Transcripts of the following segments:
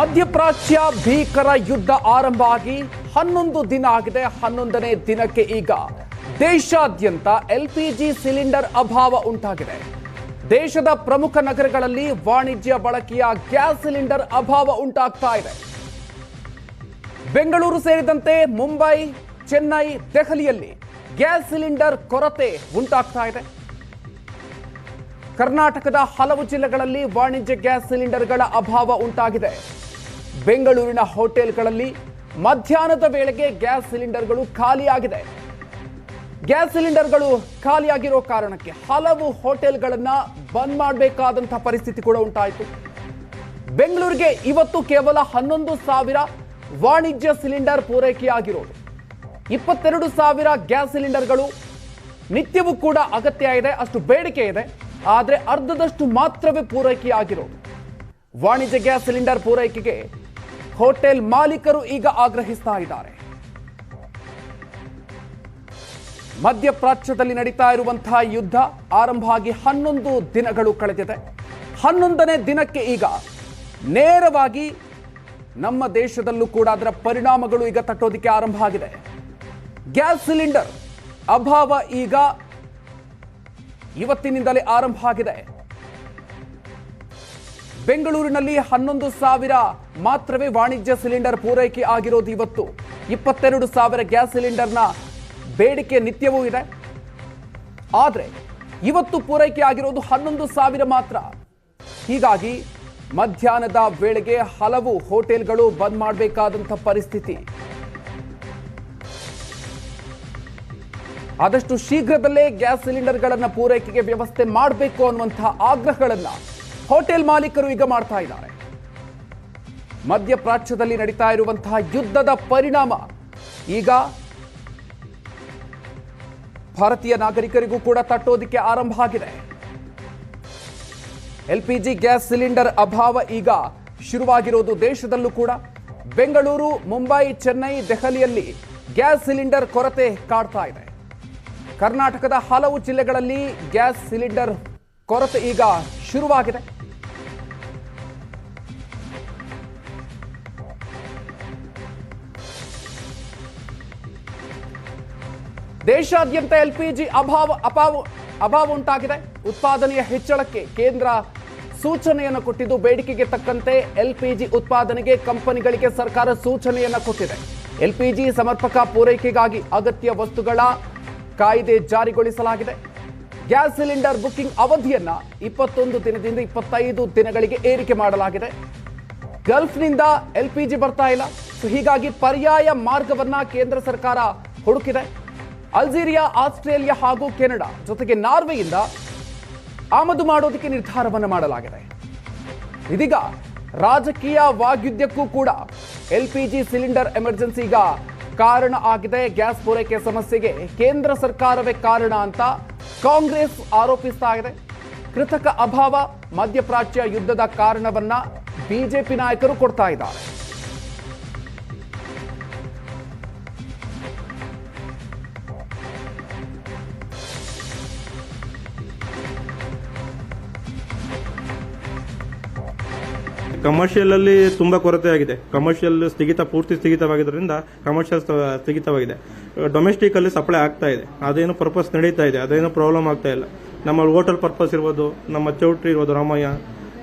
ಮಧ್ಯಪ್ರಾಚ್ಯ ಭೀಕರ ಯುದ್ಧ ಆರಂಭ ಆಗಿ 11 ದಿನ ಆಗಿದೆ. 11ನೇ ದಿನಕ್ಕೆ ಈಗ ದೇಶಾದ್ಯಂತ ಎಲ್ಪಿಜಿ ಸಿಲಿಂಡರ್ ಅಭಾವ ಉಂಟಾಗಿದೆ. ದೇಶದ ಪ್ರಮುಖ ನಗರಗಳಲ್ಲಿ ವಾಣಿಜ್ಯ ಬಳಕೆಯ ಗ್ಯಾಸ್ ಸಿಲಿಂಡರ್ ಅಭಾವ ಉಂಟಾಗ್ತಾ ಇದೆ. ಬೆಂಗಳೂರು ಸೇರಿದಂತೆ ಮುಂಬೈ, ಚೆನ್ನೈ, ದೆಹಲಿಯಲ್ಲಿ ಗ್ಯಾಸ್ ಸಿಲಿಂಡರ್ ಕೊರತೆ ಉಂಟಾಗ್ತಾ ಇದೆ. ಕರ್ನಾಟಕದ ಹಲವು ಜಿಲ್ಲೆಗಳಲ್ಲಿ ವಾಣಿಜ್ಯ ಗ್ಯಾಸ್ ಸಿಲಿಂಡರ್ಗಳ ಅಭಾವ ಉಂಟಾಗಿದೆ. ಬೆಂಗಳೂರಿನ ಹೋಟೆಲ್ಗಳಲ್ಲಿ ಮಧ್ಯಾಹ್ನದ ವೇಳೆಗೆ ಗ್ಯಾಸ್ ಸಿಲಿಂಡರ್ಗಳು ಖಾಲಿಯಾಗಿದೆ. ಗ್ಯಾಸ್ ಸಿಲಿಂಡರ್ಗಳು ಖಾಲಿಯಾಗಿರೋ ಕಾರಣಕ್ಕೆ ಹಲವು ಹೋಟೆಲ್ಗಳನ್ನ ಬಂದ್ ಮಾಡಬೇಕಾದಂತಹ ಪರಿಸ್ಥಿತಿ ಕೂಡ ಉಂಟಾಯಿತು. ಬೆಂಗಳೂರಿಗೆ ಇವತ್ತು ಕೇವಲ 11,000 ವಾಣಿಜ್ಯ ಸಿಲಿಂಡರ್ ಪೂರೈಕೆಯಾಗಿರೋದು. 22,000 ಗ್ಯಾಸ್ ಸಿಲಿಂಡರ್ಗಳು ನಿತ್ಯವೂ ಕೂಡ ಅಗತ್ಯ ಇದೆ, ಅಷ್ಟು ಬೇಡಿಕೆ ಇದೆ. ಆದರೆ ಅರ್ಧದಷ್ಟು ಮಾತ್ರವೇ ಪೂರೈಕೆಯಾಗಿರೋದು. ವಾಣಿಜ್ಯ ಗ್ಯಾಸ್ ಸಿಲಿಂಡರ್ ಪೂರೈಕೆಗೆ ಹೋಟೆಲ್ ಮಾಲೀಕರು ಈಗ ಆಗ್ರಹಿಸ್ತಾ ಇದ್ದಾರೆ. ಮಧ್ಯಪ್ರಾಚ್ಯದಲ್ಲಿ ನಡೀತಾ ಇರುವಂತಹ ಯುದ್ಧ ಆರಂಭ ಆಗಿ 11 ದಿನಗಳು ಕಳೆದಿದೆ. 11ನೇ ದಿನಕ್ಕೆ ಈಗ ನೇರವಾಗಿ ನಮ್ಮ ದೇಶದಲ್ಲೂ ಕೂಡ ಅದರ ಪರಿಣಾಮಗಳು ಈಗ ತಟ್ಟೋದಕ್ಕೆ ಆರಂಭ ಆಗಿದೆ. ಗ್ಯಾಸ್ ಸಿಲಿಂಡರ್ ಅಭಾವ ಈಗ ಇವತ್ತಿನಿಂದಲೇ ಆರಂಭ ಆಗಿದೆ. ಬೆಂಗಳೂರಿನಲ್ಲಿ 11,000 ಮಾತ್ರವೇ ವಾಣಿಜ್ಯ ಸಿಲಿಂಡರ್ ಪೂರೈಕೆ ಆಗಿರೋದು. ಇವತ್ತು 22,000 ಗ್ಯಾಸ್ ಸಿಲಿಂಡರ್ನ ಬೇಡಿಕೆ ನಿತ್ಯವೂ ಇದೆ. ಆದರೆ ಇವತ್ತು ಪೂರೈಕೆ ಆಗಿರೋದು 11,000 ಮಾತ್ರ. ಹೀಗಾಗಿ ಮಧ್ಯಾಹ್ನದ ವೇಳೆಗೆ ಹಲವು ಹೋಟೆಲ್ಗಳು ಬಂದ್ ಮಾಡಬೇಕಾದಂಥ ಪರಿಸ್ಥಿತಿ. ಆದಷ್ಟು ಶೀಘ್ರದಲ್ಲೇ ಗ್ಯಾಸ್ ಸಿಲಿಂಡರ್ಗಳನ್ನು ಪೂರೈಕೆಗೆ ವ್ಯವಸ್ಥೆ ಮಾಡಬೇಕು ಅನ್ನುವಂತಹ ಆಗ್ರಹಗಳನ್ನು ಹೋಟೆಲ್ ಮಾಲೀಕರು ಈಗ ಮಾಡ್ತಾ ಇದ್ದಾರೆ. ಮಧ್ಯಪ್ರಾಚ್ಯದಲ್ಲಿ ನಡೀತಾ ಇರುವಂತಹ ಯುದ್ಧದ ಪರಿಣಾಮ ಈಗ ಭಾರತೀಯ ನಾಗರಿಕರಿಗೂ ಕೂಡ ತಟ್ಟೋದಕ್ಕೆ ಆರಂಭ ಆಗಿದೆ. ಎಲ್ಪಿಜಿ ಗ್ಯಾಸ್ ಸಿಲಿಂಡರ್ ಅಭಾವ ಈಗ ಶುರುವಾಗಿರೋದು ದೇಶದಲ್ಲೂ ಕೂಡ. ಬೆಂಗಳೂರು, ಮುಂಬೈ, ಚೆನ್ನೈ, ದೆಹಲಿಯಲ್ಲಿ ಗ್ಯಾಸ್ ಸಿಲಿಂಡರ್ ಕೊರತೆ ಕಾಡ್ತಾ ಇದೆ. ಕರ್ನಾಟಕದ ಹಲವು ಜಿಲ್ಲೆಗಳಲ್ಲಿ ಗ್ಯಾಸ್ ಸಿಲಿಂಡರ್ ಕೊರತೆ ಈಗ ಶುರುವಾಗಿದೆ. ದೇಶಾದ್ಯಂತ ಎಲ್ಪಿಜಿ ಅಭಾವ ಉಂಟಾಗಿದೆ. ಉತ್ಪಾದನೆಯ ಹೆಚ್ಚಳಕ್ಕೆ ಕೇಂದ್ರ ಸೂಚನೆಯನ್ನು ಕೊಟ್ಟಿದ್ದು, ಬೇಡಿಕೆಗೆ ತಕ್ಕಂತೆ ಎಲ್ಪಿಜಿ ಉತ್ಪಾದನೆಗೆ ಕಂಪನಿಗಳಿಗೆ ಸರ್ಕಾರ ಸೂಚನೆಯನ್ನು ಕೊಟ್ಟಿದೆ. ಎಲ್ಪಿಜಿ ಸಮರ್ಪಕ ಪೂರೈಕೆಗಾಗಿ ಅಗತ್ಯ ವಸ್ತುಗಳ ಕಾಯ್ದೆ ಜಾರಿಗೊಳಿಸಲಾಗಿದೆ. ಗ್ಯಾಸ್ ಸಿಲಿಂಡರ್ ಬುಕಿಂಗ್ ಅವಧಿಯನ್ನ 21 ದಿನದಿಂದ 25 ದಿನಗಳಿಗೆ ಏರಿಕೆ ಮಾಡಲಾಗಿದೆ. ಗಲ್ಫ್ನಿಂದ ಎಲ್ಪಿಜಿ ಬರ್ತಾ ಇಲ್ಲ, ಹೀಗಾಗಿ ಪರ್ಯಾಯ ಮಾರ್ಗವನ್ನ ಕೇಂದ್ರ ಸರ್ಕಾರ ಹುಡುಕಿದೆ. ಅಲ್ಜೀರಿಯಾ, ಆಸ್ಟ್ರೇಲಿಯಾ ಹಾಗೂ ಕೆನಡಾ ಜೊತೆಗೆ ನಾರ್ವೆಯಿಂದ ಆಮದು ಮಾಡೋದಕ್ಕೆ ನಿರ್ಧಾರವನ್ನು ಮಾಡಲಾಗಿದೆ. ಇದೀಗ ರಾಜಕೀಯ ವಾಗ್ಯುದ್ಧಕ್ಕೂ ಕೂಡ ಎಲ್ಪಿಜಿ ಸಿಲಿಂಡರ್ ಎಮರ್ಜೆನ್ಸಿ ಈಗ ಕಾರಣ ಆಗಿದೆ. ಗ್ಯಾಸ್ ಪೂರೈಕೆ ಸಮಸ್ಯೆಗೆ ಕೇಂದ್ರ ಸರ್ಕಾರವೇ ಕಾರಣ ಅಂತ ಕಾಂಗ್ರೆಸ್ ಆರೋಪಿಸ್ತಾ ಇದೆ. ಕೃತಕ ಅಭಾವ, ಮಧ್ಯಪ್ರಾಚ್ಯ ಯುದ್ಧದ ಕಾರಣವನ್ನ ಬಿಜೆಪಿ ನಾಯಕರು ಕೊಡ್ತಾ ಇದ್ದಾರೆ. ಕಮರ್ಷಿಯಲ್ ಅಲ್ಲಿ ತುಂಬಾ ಕೊರತೆ ಆಗಿದೆ. ಕಮರ್ಷಿಯಲ್ ಪೂರ್ತಿ ಸ್ಥಗಿತವಾಗಿದ್ದರಿಂದ ಕಮರ್ಷಿಯಲ್ ಸ್ಥಗಿತವಾಗಿದೆ. ಡೊಮೆಸ್ಟಿಕ್ ಅಲ್ಲಿ ಸಪ್ಲೈ ಆಗ್ತಾ ಇದೆ, ಅದೇನು ಪರ್ಪಸ್ ನಡೀತಾ ಇದೆ, ಅದೇನು ಪ್ರಾಬ್ಲಮ್ ಆಗ್ತಾ ಇಲ್ಲ. ನಮ್ಮ ಹೋಟೆಲ್ ಪರ್ಪಸ್ ಇರ್ಬೋದು, ನಮ್ಮ ಚೌಟ್ರಿ ಇರ್ಬೋದು, ರಾಮಯ್ಯ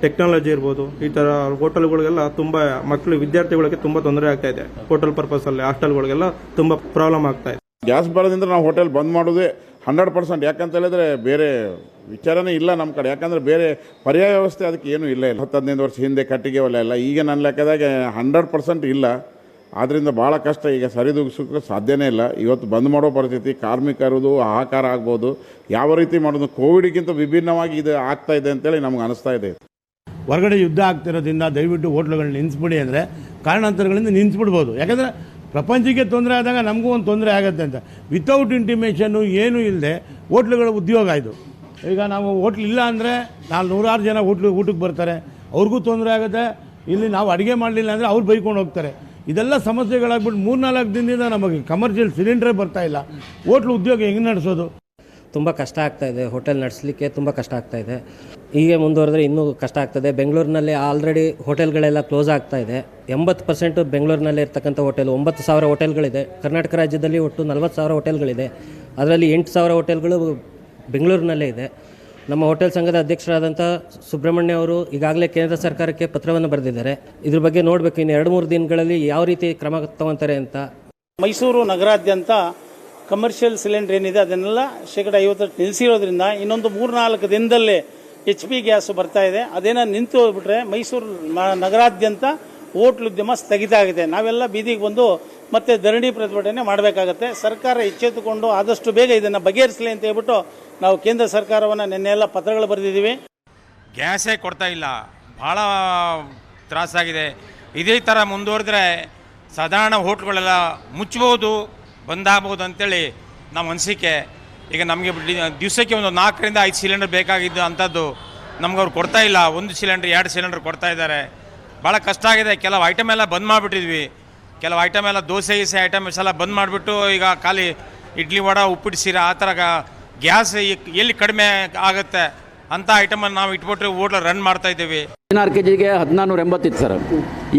ಟೆಕ್ನಾಲಜಿ ಇರ್ಬೋದು, ಈ ತರ ಹೋಟೆಲ್ಗಳಿಗೆಲ್ಲ ತುಂಬಾ ಮಕ್ಕಳು, ವಿದ್ಯಾರ್ಥಿಗಳಿಗೆ ತುಂಬಾ ತೊಂದರೆ ಆಗ್ತಾ ಇದೆ. ಹೋಟೆಲ್ ಪರ್ಪಸ್ ಅಲ್ಲಿ ಹಾಸ್ಟೆಲ್ಗಳಿಗೆಲ್ಲ ತುಂಬಾ ಪ್ರಾಬ್ಲಮ್ ಆಗ್ತಾ ಇದೆ. ಗ್ಯಾಸ್ ಬರೋದ್ರಿಂದ ನಾವು ಹೋಟೆಲ್ ಬಂದ್ ಮಾಡೋದೇ 100%. ಯಾಕಂತ ಹೇಳಿದ್ರೆ ಬೇರೆ ವಿಚಾರನೇ ಇಲ್ಲ ನಮ್ಮ ಕಡೆ. ಯಾಕಂದರೆ ಬೇರೆ ಪರ್ಯಾಯ ವ್ಯವಸ್ಥೆ ಅದಕ್ಕೆ ಏನೂ ಇಲ್ಲ. 10-15 ವರ್ಷ ಹಿಂದೆ ಕಟ್ಟಿಗೆ ಒಲೆ ಎಲ್ಲ, ಈಗ ನನ್ನ ಲೆಕ್ಕದಾಗೆ 100% ಇಲ್ಲ. ಆದ್ದರಿಂದ ಭಾಳ ಕಷ್ಟ. ಈಗ ಸರಿದೂಗಿಸೋಕ್ಕೆ ಸಾಧ್ಯನೇ ಇಲ್ಲ. ಇವತ್ತು ಬಂದ್ ಮಾಡೋ ಪರಿಸ್ಥಿತಿ, ಕಾರ್ಮಿಕರದು ಹಾಹಾಕಾರ ಆಗ್ಬೋದು. ಯಾವ ರೀತಿ ಮಾಡೋದು, ಕೋವಿಡ್ಗಿಂತ ವಿಭಿನ್ನವಾಗಿ ಇದು ಆಗ್ತಾ ಇದೆ ಅಂತೇಳಿ ನಮ್ಗೆ ಅನಿಸ್ತಾ ಇದೆ. ಹೊರಗಡೆ ಯುದ್ಧ ಆಗ್ತಿರೋದ್ರಿಂದ ದಯವಿಟ್ಟು ಹೋಟ್ಲುಗಳನ್ನ ನಿಲ್ಲಿಸ್ಬಿಡಿ ಅಂದರೆ ಕಾರಣಾಂತರಗಳಿಂದ ನಿಲ್ಲಿಸ್ಬಿಡ್ಬೋದು. ಯಾಕಂದರೆ ಪ್ರಪಂಚಕ್ಕೆ ತೊಂದರೆ ಆದಾಗ ನಮಗೂ ಒಂದು ತೊಂದರೆ ಆಗುತ್ತೆ ಅಂತ. ವಿತೌಟ್ ಇಂಟಿಮೇಷನ್ನು ಏನೂ ಇಲ್ಲದೆ ಹೋಟ್ಲುಗಳ ಉದ್ಯೋಗ ಇದು. ಈಗ ನಾವು ಹೋಟ್ಲ್ ಇಲ್ಲ ಅಂದರೆ ನೂರಾರು ಜನ ಊಟಕ್ಕೆ ಬರ್ತಾರೆ, ಅವ್ರಿಗೂ ತೊಂದರೆ ಆಗುತ್ತೆ. ಇಲ್ಲಿ ನಾವು ಅಡುಗೆ ಮಾಡಲಿಲ್ಲ ಅಂದರೆ ಅವ್ರು ಬೈಕೊಂಡು ಹೋಗ್ತಾರೆ. ಇದೆಲ್ಲ ಸಮಸ್ಯೆಗಳಾಗ್ಬಿಟ್ಟು 3-4 ದಿನದಿಂದ ನಮಗೆ ಕಮರ್ಷಿಯಲ್ ಸಿಲಿಂಡ್ರೇ ಬರ್ತಾ ಇಲ್ಲ. ಹೋಟ್ಲು ಉದ್ಯೋಗ ಹೆಂಗೆ ನಡೆಸೋದು? ತುಂಬ ಕಷ್ಟ ಆಗ್ತಾಯಿದೆ, ಹೋಟೆಲ್ ನಡೆಸಲಿಕ್ಕೆ ತುಂಬ ಕಷ್ಟ ಆಗ್ತಾಯಿದೆ. ಹೀಗೆ ಮುಂದುವರೆದ್ರೆ ಇನ್ನೂ ಕಷ್ಟ ಆಗ್ತದೆ. ಬೆಂಗಳೂರಿನಲ್ಲಿ ಆಲ್ರೆಡಿ ಹೋಟೆಲ್ಗಳೆಲ್ಲ ಕ್ಲೋಸ್ ಆಗ್ತಾಯಿದೆ. 80% ಬೆಂಗಳೂರಿನಲ್ಲೇ ಇರ್ತಕ್ಕಂಥ ಹೋಟೆಲ್, 9,000 ಹೋಟೆಲ್ಗಳಿದೆ. ಕರ್ನಾಟಕ ರಾಜ್ಯದಲ್ಲಿ ಒಟ್ಟು 40,000 ಹೋಟೆಲ್ಗಳಿದೆ. ಅದರಲ್ಲಿ 8,000 ಹೋಟೆಲ್ಗಳು ಬೆಂಗಳೂರಿನಲ್ಲೇ ಇದೆ. ನಮ್ಮ ಹೋಟೆಲ್ ಸಂಘದ ಅಧ್ಯಕ್ಷರಾದಂಥ ಸುಬ್ರಹ್ಮಣ್ಯ ಅವರು ಈಗಾಗಲೇ ಕೇಂದ್ರ ಸರ್ಕಾರಕ್ಕೆ ಪತ್ರವನ್ನು ಬರೆದಿದ್ದಾರೆ. ಇದ್ರ ಬಗ್ಗೆ ನೋಡಬೇಕು ಇನ್ನು 2-3 ದಿನಗಳಲ್ಲಿ ಯಾವ ರೀತಿ ಕ್ರಮ ತಗೊತಾರೆ ಅಂತ. ಮೈಸೂರು ನಗರಾದ್ಯಂತ ಕಮರ್ಷಿಯಲ್ ಸಿಲಿಂಡರ್ ಏನಿದೆ ಅದನ್ನೆಲ್ಲ 50% ನಿಲ್ಲಿಸಿರೋದ್ರಿಂದ ಇನ್ನೊಂದು 3-4 ದಿನದಲ್ಲೇ HP ಗ್ಯಾಸ್ ಬರ್ತಾ ಇದೆ. ಅದೇನ ನಿಂತು ಹೋಗ್ಬಿಟ್ರೆ ಮೈಸೂರು ನಗರಾದ್ಯಂತ ಹೋಟ್ಲ್ ಉದ್ಯಮ ಸ್ಥಗಿತ ಆಗಿದೆ. ನಾವೆಲ್ಲ ಬೀದಿಗೆ ಬಂದು ಮತ್ತೆ ಧರಣಿ ಪ್ರತಿಭಟನೆ ಮಾಡಬೇಕಾಗತ್ತೆ. ಸರ್ಕಾರ ಎಚ್ಚೆತ್ತುಕೊಂಡು ಆದಷ್ಟು ಬೇಗ ಇದನ್ನು ಬಗೆಹರಿಸಲಿ ಅಂತ ಹೇಳ್ಬಿಟ್ಟು ನಾವು ಕೇಂದ್ರ ಸರ್ಕಾರವನ್ನು ನಿನ್ನೆ ಎಲ್ಲ ಪತ್ರಗಳು ಬರೆದಿದ್ದೀವಿ. ಗ್ಯಾಸೇ ಕೊಡ್ತಾ ಇಲ್ಲ, ಭಾಳ ತ್ರಾಸಾಗಿದೆ. ಇದೇ ಥರ ಮುಂದುವರೆದ್ರೆ ಸಾಧಾರಣ ಹೋಟ್ಲುಗಳೆಲ್ಲ ಮುಚ್ಚಬಹುದು, ಬಂದಾಗಬಹುದು ಅಂತೇಳಿ ನಮ್ಮ ಅನಿಸಿಕೆ. ಈಗ ನಮಗೆ ದಿವಸಕ್ಕೆ ಒಂದು 4ರಿಂದ 5 ಸಿಲಿಂಡರ್ ಬೇಕಾಗಿದ್ದು ಅಂಥದ್ದು ನಮ್ಗೆ ಅವ್ರು ಕೊಡ್ತಾ ಇಲ್ಲ. 1 ಸಿಲಿಂಡರ್ 2 ಸಿಲಿಂಡರ್ ಕೊಡ್ತಾ ಇದ್ದಾರೆ. ಭಾಳ ಕಷ್ಟ ಆಗಿದೆ. ಕೆಲವು ಐಟಮ್ ಎಲ್ಲ ಬಂದ್ ಮಾಡಿಬಿಟ್ಟಿದ್ವಿ. ಕೆಲವು ಐಟಮ್ ಎಲ್ಲ ದೋಸೆ ಗೀಸೆ ಐಟಮ್ಸ್ ಎಲ್ಲ ಬಂದ್ ಮಾಡಿಬಿಟ್ಟು ಈಗ ಖಾಲಿ ಇಡ್ಲಿ ವಡ ಉಪ್ಪಿಟ್ಟು ಸೀರೆ ಆ ಥರ ಗ್ಯಾಸ್ ಎಲ್ಲಿ ಕಡಿಮೆ ಆಗುತ್ತೆ ಅಂಥ ಐಟಮನ್ನು ನಾವು ಇಟ್ಬಿಟ್ಟು ಹೋಟ್ಲ್ ರನ್ ಮಾಡ್ತಾ ಇದ್ದೀವಿ. 16 kgಗೆ 1480 ಇತ್ತು ಸರ್.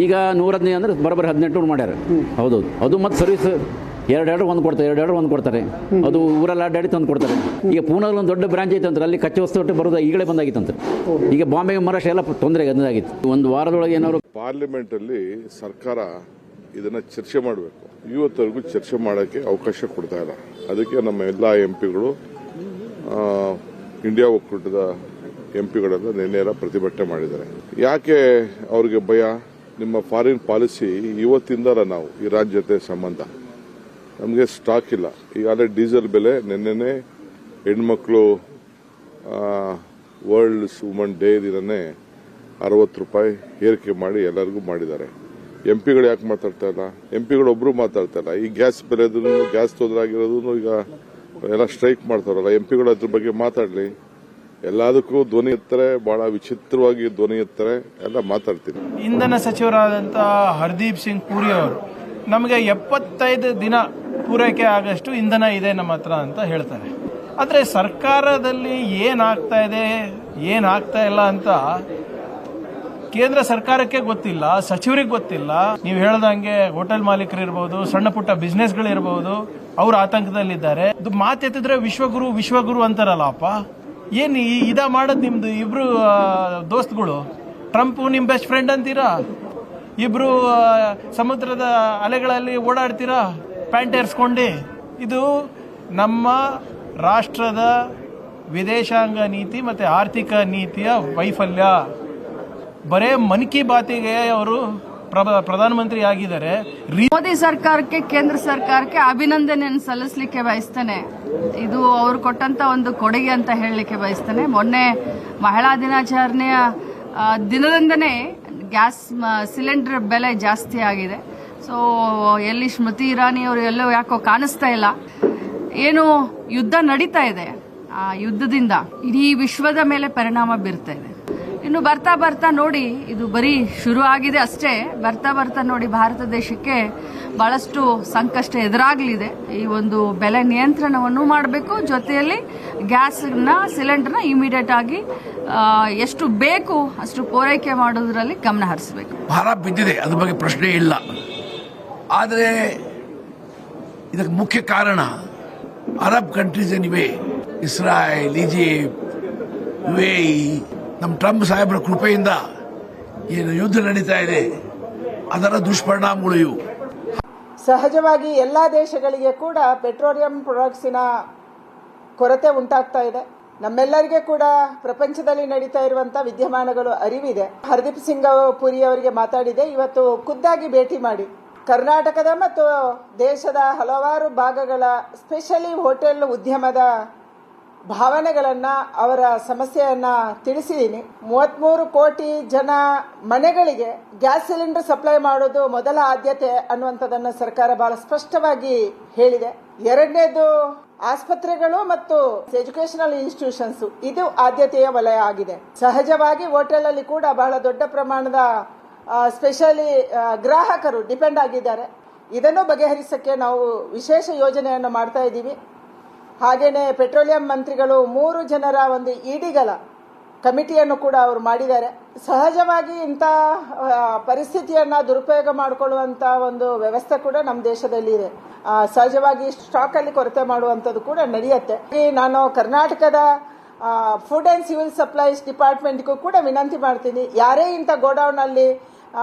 ಈಗ 115 ಅಂದರೆ ಬರೋಬ್ಬರಿ 18 ಮಾಡ್ಯಾರ. ಹೌದೌದು. ಅದು ಮತ್ತು ಸರ್ವಿಸ್ 2 ಆರ್ಡರ್ 1 ಕೊಡ್ತಾರೆ, 2 ಆರ್ಡರ್ 1 ಕೊಡ್ತಾರೆ. ಅದು ಊರಲ್ಲಿ ಅಡ್ಡಾಡಿ ತಂದು ಕೊಡ್ತಾರೆ. ಈಗ ಪೂನಾದಲ್ಲಿ ಒಂದು ದೊಡ್ಡ ಬ್ರಾಂಚ್ ಐತಂದ್ರೆ ಅಲ್ಲಿ ಕಚ್ಚಾ ವಸ್ತು ಒಟ್ಟು ಬರೋದು ಈಗಲೇ ಬಂದಾಗಿತ್ತಂತೆ. ಈಗ ಬಾಂಬೆ ಮಹಾರಾಷ್ಟ್ರ ಎಲ್ಲ ತೊಂದರೆ ಆಗಿತ್ತು. ಒಂದು ವಾರದೊಳಗೆ ಏನಾದ್ರು ಪಾರ್ಲಿಮೆಂಟಲ್ಲಿ ಸರ್ಕಾರ ಇದನ್ನು ಚರ್ಚೆ ಮಾಡಬೇಕು. ಇವತ್ತರೆಗೂ ಚರ್ಚೆ ಮಾಡೋಕ್ಕೆ ಅವಕಾಶ ಕೊಡ್ತಾ ಇಲ್ಲ. ಅದಕ್ಕೆ ನಮ್ಮ ಎಲ್ಲ ಎಂಪಿಗಳು, ಇಂಡಿಯಾ ಒಕ್ಕೂಟದ ಎಂಪಿಗಳೆಲ್ಲ ನಿನ್ನೆ ಪ್ರತಿಭಟನೆ ಮಾಡಿದ್ದಾರೆ. ಯಾಕೆ ಅವ್ರಿಗೆ ಭಯ? ನಿಮ್ಮ ಫಾರಿನ್ ಪಾಲಿಸಿ ಇವತ್ತಿಂದಲ್ಲ ನಾವು ಇರಾನ್ ಜೊತೆ ಸಂಬಂಧ, ನಮಗೆ ಸ್ಟಾಕ್ ಇಲ್ಲ. ಈಗಾಗಲೇ ಡೀಸೆಲ್ ಬೆಲೆ ನಿನ್ನೆನೆ ಹೆಣ್ಮಕ್ಳು ವರ್ಲ್ಡ್ ವುಮನ್ ಡೇ ದಿನನೇ 60 ರೂಪಾಯಿ ಏರಿಕೆ ಮಾಡಿ ಎಲ್ಲರಿಗೂ ಮಾಡಿದ್ದಾರೆ. ಎಂಪಿಗಳು ಯಾಕೆ ಮಾತಾಡ್ತಾ ಇಲ್ಲ? ಎಂಪಿಗಳು ಒಬ್ರು ಮಾತಾಡ್ತಾ ಇಲ್ಲ. ಈ ಗ್ಯಾಸ್ ಬೆಲೆದು, ಗ್ಯಾಸ್ ತೊಂದರೆ ಆಗಿರೋದು ಈಗ ಎಲ್ಲ ಸ್ಟ್ರೈಕ್ ಮಾಡ್ತಾರಲ್ಲ, ಎಂಪಿಗಳು ಅದ್ರ ಬಗ್ಗೆ ಮಾತಾಡಲಿ. ಎಲ್ಲದಕ್ಕೂ ಧ್ವನಿ ಎತ್ತಾರೆ, ಬಹಳ ವಿಚಿತ್ರವಾಗಿ ಧ್ವನಿ ಎತ್ತಾರೆ, ಎಲ್ಲ ಮಾತಾಡ್ತೀನಿ. ಇಂಧನ ಸಚಿವರಾದಂತಹ ಹರ್ದೀಪ್ ಸಿಂಗ್ ಪುರಿ ಅವರು ನಮಗೆ 75 ದಿನ ಪೂರೈಕೆ ಆಗಷ್ಟು ಇಂಧನ ಇದೆ ನಮ್ಮ ಹತ್ರ ಅಂತ ಹೇಳ್ತಾರೆ. ಆದರೆ ಸರ್ಕಾರದಲ್ಲಿ ಏನಾಗ್ತಾ ಇದೆ ಏನಾಗ್ತಾ ಇಲ್ಲ ಅಂತ ಕೇಂದ್ರ ಸರ್ಕಾರಕ್ಕೆ ಗೊತ್ತಿಲ್ಲ, ಸಚಿವರಿಗೆ ಗೊತ್ತಿಲ್ಲ. ನೀವು ಹೇಳ್ದಂಗೆ ಹೋಟೆಲ್ ಮಾಲೀಕರು ಇರಬಹುದು, ಸಣ್ಣ ಪುಟ್ಟ ಬಿಸ್ನೆಸ್ಗಳಿರಬಹುದು, ಅವರು ಆತಂಕದಲ್ಲಿದ್ದಾರೆ. ಮಾತೆತ್ತಿದ್ರೆ ವಿಶ್ವಗುರು ಅಂತಾರಲ್ಲಪ್ಪ. ಏನು ಇದ ಮಾಡೋದು? ನಿಮ್ದು ಇಬ್ರು ದೋಸ್ತಗಳು, ಟ್ರಂಪ್ ನಿಮ್ ಬೆಸ್ಟ್ ಫ್ರೆಂಡ್ ಅಂತೀರಾ, ಇಬ್ರು ಸಮುದ್ರದ ಅಲೆಗಳಲ್ಲಿ ಓಡಾಡ್ತೀರಾ ಪ್ಯಾಂಟ್ ಏರ್ಸ್ಕೊಂಡು. ಇದು ನಮ್ಮ ರಾಷ್ಟ್ರದ ವಿದೇಶಾಂಗ ನೀತಿ ಮತ್ತೆ ಆರ್ಥಿಕ ನೀತಿಯ ವೈಫಲ್ಯ. ಬರೇ ಮನ್ ಕಿ ಬಾತಿಗೆ ಅವರು ಪ್ರಧಾನಮಂತ್ರಿ ಆಗಿದ್ದಾರೆ. ಮೋದಿ ಸರ್ಕಾರಕ್ಕೆ, ಕೇಂದ್ರ ಸರ್ಕಾರಕ್ಕೆ ಅಭಿನಂದನೆಯನ್ನು ಸಲ್ಲಿಸಲಿಕ್ಕೆ ಬಯಸ್ತೇನೆ. ಇದು ಅವರು ಕೊಟ್ಟಂತ ಒಂದು ಕೊಡುಗೆ ಅಂತ ಹೇಳಲಿಕ್ಕೆ ಬಯಸ್ತೇನೆ. ಮೊನ್ನೆ ಮಹಿಳಾ ದಿನಾಚರಣೆಯ ದಿನದಿಂದನೇ ಗ್ಯಾಸ್ ಸಿಲಿಂಡರ್ ಬೆಲೆ ಜಾಸ್ತಿ ಆಗಿದೆ. ಸೊ ಎಲ್ಲಿ ಸ್ಮೃತಿ ಇರಾನಿ ಅವರು ಎಲ್ಲೋ ಯಾಕೋ ಕಾಣಿಸ್ತಾ ಇಲ್ಲ. ಏನು ಯುದ್ಧ ನಡೀತಾ ಇದೆ, ಆ ಯುದ್ಧದಿಂದ ಇಡೀ ವಿಶ್ವದ ಮೇಲೆ ಪರಿಣಾಮ ಬೀರ್ತಾ ಇದೆ. ಇನ್ನು ಬರ್ತಾ ಬರ್ತಾ ನೋಡಿ, ಇದು ಬರೀ ಶುರು ಆಗಿದೆ ಅಷ್ಟೇ. ಬರ್ತಾ ಬರ್ತಾ ನೋಡಿ ಭಾರತ ದೇಶಕ್ಕೆ ಬಹಳಷ್ಟು ಸಂಕಷ್ಟ ಎದುರಾಗಲಿದೆ. ಈ ಒಂದು ಬೆಲೆ ನಿಯಂತ್ರಣವನ್ನು ಮಾಡಬೇಕು, ಜೊತೆಯಲ್ಲಿ ಗ್ಯಾಸ್ನ ಸಿಲಿಂಡರ್ನ ಇಮಿಡಿಯೇಟ್ ಆಗಿ ಎಷ್ಟು ಬೇಕು ಅಷ್ಟು ಪೂರೈಕೆ ಮಾಡೋದ್ರಲ್ಲಿ ಗಮನ ಹರಿಸಬೇಕು. ಭಾರ ಬಿದ್ದಿದೆ, ಅದ್ರ ಬಗ್ಗೆ ಪ್ರಶ್ನೆ ಇಲ್ಲ. ಆದರೆ ಇದಕ್ಕೆ ಮುಖ್ಯ ಕಾರಣ ಅರಬ್ ಕಂಟ್ರೀಸ್ ಏನಿವೆ, ಇಸ್ರಾಯೇಲ್, ಈಜಿಪ್ಟ್, UAE, ನಮ್ಮ ಟ್ರಂಪ್ ಸಾಹೇಬರ ಕೃಪೆಯಿಂದ ಏನು ಯುದ್ಧ ನಡೀತಾ ಇದೆ ಅದರ ದುಷ್ಪರಿಣಾಮಗಳು ಇವು. ಸಹಜವಾಗಿ ಎಲ್ಲ ದೇಶಗಳಿಗೆ ಕೂಡ ಪೆಟ್ರೋಲಿಯಂ ಪ್ರಾಡಕ್ಟ್ಸಿನ ಕೊರತೆ ಉಂಟಾಗ್ತಾ ಇದೆ. ನಮ್ಮೆಲ್ಲರಿಗೆ ಕೂಡ ಪ್ರಪಂಚದಲ್ಲಿ ನಡೀತಾ ಇರುವಂತ ವಿದ್ಯಮಾನಗಳು ಅರಿವಿದೆ. ಹರ್ದೀಪ್ ಸಿಂಗ್ ಪುರಿ ಅವರಿಗೆ ಮಾತಾಡಿದೆ. ಇವತ್ತು ಖುದ್ದಾಗಿ ಭೇಟಿ ಮಾಡಿ ಕರ್ನಾಟಕದ ಮತ್ತು ದೇಶದ ಹಲವಾರು ಭಾಗಗಳ ಸ್ಪೆಷಲಿ ಹೋಟೆಲ್ ಉದ್ಯಮದ ಭಾವನೆಗಳನ್ನ, ಅವರ ಸಮಸ್ಯೆಯನ್ನ ತಿಳಿಸಿದ್ದೀನಿ. 33 ಕೋಟಿ ಜನ ಮನೆಗಳಿಗೆ ಗ್ಯಾಸ್ ಸಿಲಿಂಡರ್ ಸಪ್ಲೈ ಮಾಡೋದು ಮೊದಲ ಆದ್ಯತೆ ಅನ್ನುವಂಥದ್ದನ್ನು ಸರ್ಕಾರ ಬಹಳ ಸ್ಪಷ್ಟವಾಗಿ ಹೇಳಿದೆ. ಎರಡನೇದು ಆಸ್ಪತ್ರೆಗಳು ಮತ್ತು ಎಜುಕೇಶನಲ್ ಇನ್ಸ್ಟಿಟ್ಯೂಷನ್ಸ್, ಇದು ಆದ್ಯತೆಯ ವಲಯ ಆಗಿದೆ. ಸಹಜವಾಗಿ ಹೋಟೆಲ್ ಅಲ್ಲಿ ಕೂಡ ಬಹಳ ದೊಡ್ಡ ಪ್ರಮಾಣದ ಸ್ಪೆಷಲಿ ಗ್ರಾಹಕರು ಡಿಪೆಂಡ್ ಆಗಿದ್ದಾರೆ. ಇದನ್ನು ಬಗೆಹರಿಸಕ್ಕೆ ನಾವು ವಿಶೇಷ ಯೋಜನೆಯನ್ನು ಮಾಡ್ತಾ ಇದ್ದೀವಿ. ಹಾಗೇನೆ ಪೆಟ್ರೋಲಿಯಂ ಮಂತ್ರಿಗಳು 3 ಜನರ ಒಂದು ಇಡಿಗಳ ಕಮಿಟಿಯನ್ನು ಕೂಡ ಅವರು ಮಾಡಿದ್ದಾರೆ. ಸಹಜವಾಗಿ ಇಂಥ ಪರಿಸ್ಥಿತಿಯನ್ನ ದುರುಪಯೋಗ ಮಾಡಿಕೊಳ್ಳುವಂತ ಒಂದು ವ್ಯವಸ್ಥೆ ಕೂಡ ನಮ್ಮ ದೇಶದಲ್ಲಿ ಇದೆ. ಸಹಜವಾಗಿ ಸ್ಟಾಕ್ ಅಲ್ಲಿ ಕೊರತೆ ಮಾಡುವಂಥದ್ದು ಕೂಡ ನಡೆಯುತ್ತೆ. ನಾನು ಕರ್ನಾಟಕದ ಫುಡ್ ಅಂಡ್ ಸಿವಿಲ್ ಸಪ್ಲೈಸ್ ಡಿಪಾರ್ಟ್ಮೆಂಟ್ಗೂ ಕೂಡ ವಿನಂತಿ ಮಾಡ್ತೀನಿ, ಯಾರೇ ಇಂಥ ಗೋಡೌನ್ ಅಲ್ಲಿ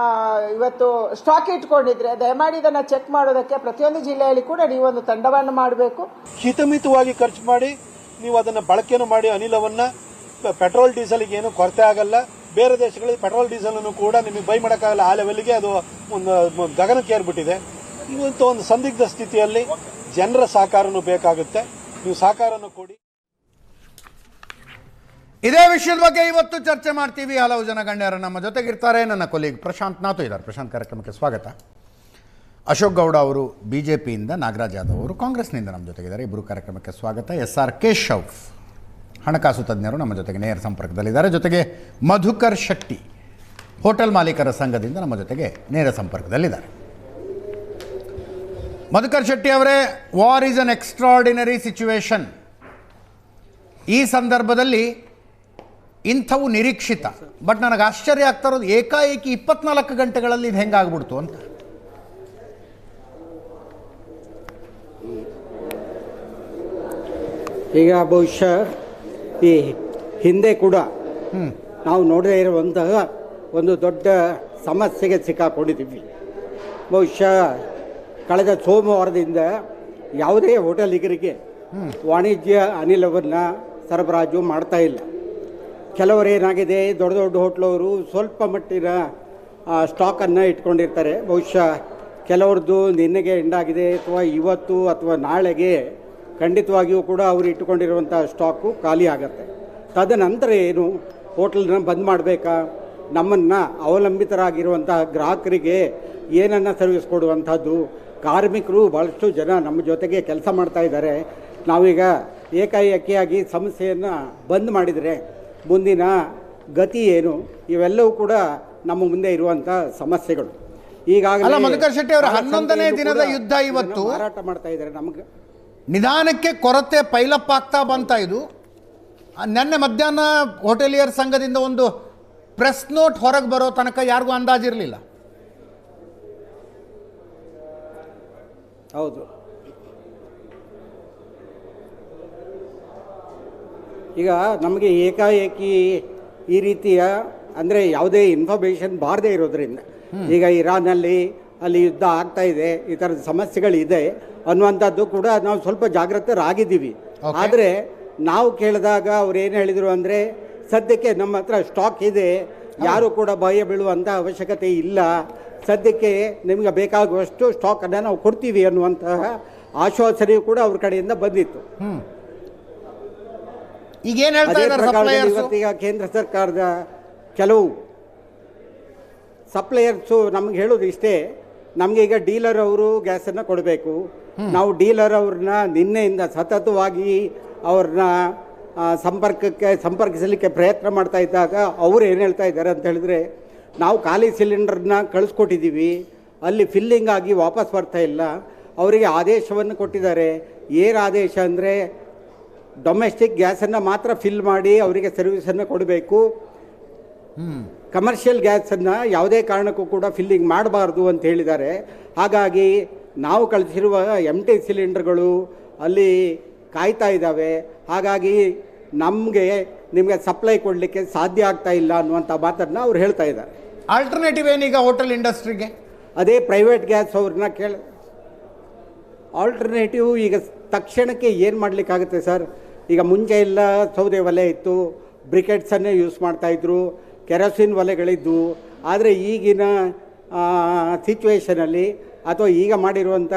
ಇವತ್ತು ಸ್ಟಾಕ್ ಇಟ್ಕೊಂಡಿದ್ರೆ ದಯಮಾಡಿ ಇದನ್ನ ಚೆಕ್ ಮಾಡೋದಕ್ಕೆ ಪ್ರತಿಯೊಂದು ಜಿಲ್ಲೆಯಲ್ಲಿ ಕೂಡ ನೀವೊಂದು ತಂಡವನ್ನು ಮಾಡಬೇಕು. ಹಿತಮಿತವಾಗಿ ಖರ್ಚು ಮಾಡಿ ನೀವು ಅದನ್ನ ಬಳಕೆಯನ್ನು ಮಾಡಿ ಅನಿಲವನ್ನ ಪೆಟ್ರೋಲ್ ಡೀಸೆಲ್ಗೆ ಏನು ಕೊರತೆ ಆಗಲ್ಲ. ಬೇರೆ ದೇಶಗಳಲ್ಲಿ ಪೆಟ್ರೋಲ್ ಡೀಸೆಲ್ ಅನ್ನು ಕೂಡ ನಿಮಗೆ ಬೈ ಮಾಡೋಕ್ಕಾಗಲ್ಲ. ಆ ಲೆವೆಲ್ಗೆ ಅದು ಒಂದು ಗಗನಕ್ಕೇರ್ಬಿಟ್ಟಿದೆ. ಇವತ್ತು ಒಂದು ಸಂದಿಗ್ಧ ಸ್ಥಿತಿಯಲ್ಲಿ ಜನರ ಸಹಕಾರನೂ ಬೇಕಾಗುತ್ತೆ. ನೀವು ಸಹಕಾರವನ್ನು ಕೊಡಿ. ಇದೇ ವಿಷಯದ ಬಗ್ಗೆ ಇವತ್ತು ಚರ್ಚೆ ಮಾಡ್ತೀವಿ. ಹಲವು ಜನ ಗಣ್ಯರು ನಮ್ಮ ಜೊತೆಗಿರ್ತಾರೆ. ನನ್ನ ಕೊಲೀಗ್ ಪ್ರಶಾಂತ್ ನಾಥು ಇದ್ದಾರೆ. ಪ್ರಶಾಂತ್, ಕಾರ್ಯಕ್ರಮಕ್ಕೆ ಸ್ವಾಗತ. ಅಶೋಕ್ ಗೌಡ ಅವರು ಬಿಜೆಪಿಯಿಂದ, ನಾಗರಾಜ್ ಯಾದವ್ ಅವರು ಕಾಂಗ್ರೆಸ್ನಿಂದ ನಮ್ಮ ಜೊತೆಗಿದ್ದಾರೆ. ಇಬ್ಬರು ಕಾರ್ಯಕ್ರಮಕ್ಕೆ ಸ್ವಾಗತ. SR ಕೇಶವ್ ಹಣಕಾಸು ತಜ್ಞರು ನಮ್ಮ ಜೊತೆಗೆ ನೇರ ಸಂಪರ್ಕದಲ್ಲಿದ್ದಾರೆ. ಜೊತೆಗೆ ಮಧುಕರ್ ಶೆಟ್ಟಿ ಹೋಟೆಲ್ ಮಾಲೀಕರ ಸಂಘದಿಂದ ನಮ್ಮ ಜೊತೆಗೆ ನೇರ ಸಂಪರ್ಕದಲ್ಲಿದ್ದಾರೆ. ಮಧುಕರ್ ಶೆಟ್ಟಿ ಅವರೇ, war is an extraordinary situation. ಈ ಸಂದರ್ಭದಲ್ಲಿ ಇಂಥವು ನಿರೀಕ್ಷಿತ. ಬಟ್ ನನಗೆ ಆಶ್ಚರ್ಯ ಆಗ್ತಾ ಇರೋದು, ಏಕಾಏಕಿ 24 ಗಂಟೆಗಳಲ್ಲಿ ಇದು ಹೆಂಗಾಗ್ಬಿಡ್ತು ಅಂತ. ಈಗ ಬಹುಶಃ ಈ ಹಿಂದೆ ಕೂಡ ನಾವು ನೋಡದೇ ಇರುವಂತಹ ಒಂದು ದೊಡ್ಡ ಸಮಸ್ಯೆಗೆ ಸಿಕ್ಕಾಕೊಂಡಿದ್ದೀವಿ. ಬಹುಶಃ ಕಳೆದ ಸೋಮವಾರದಿಂದ ಯಾವುದೇ ಹೋಟೆಲಿಗರಿಗೆ ವಾಣಿಜ್ಯ ಅನಿಲವನ್ನು ಸರಬರಾಜು ಮಾಡ್ತಾ ಇಲ್ಲ. ಕೆಲವರು ಏನಾಗಿದೆ, ದೊಡ್ಡ ದೊಡ್ಡ ಹೋಟ್ಲವರು ಸ್ವಲ್ಪ ಮಟ್ಟಿನ ಸ್ಟಾಕನ್ನು ಇಟ್ಕೊಂಡಿರ್ತಾರೆ. ಬಹುಶಃ ಕೆಲವ್ರದ್ದು ನಿನ್ನೆಗೆ ಎಂಡಾಗಿದೆ ಅಥವಾ ಇವತ್ತು ಅಥವಾ ನಾಳೆಗೆ ಖಂಡಿತವಾಗಿಯೂ ಕೂಡ ಅವರು ಇಟ್ಟುಕೊಂಡಿರುವಂಥ ಸ್ಟಾಕು ಖಾಲಿ ಆಗುತ್ತೆ. ತದನಂತರ ಏನು, ಹೋಟೆಲ್ನ ಬಂದ್ ಮಾಡಬೇಕಾ? ನಮ್ಮನ್ನು ಅವಲಂಬಿತರಾಗಿರುವಂತಹ ಗ್ರಾಹಕರಿಗೆ ಏನನ್ನು ಸರ್ವಿಸ್ ಕೊಡುವಂಥದ್ದು? ಕಾರ್ಮಿಕರು ಭಾಳಷ್ಟು ಜನ ನಮ್ಮ ಜೊತೆಗೆ ಕೆಲಸ ಮಾಡ್ತಾ ಇದ್ದಾರೆ. ನಾವೀಗ ಏಕಾಏಕಿಯಾಗಿ ಸಮಸ್ಯೆಯನ್ನು ಬಂದ್ ಮಾಡಿದರೆ ಮುಂದಿನ ಗತಿ ಏನು? ಇವೆಲ್ಲವೂ ಕೂಡ ನಮ್ಮ ಮುಂದೆ ಇರುವಂಥ ಸಮಸ್ಯೆಗಳು. ಈಗಾಗಲೇ ಮಧುಕರ್ ಶೆಟ್ಟಿ ಅವರ 11ನೇ ದಿನದ ಯುದ್ಧ ಇವತ್ತು ಮಾರಾಟ ಮಾಡ್ತಾ ಇದ್ದಾರೆ. ನಮಗೆ ನಿಧಾನಕ್ಕೆ ಕೊರತೆ ಪೈಲಪ್ ಆಗ್ತಾ ಬಂತ. ಇದು ನೆನ್ನೆ ಮಧ್ಯಾಹ್ನ ಹೋಟೆಲಿಯರ್ ಸಂಘದಿಂದ ಒಂದು ಪ್ರೆಸ್ ನೋಟ್ ಹೊರಗೆ ಬರೋ ತನಕ ಯಾರಿಗೂ ಅಂದಾಜಿರಲಿಲ್ಲ. ಹೌದು, ಈಗ ನಮಗೆ ಏಕಾಏಕಿ ಈ ರೀತಿಯ ಅಂದರೆ ಯಾವುದೇ ಇನ್ಫಾರ್ಮೇಷನ್ ಬಾರದೇ ಇರೋದ್ರಿಂದ, ಈಗ ಇರಾನಲ್ಲಿ ಅಲ್ಲಿ ಯುದ್ಧ ಆಗ್ತಾ ಇದೆ, ಈ ಥರದ ಸಮಸ್ಯೆಗಳಿದೆ ಅನ್ನುವಂಥದ್ದು ಕೂಡ ನಾವು ಸ್ವಲ್ಪ ಜಾಗೃತರಾಗಿದ್ದೀವಿ. ಆದರೆ ನಾವು ಕೇಳಿದಾಗ ಅವ್ರು ಏನು ಹೇಳಿದರು ಅಂದರೆ, ಸದ್ಯಕ್ಕೆ ನಮ್ಮ ಹತ್ರ ಸ್ಟಾಕ್ ಇದೆ, ಯಾರು ಕೂಡ ಭಯ ಬೀಳುವಂಥ ಅವಶ್ಯಕತೆ ಇಲ್ಲ, ಸದ್ಯಕ್ಕೆ ನಿಮಗೆ ಬೇಕಾಗುವಷ್ಟು ಸ್ಟಾಕನ್ನು ನಾವು ಕೊಡ್ತೀವಿ ಅನ್ನುವಂತಹ ಆಶ್ವಾಸನೆಯು ಕೂಡ ಅವ್ರ ಕಡೆಯಿಂದ ಬಂದಿತ್ತು. ಇವತ್ತೀಗ ಕೇಂದ್ರ ಸರ್ಕಾರದ ಕೆಲವು ಸಪ್ಲೈಯರ್ಸು ನಮ್ಗೆ ಹೇಳೋದು ಇಷ್ಟೇ, ನಮಗೆ ಈಗ ಡೀಲರ್ ಅವರು ಗ್ಯಾಸನ್ನು ಕೊಡಬೇಕು. ನಾವು ಡೀಲರ್ ಅವ್ರನ್ನ ನಿನ್ನೆಯಿಂದ ಸತತವಾಗಿ ಅವ್ರನ್ನ ಸಂಪರ್ಕಿಸಲಿಕ್ಕೆ ಪ್ರಯತ್ನ ಮಾಡ್ತಾ ಇದ್ದಾಗ ಅವ್ರು ಏನು ಹೇಳ್ತಾ ಇದ್ದಾರೆ ಅಂತ ಹೇಳಿದ್ರೆ, ನಾವು ಖಾಲಿ ಸಿಲಿಂಡರ್ನ ಕಳಿಸ್ಕೊಟ್ಟಿದ್ದೀವಿ, ಅಲ್ಲಿ ಫಿಲ್ಲಿಂಗ್ ಆಗಿ ವಾಪಸ್ ಬರ್ತಾ ಇಲ್ಲ. ಅವರಿಗೆ ಆದೇಶವನ್ನು ಕೊಟ್ಟಿದ್ದಾರೆ. ಏನು ಆದೇಶ ಅಂದರೆ, ಡೊಮೆಸ್ಟಿಕ್ ಗ್ಯಾಸನ್ನು ಮಾತ್ರ ಫಿಲ್ ಮಾಡಿ ಅವರಿಗೆ ಸರ್ವಿಸನ್ನು ಕೊಡಬೇಕು, ಕಮರ್ಷಿಯಲ್ ಗ್ಯಾಸನ್ನು ಯಾವುದೇ ಕಾರಣಕ್ಕೂ ಕೂಡ ಫಿಲ್ಲಿಂಗ್ ಮಾಡಬಾರ್ದು ಅಂತ ಹೇಳಿದ್ದಾರೆ. ಹಾಗಾಗಿ ನಾವು ಕಳಿಸಿರುವ ಎಂಟಿ ಸಿಲಿಂಡರ್ಗಳು ಅಲ್ಲಿ ಕಾಯ್ತಾ ಇದ್ದಾವೆ. ಹಾಗಾಗಿ ನಿಮಗೆ ಸಪ್ಲೈ ಕೊಡಲಿಕ್ಕೆ ಸಾಧ್ಯ ಆಗ್ತಾ ಇಲ್ಲ ಅನ್ನುವಂಥ ಮಾತನ್ನು ಅವ್ರು ಹೇಳ್ತಾ ಇದ್ದಾರೆ. ಆಲ್ಟರ್ನೇಟಿವ್ ಏನೀಗ ಹೋಟೆಲ್ ಇಂಡಸ್ಟ್ರಿಗೆ? ಅದೇ ಪ್ರೈವೇಟ್ ಗ್ಯಾಸ್ ಅವ್ರನ್ನ ಆಲ್ಟರ್ನೇಟಿವ್ ಈಗ ತಕ್ಷಣಕ್ಕೆ ಏನು ಮಾಡಲಿಕ್ಕಾಗುತ್ತೆ ಸರ್? ಈಗ ಮುಂಚೆ ಎಲ್ಲ ಸೌದೆ ಒಲೆ ಇತ್ತು, ಬ್ರಿಕೆಟ್ಸನ್ನೇ ಯೂಸ್ ಮಾಡ್ತಾಯಿದ್ರು, ಕೆರೋಸಿನ್ ಒಲೆಗಳಿದ್ದು. ಆದರೆ ಈಗಿನ ಸಿಚುವೇಷನಲ್ಲಿ ಅಥವಾ ಈಗ ಮಾಡಿರುವಂಥ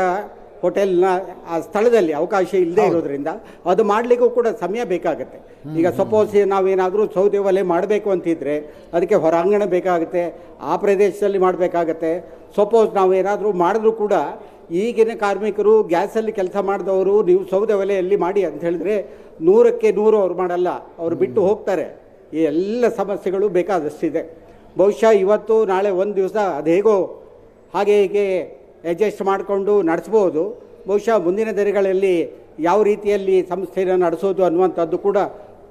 ಹೋಟೆಲ್ನ ಆ ಸ್ಥಳದಲ್ಲಿ ಅವಕಾಶ ಇಲ್ಲದೆ ಇರೋದ್ರಿಂದ ಅದು ಮಾಡಲಿಕ್ಕೂ ಕೂಡ ಸಮಯ ಬೇಕಾಗುತ್ತೆ. ಈಗ ಸಪೋಸ್ ನಾವೇನಾದರೂ ಸೌದೆ ಒಲೆ ಮಾಡಬೇಕು ಅಂತಿದ್ರೆ ಅದಕ್ಕೆ ಹೊರಾಂಗಣ ಬೇಕಾಗುತ್ತೆ, ಆ ಪ್ರದೇಶದಲ್ಲಿ ಮಾಡಬೇಕಾಗತ್ತೆ. ಸಪೋಸ್ ನಾವೇನಾದರೂ ಮಾಡಿದ್ರೂ ಕೂಡ ಈಗಿನ ಕಾರ್ಮಿಕರು ಗ್ಯಾಸಲ್ಲಿ ಕೆಲಸ ಮಾಡಿದವರು ನೀವು ಸೌದೆ ಒಲೆಯಲ್ಲಿ ಮಾಡಿ ಅಂತ ಹೇಳಿದ್ರೆ 100ಕ್ಕೆ 100 ಅವ್ರು ಮಾಡಲ್ಲ, ಅವರು ಬಿಟ್ಟು ಹೋಗ್ತಾರೆ. ಈ ಎಲ್ಲ ಸಮಸ್ಯೆಗಳು ಬೇಕಾದಷ್ಟಿದೆ. ಬಹುಶಃ ಇವತ್ತು ನಾಳೆ ಒಂದು ದಿವಸ ಅದು ಹೇಗೋ ಹಾಗೆ ಹೀಗೆ ಅಡ್ಜಸ್ಟ್ ಮಾಡಿಕೊಂಡು ನಡೆಸ್ಬೋದು. ಬಹುಶಃ ಮುಂದಿನ ದಿನಗಳಲ್ಲಿ ಯಾವ ರೀತಿಯಲ್ಲಿ ಸಂಸ್ಥೆಯನ್ನು ನಡೆಸೋದು ಅನ್ನುವಂಥದ್ದು ಕೂಡ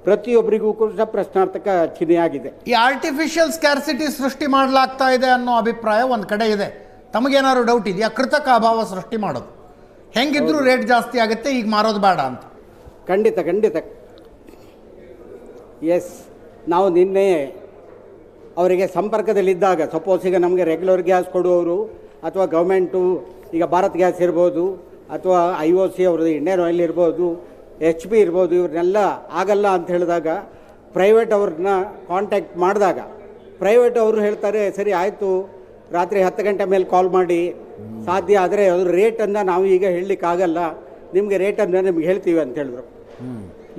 ಪ್ರತಿಯೊಬ್ಬರಿಗೂ ಕೂಡ ಪ್ರಶ್ನಾರ್ಥಕ ಚಿಹ್ನೆಯಾಗಿದೆ. ಈ ಆರ್ಟಿಫಿಷಿಯಲ್ ಸ್ಕ್ಯಾರ್ಸಿಟಿ ಸೃಷ್ಟಿ ಮಾಡಲಾಗ್ತಾ ಇದೆ ಅನ್ನೋ ಅಭಿಪ್ರಾಯ ಒಂದು ಕಡೆ ಇದೆ. ತಮಗೇನಾದ್ರು ಡೌಟ್ ಇದೆಯಾ? ಕೃತಕ ಅಭಾವ ಸೃಷ್ಟಿ ಮಾಡೋದು, ಹೆಂಗಿದ್ರು ರೇಟ್ ಜಾಸ್ತಿ ಆಗುತ್ತೆ, ಈಗ ಮಾರೋದು ಬೇಡ ಅಂತ. ಖಂಡಿತ ಎಸ್, ನಾವು ನಿನ್ನೆ ಅವರಿಗೆ ಸಂಪರ್ಕದಲ್ಲಿದ್ದಾಗ, ಸಪೋಸ್ ಈಗ ನಮಗೆ ರೆಗ್ಯುಲರ್ ಗ್ಯಾಸ್ ಕೊಡುವವರು ಅಥವಾ ಗೌರ್ಮೆಂಟು, ಈಗ ಭಾರತ್ ಗ್ಯಾಸ್ ಇರ್ಬೋದು ಅಥವಾ IOC ಅವ್ರದ್ದು ಇಂಡಿಯನ್ ಆಯಿಲ್ ಇರ್ಬೋದು, HP ಇರ್ಬೋದು, ಇವ್ರನ್ನೆಲ್ಲ ಆಗಲ್ಲ ಅಂತ ಹೇಳಿದಾಗ ಪ್ರೈವೇಟ್ ಅವ್ರನ್ನ ಕಾಂಟ್ಯಾಕ್ಟ್ ಮಾಡಿದಾಗ ಪ್ರೈವೇಟ್ ಅವರು ಹೇಳ್ತಾರೆ, ಸರಿ ಆಯಿತು, ರಾತ್ರಿ 10 ಗಂಟೆ ಮೇಲೆ ಕಾಲ್ ಮಾಡಿ, ಸಾಧ್ಯ ಆದರೆ ಅದ್ರ ರೇಟನ್ನು ನಾವು ಈಗ ಹೇಳಲಿಕ್ಕಾಗಲ್ಲ, ನಿಮಗೆ ರೇಟನ್ನು ನಿಮ್ಗೆ ಹೇಳ್ತೀವಿ ಅಂತ ಹೇಳಿದ್ರು.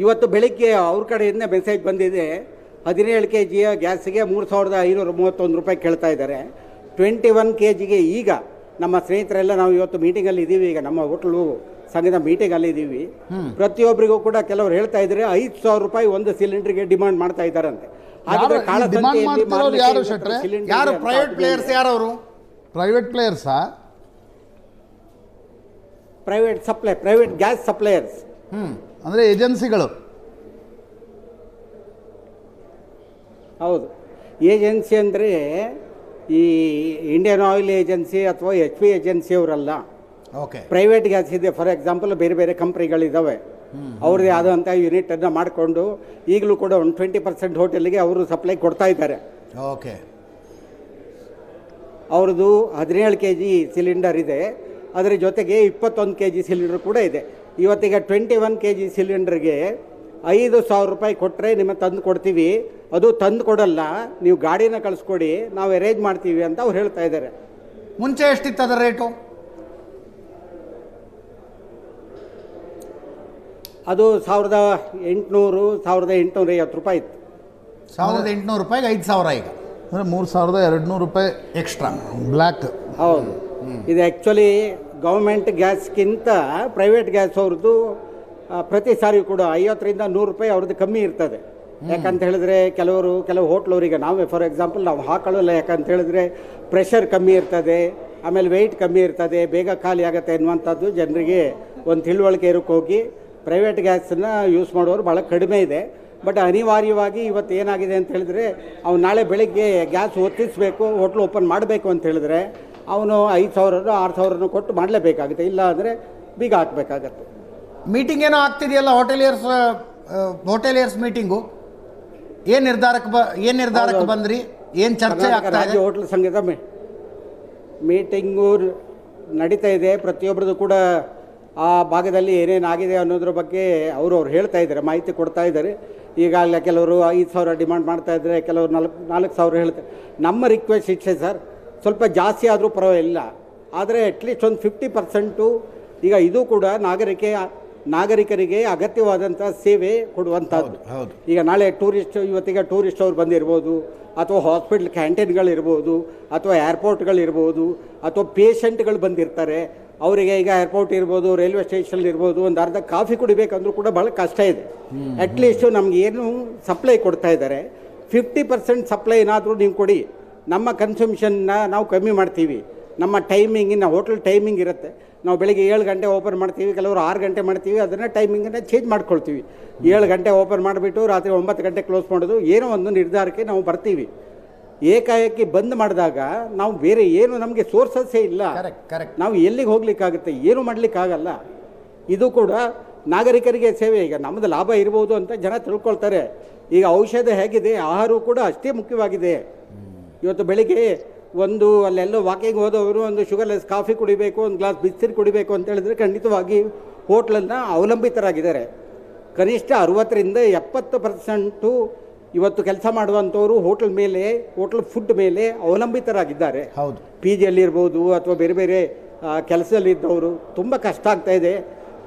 ಇವತ್ತು ಬೆಳಿಗ್ಗೆ ಅವ್ರ ಕಡೆಯಿಂದ ಮೆಸೇಜ್ ಬಂದಿದೆ, 17 kg ಗ್ಯಾಸಿಗೆ 3,531 ರೂಪಾಯಿ ಕೇಳ್ತಾ ಇದ್ದಾರೆ. 21 kgಗೆ ಈಗ ನಮ್ಮ ಸ್ನೇಹಿತರೆಲ್ಲ ನಾವು ಇವತ್ತು ಮೀಟಿಂಗಲ್ಲಿ ಇದ್ದೀವಿ, ಈಗ ನಮ್ಮ ಹೋಟ್ಲು ಸಂಘದ ಮೀಟಿಂಗಲ್ಲಿ ಇದ್ದೀವಿ. ಪ್ರತಿಯೊಬ್ಬರಿಗೂ ಕೂಡ ಕೆಲವರು ಹೇಳ್ತಾ ಇದ್ದಾರೆ 5,000 ರೂಪಾಯಿ ಒಂದು ಸಿಲಿಂಡರ್ಗೆ ಡಿಮಾಂಡ್ ಮಾಡ್ತಾ ಇದ್ದಾರಂತೆ. ಯಾರು ಪ್ರೈವೇಟ್ ಪ್ಲೇಯರ್ಸ್? ಯಾರವರು ಪ್ರೈವೇಟ್ ಪ್ಲೇಯರ್ಸಾ? ಪ್ರೈವೇಟ್ ಗ್ಯಾಸ್ ಸಪ್ಲೈಯರ್ಸ್, ಅಂದರೆ ಏಜೆನ್ಸಿಗಳು. ಹೌದು, ಏಜೆನ್ಸಿ ಅಂದರೆ ಈ ಇಂಡಿಯನ್ ಆಯಿಲ್ ಏಜೆನ್ಸಿ ಅಥವಾ HP ಏಜೆನ್ಸಿ ಅವರಲ್ಲ. ಓಕೆ, ಪ್ರೈವೇಟ್ ಗ್ಯಾಸ್ ಇದೆ. ಫಾರ್ ಎಕ್ಸಾಂಪಲ್ ಬೇರೆ ಬೇರೆ ಕಂಪ್ನಿಗಳಿದ್ದಾವೆ, ಅವ್ರದ್ದೇ ಆದಂಥ ಯೂನಿಟನ್ನು ಮಾಡಿಕೊಂಡು ಈಗಲೂ ಕೂಡ ಒಂದು 20% ಹೋಟೆಲ್ಗೆ ಅವರು ಸಪ್ಲೈ ಕೊಡ್ತಾ ಇದ್ದಾರೆ. ಓಕೆ, ಅವ್ರದ್ದು 17 kg ಸಿಲಿಂಡರ್ ಇದೆ, ಅದರ ಜೊತೆಗೆ 21 kg ಸಿಲಿಂಡರ್ ಕೂಡ ಇದೆ. ಇವತ್ತೀಗ 21 kg ಸಿಲಿಂಡರ್ಗೆ 5,000 ರೂಪಾಯಿ ಕೊಟ್ಟರೆ ನಿಮಗೆ ತಂದು ಕೊಡ್ತೀವಿ, ಅದು ತಂದು ಕೊಡಲ್ಲ, ನೀವು ಗಾಡಿನ ಕಳಿಸ್ಕೊಡಿ, ನಾವು ಅರೇಂಜ್ ಮಾಡ್ತೀವಿ ಅಂತ ಅವ್ರು ಹೇಳ್ತಾ ಇದ್ದಾರೆ. ಮುಂಚೆ ಎಷ್ಟಿತ್ತು ಅದರ ರೇಟು? ಅದು 1,800 1,850 ರೂಪಾಯಿ ಇತ್ತು. 1,800 ರೂಪಾಯಿಗೆ 5,000 ಈಗ, ಅಂದರೆ 3,200 ರೂಪಾಯಿ ಎಕ್ಸ್ಟ್ರಾ ಬ್ಲ್ಯಾಕ್. ಹೌದು, ಇದು ಆ್ಯಕ್ಚುಲಿ ಗೌರ್ಮೆಂಟ್ ಗ್ಯಾಸ್ಗಿಂತ ಪ್ರೈವೇಟ್ ಗ್ಯಾಸ್ ಅವ್ರದ್ದು ಪ್ರತಿ ಸಾರಿ ಕೂಡ 50ರಿಂದ 100 ರೂಪಾಯಿ ಅವ್ರದ್ದು ಕಮ್ಮಿ ಇರ್ತದೆ. ಯಾಕಂತ ಹೇಳಿದ್ರೆ ಕೆಲವು ಹೋಟ್ಲವರಿಗೆ ನಾವೇ ಫಾರ್ ಎಕ್ಸಾಂಪಲ್ ನಾವು ಹಾಕೊಳ್ಳಲ್ಲ, ಯಾಕಂತ ಹೇಳಿದ್ರೆ ಪ್ರೆಷರ್ ಕಮ್ಮಿ ಇರ್ತದೆ, ಆಮೇಲೆ ವೆಯ್ಟ್ ಕಮ್ಮಿ ಇರ್ತದೆ, ಬೇಗ ಖಾಲಿ ಆಗುತ್ತೆ ಅನ್ನುವಂಥದ್ದು ಜನರಿಗೆ ಒಂದು ತಿಳುವಳಿಕೆ ಇರೋಕ್ಕೆ ಹೋಗಿ ಪ್ರೈವೇಟ್ ಗ್ಯಾಸನ್ನು ಯೂಸ್ ಮಾಡೋರು ಭಾಳ ಕಡಿಮೆ ಇದೆ. ಬಟ್ ಅನಿವಾರ್ಯವಾಗಿ ಇವತ್ತು ಏನಾಗಿದೆ ಅಂತ ಹೇಳಿದ್ರೆ, ಅವ್ನು ನಾಳೆ ಬೆಳಿಗ್ಗೆ ಗ್ಯಾಸ್ ಹೊತ್ತಿಸಬೇಕು, ಹೋಟ್ಲು ಓಪನ್ ಮಾಡಬೇಕು ಅಂತ ಹೇಳಿದ್ರೆ ಅವನು 5,000 6,000 ಕೊಟ್ಟು ಮಾಡಲೇಬೇಕಾಗುತ್ತೆ, ಇಲ್ಲ ಅಂದರೆ ಬೀಗ ಹಾಕಬೇಕಾಗತ್ತೆ. ಮೀಟಿಂಗ್ ಏನೋ ಆಗ್ತಿದೆಯಲ್ಲ ಹೋಟೆಲಿಯರ್ಸ್ ಮೀಟಿಂಗು, ಏನು ನಿರ್ಧಾರಕ್ಕೆ ಬಂದ್ರಿ? ಏನು ಚರ್ಚೆ ಆಗ್ತಾ ಇದೆ? ಹೋಟ್ಲ್ ಸಂಘದ ಮೀಟಿಂಗು ನಡೀತಾ ಇದೆ. ಪ್ರತಿಯೊಬ್ಬರದ್ದು ಕೂಡ ಆ ಭಾಗದಲ್ಲಿ ಏನೇನಾಗಿದೆ ಅನ್ನೋದ್ರ ಬಗ್ಗೆ ಅವರು ಹೇಳ್ತಾ ಇದ್ದಾರೆ, ಮಾಹಿತಿ ಕೊಡ್ತಾ ಇದ್ದಾರೆ. ಈಗಾಗಲೇ ಕೆಲವರು 5,000 ಡಿಮಾಂಡ್ ಮಾಡ್ತಾ ಇದ್ದಾರೆ, ಕೆಲವರು 4,000 ಹೇಳ್ತಾರೆ. ನಮ್ಮ ರಿಕ್ವೆಸ್ಟ್ ಇಷ್ಟೇ ಸರ್, ಸ್ವಲ್ಪ ಜಾಸ್ತಿ ಆದರೂ ಪರವಾಗಿಲ್ಲ, ಆದರೆ ಅಟ್ಲೀಸ್ಟ್ ಒಂದು 50% ಈಗ ಇದು ಕೂಡ ನಾಗರಿಕರಿಗೆ ಅಗತ್ಯವಾದಂಥ ಸೇವೆ ಕೊಡುವಂಥದ್ದು. ಈಗ ನಾಳೆ ಇವತ್ತೀಗ ಟೂರಿಸ್ಟ್ ಅವ್ರು ಬಂದಿರ್ಬೋದು, ಅಥವಾ ಹಾಸ್ಪಿಟ್ಲ್ ಕ್ಯಾಂಟೀನ್ಗಳಿರ್ಬೋದು, ಅಥವಾ ಏರ್ಪೋರ್ಟ್ಗಳಿರ್ಬೋದು, ಅಥವಾ ಪೇಷಂಟ್ಗಳು ಬಂದಿರ್ತಾರೆ, ಅವರಿಗೆ ಈಗ ಏರ್ಪೋರ್ಟ್ ಇರ್ಬೋದು, ರೈಲ್ವೆ ಸ್ಟೇಷನ್ ಇರ್ಬೋದು, ಒಂದು ಅರ್ಧ ಕಾಫಿ ಕುಡಿಬೇಕಂದ್ರೂ ಕೂಡ ಭಾಳ ಕಷ್ಟ ಇದೆ. ಅಟ್ಲೀಸ್ಟು ನಮ್ಗೆ ಏನು ಸಪ್ಲೈ ಕೊಡ್ತಾ ಇದ್ದಾರೆ 50% ಸಪ್ಲೈ ಏನಾದರೂ ನೀವು ಕೊಡಿ, ನಮ್ಮ ಕನ್ಸಂಪ್ಷನ್ನ ನಾವು ಕಮ್ಮಿ ಮಾಡ್ತೀವಿ. ನಮ್ಮ ಟೈಮಿಂಗಿನ ಹೋಟೆಲ್ ಟೈಮಿಂಗ್ ಇರುತ್ತೆ, ನಾವು ಬೆಳಿಗ್ಗೆ 7 ಗಂಟೆ ಓಪನ್ ಮಾಡ್ತೀವಿ, ಕೆಲವರು 6 ಗಂಟೆ ಮಾಡ್ತೀವಿ, ಅದನ್ನು ಟೈಮಿಂಗನ್ನು ಚೇಂಜ್ ಮಾಡ್ಕೊಳ್ತೀವಿ. 7 ಗಂಟೆ ಓಪನ್ ಮಾಡಿಬಿಟ್ಟು ರಾತ್ರಿ 9 ಗಂಟೆ ಕ್ಲೋಸ್ ಮಾಡೋದು, ಏನೋ ಒಂದು ನಿರ್ಧಾರಕ್ಕೆ ನಾವು ಬರ್ತೀವಿ. ಏಕಾಏಕಿ ಬಂದ್ ಮಾಡಿದಾಗ ನಾವು ಬೇರೆ ಏನು ನಮಗೆ ಸೋರ್ಸಸ್ಸೇ ಇಲ್ಲ, ನಾವು ಎಲ್ಲಿಗೆ ಹೋಗ್ಲಿಕ್ಕಾಗುತ್ತೆ, ಏನು ಮಾಡಲಿಕ್ಕಾಗಲ್ಲ. ಇದು ಕೂಡ ನಾಗರಿಕರಿಗೆ ಸೇವೆ. ಈಗ ನಮ್ಮದು ಲಾಭ ಇರ್ಬೋದು ಅಂತ ಜನ ತಿಳ್ಕೊಳ್ತಾರೆ. ಈಗ ಔಷಧ ಹೇಗಿದೆ, ಆಹಾರವೂ ಕೂಡ ಅಷ್ಟೇ ಮುಖ್ಯವಾಗಿದೆ. ಇವತ್ತು ಬೆಳಿಗ್ಗೆ ಅಲ್ಲೆಲ್ಲೋ ವಾಕಿಂಗ್ ಹೋದವರು ಒಂದು ಶುಗರ್ಲೆಸ್ ಕಾಫಿ ಕುಡಿಬೇಕು, ಒಂದು ಗ್ಲಾಸ್ ಬಿಸಿನೀರು ಕುಡಿಬೇಕು ಅಂತ ಹೇಳಿದ್ರೆ ಖಂಡಿತವಾಗಿ ಹೋಟ್ಲನ್ನು ಅವಲಂಬಿತರಾಗಿದ್ದಾರೆ. ಕನಿಷ್ಠ 60ರಿಂದ 70% ಇವತ್ತು ಕೆಲಸ ಮಾಡುವಂಥವರು ಹೋಟೆಲ್ ಫುಡ್ ಮೇಲೆ ಅವಲಂಬಿತರಾಗಿದ್ದಾರೆ. ಹೌದು, PG ಯಲ್ಲಿರ್ಬೋದು ಅಥವಾ ಬೇರೆ ಬೇರೆ ಕೆಲಸದಲ್ಲಿದ್ದವರು ತುಂಬ ಕಷ್ಟ ಆಗ್ತಾ ಇದೆ.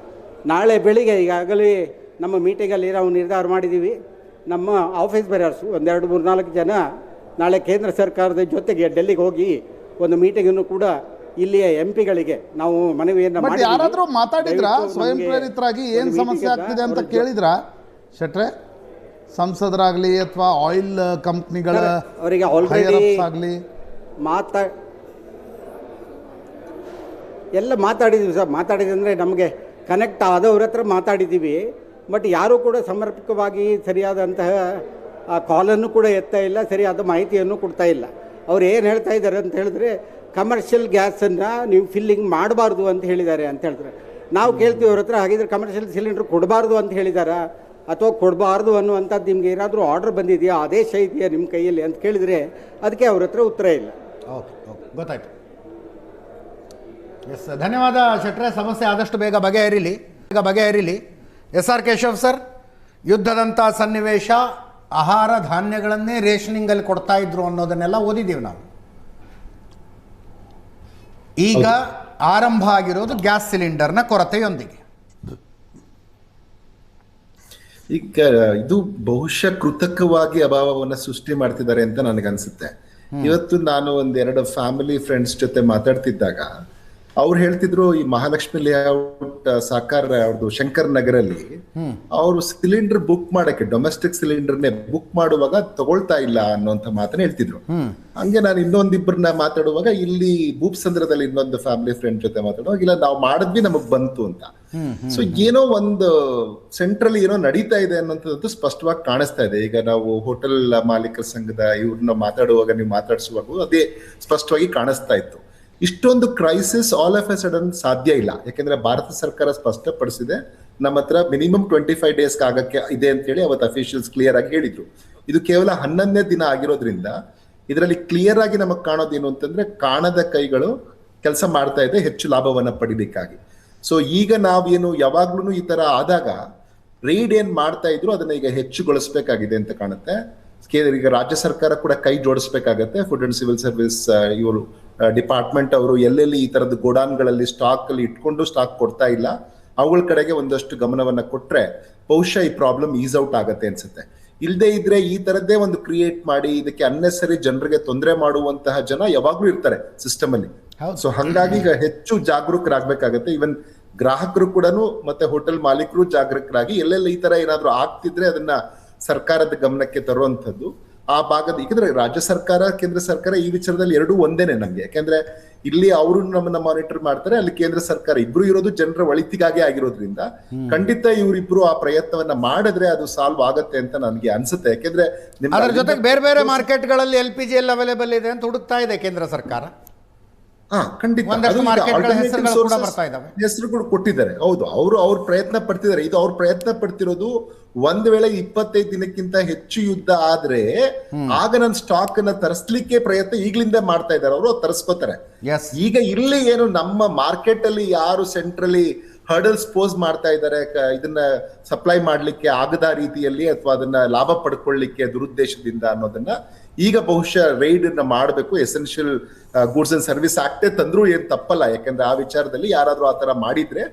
ನಾಳೆ ಬೆಳಿಗ್ಗೆ ಈಗಾಗಲೇ ನಮ್ಮ ಮೀಟಿಂಗಲ್ಲಿ ನಾವು ನಿರ್ಧಾರ ಮಾಡಿದ್ದೀವಿ, ನಮ್ಮ ಆಫೀಸ್ ಬೇರರ್ಸು 1 2 3 4 ಜನ ನಾಳೆ ಕೇಂದ್ರ ಸರ್ಕಾರದ ಜೊತೆಗೆ ಡೆಲ್ಲಿಗೆ ಹೋಗಿ ಒಂದು ಮೀಟಿಂಗನ್ನು ಕೂಡ ಇಲ್ಲಿಯ MP ಗಳಿಗೆ ನಾವು ಮನವಿಯನ್ನು ಮಾಡಿ. ಯಾರಾದರೂ ಮಾತಾಡಿದ್ರಾ ಸ್ವಯಂ ಪ್ರೇರಿತರಾಗಿ ಏನು ಸಮಸ್ಯೆ ಆಗ್ತಿದೆ ಅಂತ ಕೇಳಿದ್ರಾ ಶೆಟ್ರೆ? ಸಂಸದರಾಗಲಿ ಅಥವಾ ಆಯಿಲ್ ಕಂಪ್ನಿಗಳ ಅವರಿಗೆ ಆಲ್ರೆಡಿ ಎಲ್ಲ ಮಾತಾಡಿದ್ವಿ ಸರ್. ಮಾತಾಡಿದಂದರೆ ನಮಗೆ ಕನೆಕ್ಟ್ ಆದವ್ರ ಹತ್ರ ಮಾತಾಡಿದ್ದೀವಿ. ಬಟ್ ಯಾರೂ ಕೂಡ ಸಮರ್ಪಕವಾಗಿ ಸರಿಯಾದಂತಹ ಕಾಲನ್ನು ಕೂಡ ಎತ್ತಾ ಇಲ್ಲ, ಸರಿಯಾದ ಮಾಹಿತಿಯನ್ನು ಕೊಡ್ತಾ ಇಲ್ಲ. ಅವ್ರು ಏನು ಹೇಳ್ತಾ ಇದ್ದಾರೆ ಅಂತ ಹೇಳಿದ್ರೆ, ಕಮರ್ಷಿಯಲ್ ಗ್ಯಾಸನ್ನು ನೀವು ಫಿಲ್ಲಿಂಗ್ ಮಾಡಬಾರ್ದು ಅಂತ ಹೇಳಿದ್ದಾರೆ ಅಂತ ಹೇಳ್ತಾರೆ. ನಾವು ಕೇಳ್ತೀವಿ ಅವ್ರ ಹತ್ರ, ಹಾಗಿದ್ರೆ ಕಮರ್ಷಿಯಲ್ ಸಿಲಿಂಡರ್ ಕೊಡಬಾರ್ದು ಅಂತ ಹೇಳಿದಾರಾ ಅಥವಾ ಕೊಡಬಾರ್ದು ಅನ್ನುವಂಥದ್ದು ನಿಮಗೆ ಏನಾದರೂ ಆರ್ಡರ್ ಬಂದಿದೆಯಾ, ಆದೇಶ ಇದೆಯಾ ನಿಮ್ಮ ಕೈಯಲ್ಲಿ ಅಂತ ಕೇಳಿದರೆ ಅದಕ್ಕೆ ಅವ್ರ ಹತ್ರ ಉತ್ತರ ಇಲ್ಲ. ಓಕೆ ಓಕೆ, ಗೊತ್ತಾಯ್ತು. ಎಸ್, ಧನ್ಯವಾದ ಶೆಟ್ರೆ. ಸಮಸ್ಯೆ ಆದಷ್ಟು ಬೇಗ ಬಗೆಹರಿಲಿ. ಎಸ್ ಆರ್ ಕೇಶವ್ ಸರ್, ಯುದ್ಧದಂಥ ಸನ್ನಿವೇಶ, ಆಹಾರ ಧಾನ್ಯಗಳನ್ನೇ ರೇಷನಿಂಗಲ್ಲಿ ಕೊಡ್ತಾ ಇದ್ರು ಅನ್ನೋದನ್ನೆಲ್ಲ ಓದಿದ್ದೀವಿ ನಾವು. ಈಗ ಆರಂಭ ಆಗಿರೋದು ಗ್ಯಾಸ್ ಸಿಲಿಂಡರ್ನ ಕೊರತೆಯೊಂದಿಗೆ. ಈಗ ಇದು ಬಹುಶಃ ಕೃತಕವಾಗಿ ಅಭಾವವನ್ನು ಸೃಷ್ಟಿ ಮಾಡ್ತಿದ್ದಾರೆ ಅಂತ ನನಗನ್ಸುತ್ತೆ. ಇವತ್ತು ನಾನು ಒಂದೆರಡು ಫ್ಯಾಮಿಲಿ ಫ್ರೆಂಡ್ಸ್ ಜೊತೆ ಮಾತಾಡ್ತಿದ್ದಾಗ ಅವ್ರು ಹೇಳ್ತಿದ್ರು, ಈ ಮಹಾಲಕ್ಷ್ಮಿ ಲೇಔಟ್ ಸಾಕಾರ ಅವ್ರದ್ದು ಶಂಕರ್ ನಗರಲ್ಲಿ ಅವರು ಸಿಲಿಂಡರ್ ಬುಕ್ ಮಾಡಕ್ಕೆ, ಡೊಮೆಸ್ಟಿಕ್ ಸಿಲಿಂಡರ್ನೇ ಬುಕ್ ಮಾಡುವಾಗ ತಗೊಳ್ತಾ ಇಲ್ಲ ಅನ್ನೋಂಥ ಮಾತನ್ನ ಹೇಳ್ತಿದ್ರು. ಹಂಗೆ ನಾನು ಇನ್ನೊಂದಿಬ್ಬರನ್ನ ಮಾತಾಡುವಾಗ ಇಲ್ಲಿ ಭೂಪ್ಸಂದ್ರದಲ್ಲಿ ಇನ್ನೊಂದು ಫ್ಯಾಮಿಲಿ ಫ್ರೆಂಡ್ ಜೊತೆ ಮಾತಾಡುವಾಗ, ಇಲ್ಲ ನಾವು ಮಾಡಿದ್ವಿ ನಮಗ್ ಬಂತು ಅಂತ. ಸೊ ಏನೋ ಒಂದು ಸೆಂಟ್ರಲ್ ಏನೋ ನಡೀತಾ ಇದೆ ಅನ್ನೋಂಥದ್ದು ಸ್ಪಷ್ಟವಾಗಿ ಕಾಣಿಸ್ತಾ ಇದೆ. ಈಗ ನಾವು ಹೋಟೆಲ್ ಮಾಲೀಕರ ಸಂಘದ ಇವ್ರನ್ನ ಮಾತಾಡುವಾಗ, ನೀವು ಮಾತಾಡಿಸುವಾಗ ಅದೇ ಸ್ಪಷ್ಟವಾಗಿ ಕಾಣಿಸ್ತಾ ಇತ್ತು. ಇಷ್ಟೊಂದು crisis all of A sudden ಸಾಧ್ಯ ಇಲ್ಲ. ಯಾಕೆಂದ್ರೆ ಭಾರತ ಸರ್ಕಾರ ಸ್ಪಷ್ಟಪಡಿಸಿದೆ, ನಮ್ಮ ಹತ್ರ ಮಿನಿಮಮ್ 25 ಡೇಸ್ ಆಗಕ್ಕೆ ಇದೆ ಅಂತ ಹೇಳಿ ಅವತ್ತು ಅಫಿಷಿಯಲ್ಸ್ ಕ್ಲಿಯರ್ ಆಗಿ ಹೇಳಿದ್ರು. ಇದು ಕೇವಲ 11ನೇ ದಿನ ಆಗಿರೋದ್ರಿಂದ ಇದರಲ್ಲಿ ಕ್ಲಿಯರ್ ಆಗಿ ನಮಗ್ ಕಾಣೋದೇನು ಅಂತಂದ್ರೆ, ಕಾಣದ ಕೈಗಳು ಕೆಲಸ ಮಾಡ್ತಾ ಇದೆ ಹೆಚ್ಚು ಲಾಭವನ್ನ ಪಡಿಲಿಕ್ಕಾಗಿ. ಸೊ ಈಗ ನಾವೇನು ಯಾವಾಗ್ಲೂ ಈ ತರ ಆದಾಗ ರೈಡ್ ಏನ್ ಮಾಡ್ತಾ ಇದ್ರು ಅದನ್ನ ಈಗ ಹೆಚ್ಚುಗೊಳಿಸ್ಬೇಕಾಗಿದೆ ಅಂತ ಕಾಣುತ್ತೆ. ಈಗ ರಾಜ್ಯ ಸರ್ಕಾರ ಕೂಡ ಕೈ ಜೋಡಿಸ್ಬೇಕಾಗತ್ತೆ. ಫುಡ್ ಅಂಡ್ ಸಿವಿಲ್ ಸರ್ವಿಸ್ ಇವರು ಡಿಪಾರ್ಟ್ಮೆಂಟ್ ಅವರು ಎಲ್ಲೆಲ್ಲಿ ಈ ತರದ ಗೋಡಾನ್ಗಳಲ್ಲಿ ಸ್ಟಾಕ್ ಅಲ್ಲಿ ಇಟ್ಕೊಂಡು ಸ್ಟಾಕ್ ಕೊಡ್ತಾ ಇಲ್ಲ, ಅವುಗಳ ಕಡೆಗೆ ಒಂದಷ್ಟು ಗಮನವನ್ನ ಕೊಟ್ರೆ ಬಹುಶಃ ಈ ಪ್ರಾಬ್ಲಮ್ ಈಸ್ ಔಟ್ ಆಗತ್ತೆ ಅನ್ಸುತ್ತೆ. ಇಲ್ಲದೆ ಇದ್ರೆ ಈ ತರದ್ದೇ ಒಂದು ಕ್ರಿಯೇಟ್ ಮಾಡಿ ಇದಕ್ಕೆ ಅನ್ನೆಸರಿ ಜನರಿಗೆ ತೊಂದರೆ ಮಾಡುವಂತಹ ಜನ ಯಾವಾಗ್ಲೂ ಇರ್ತಾರೆ ಸಿಸ್ಟಮ್ ಅಲ್ಲಿ. ಸೊ ಹಂಗಾಗಿ ಈಗ ಹೆಚ್ಚು ಜಾಗರೂಕರಾಗಬೇಕಾಗತ್ತೆ. ಈವನ್ ಗ್ರಾಹಕರು ಕೂಡ ಮತ್ತೆ ಹೋಟೆಲ್ ಮಾಲೀಕರು ಜಾಗರೂಕರಾಗಿ ಎಲ್ಲೆಲ್ಲ ಈ ತರ ಏನಾದ್ರು ಆಗ್ತಿದ್ರೆ ಅದನ್ನ ಸರ್ಕಾರದ ಗಮನಕ್ಕೆ ತರುವಂತದ್ದು ಆ ಭಾಗದ. ಯಾಕಂದ್ರೆ ರಾಜ್ಯ ಸರ್ಕಾರ ಕೇಂದ್ರ ಸರ್ಕಾರ ಈ ವಿಚಾರದಲ್ಲಿ ಎರಡೂ ಒಂದೇನೆ ನಮ್ಗೆ. ಯಾಕಂದ್ರೆ ಇಲ್ಲಿ ಅವರು ನಮ್ಮನ್ನ ಮಾನಿಟರ್ ಮಾಡ್ತಾರೆ, ಅಲ್ಲಿ ಕೇಂದ್ರ ಸರ್ಕಾರ, ಇಬ್ರು ಇರೋದು ಜನರ ಒಳಿತಿಗಾಗಿ ಆಗಿರೋದ್ರಿಂದ ಖಂಡಿತ ಇವರಿಬ್ರು ಆ ಪ್ರಯತ್ನವನ್ನ ಮಾಡಿದ್ರೆ ಅದು ಸಾಲ್ವ್ ಆಗತ್ತೆ ಅಂತ ನನಗೆ ಅನ್ಸುತ್ತೆ. ಯಾಕೆಂದ್ರೆ ಅದರ ಜೊತೆಗೆ ಬೇರೆ ಬೇರೆ ಮಾರ್ಕೆಟ್ಗಳಲ್ಲಿ LPG ಎಲ್ಲ ಅವೈಲೇಬಲ್ ಇದೆ ಅಂತ ಹುಡುಕ್ತಾ ಇದೆ ಕೇಂದ್ರ ಸರ್ಕಾರ. ಹೆಸರುಗಳು ಕೊಟ್ಟಿದ್ದಾರೆ. ಹೌದು, ಅವ್ರ ಪ್ರಯತ್ನ ಪಡ್ತಿದ್ದಾರೆ. ಇದು ಅವ್ರ ಪ್ರಯತ್ನ ಪಡ್ತಿರೋದು ಒಂದ್ ವೇಳೆ 25 ದಿನಕ್ಕಿಂತ ಹೆಚ್ಚು ಯುದ್ಧ ಆದ್ರೆ ಆಗ ನನ್ನ ಸ್ಟಾಕ್ ಅನ್ನ ತರಿಸ್ಲಿಕ್ಕೆ ಪ್ರಯತ್ನ ಈಗ್ಲಿಂದ ಮಾಡ್ತಾ ಇದ್ದಾರೆ. ಅವರು ತರಿಸ್ಕೋತಾರೆ. ಈಗ ಇಲ್ಲಿ ಏನು ನಮ್ಮ ಮಾರ್ಕೆಟ್ ಅಲ್ಲಿ ಯಾರು ಸೆಂಟ್ರಲಿ ಹರ್ಡಲ್ಸ್ ಪೋಸ್ ಮಾಡ್ತಾ ಇದ್ದಾರೆ, ಇದನ್ನ ಸಪ್ಲೈ ಮಾಡ್ಲಿಕ್ಕೆ ಆಗದ ರೀತಿಯಲ್ಲಿ ಅಥವಾ ಅದನ್ನ ಲಾಭ ಪಡ್ಕೊಳ್ಳಿಕ್ಕೆ ದುರುದ್ದೇಶದಿಂದ ಅನ್ನೋದನ್ನ ಈಗ ಬಹುಶಃ ರೈಡ್ ನ ಮಾಡಬೇಕು. ಎಸೆನ್ಷಿಯಲ್ ಗೂಡ್ಸ್ ಅಂಡ್ ಸರ್ವಿಸ್ ಆಕ್ಟೇ ತಂದ್ರೂ ಏನ್ ತಪ್ಪಲ್ಲ. ಯಾಕಂದ್ರೆ ಆ ವಿಚಾರದಲ್ಲಿ ಯಾರಾದ್ರೂ ಆ ತರ ಮಾಡಿದ್ರೆ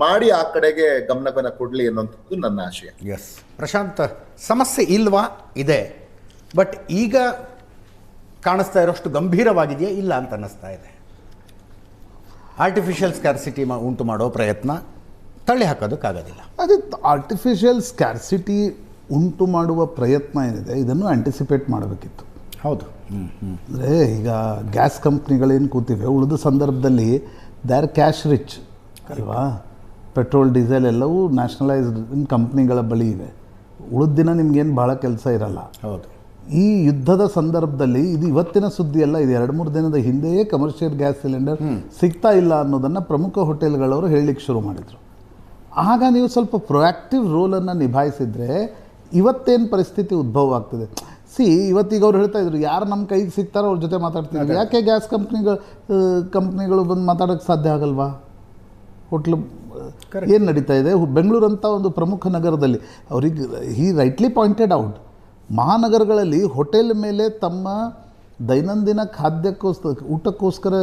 ಮಾಡಿ ಆ ಕಡೆಗೆ ಗಮನವನ್ನ ಕೊಡ್ಲಿ ಅನ್ನೋಂಥದ್ದು ನನ್ನ ಆಶಯ. ಎಸ್ ಪ್ರಶಾಂತ್, ಸಮಸ್ಯೆ ಇಲ್ವಾ? ಇದೆ. ಬಟ್ ಈಗ ಕಾಣಿಸ್ತಾ ಇರೋಷ್ಟು ಗಂಭೀರವಾಗಿದೆಯಾ? ಇಲ್ಲ ಅಂತ ಅನ್ನಿಸ್ತಾ ಇದೆ. ಆರ್ಟಿಫಿಷಿಯಲ್ ಸ್ಕ್ಯಾರ್ಸಿಟಿ ಉಂಟು ಮಾಡೋ ಪ್ರಯತ್ನ ತಳ್ಳಿ ಹಾಕೋದಕ್ಕಾಗೋದಿಲ್ಲ. ಅದೇ ಆರ್ಟಿಫಿಷಿಯಲ್ ಸ್ಕ್ಯಾರ್ಸಿಟಿ ಉಂಟು ಮಾಡುವ ಪ್ರಯತ್ನ ಏನಿದೆ ಇದನ್ನು ಆಂಟಿಸಿಪೇಟ್ ಮಾಡಬೇಕಿತ್ತು. ಹೌದು. ಅಂದರೆ ಈಗ ಗ್ಯಾಸ್ ಕಂಪ್ನಿಗಳೇನು ಕೂತಿವೆ, ಉಳಿದ ಸಂದರ್ಭದಲ್ಲಿ ದೇ ಆರ್ ಕ್ಯಾಶ್ ರಿಚ್ ಅಲ್ವಾ. ಪೆಟ್ರೋಲ್ ಡೀಸೆಲ್ ಎಲ್ಲವೂ ನ್ಯಾಷನಲೈಸ್ಡ್ ಕಂಪ್ನಿಗಳ ಬಳಿ ಇವೆ. ಉಳಿದ ದಿನ ನಿಮ್ಗೇನು ಭಾಳ ಕೆಲಸ ಇರಲ್ಲ. ಹೌದು. ಈ ಯುದ್ಧದ ಸಂದರ್ಭದಲ್ಲಿ ಇದು ಇವತ್ತಿನ ಸುದ್ದಿ ಅಲ್ಲ, ಇದು 2-3 ದಿನದ ಹಿಂದೆಯೇ ಕಮರ್ಷಿಯಲ್ ಗ್ಯಾಸ್ ಸಿಲಿಂಡರ್ ಸಿಗ್ತಾ ಇಲ್ಲ ಅನ್ನೋದನ್ನು ಪ್ರಮುಖ ಹೋಟೆಲ್ಗಳವರು ಹೇಳಲಿಕ್ಕೆ ಶುರು ಮಾಡಿದರು. ಆಗ ನೀವು ಸ್ವಲ್ಪ ಪ್ರೊಯಾಕ್ಟಿವ್ ರೋಲನ್ನು ನಿಭಾಯಿಸಿದರೆ ಇವತ್ತೇನು ಪರಿಸ್ಥಿತಿ ಉದ್ಭವ ಆಗ್ತದೆ. ಇವತ್ತೀಗ ಅವ್ರು ಹೇಳ್ತಾ ಇದ್ರು, ಯಾರು ನಮ್ಮ ಕೈಗೆ ಸಿಗ್ತಾರೋ ಅವ್ರ ಜೊತೆ ಮಾತಾಡ್ತಿದ್ರು. ಯಾಕೆ ಗ್ಯಾಸ್ ಕಂಪ್ನಿಗಳು ಬಂದು ಮಾತಾಡೋಕ್ಕೆ ಸಾಧ್ಯ ಆಗಲ್ವಾ? ಹೋಟ್ಲು ಏನು ನಡೀತಾ ಇದೆ ಬೆಂಗಳೂರು ಅಂತ ಒಂದು ಪ್ರಮುಖ ನಗರದಲ್ಲಿ. ಅವ್ರಿಗೆ ಹಿ ರೈಟ್ಲಿ ಪಾಯಿಂಟೆಡ್ ಔಟ್, ಮಹಾನಗರಗಳಲ್ಲಿ ಹೋಟೆಲ್ ಮೇಲೆ ತಮ್ಮ ದೈನಂದಿನ ಊಟಕ್ಕೋಸ್ಕರ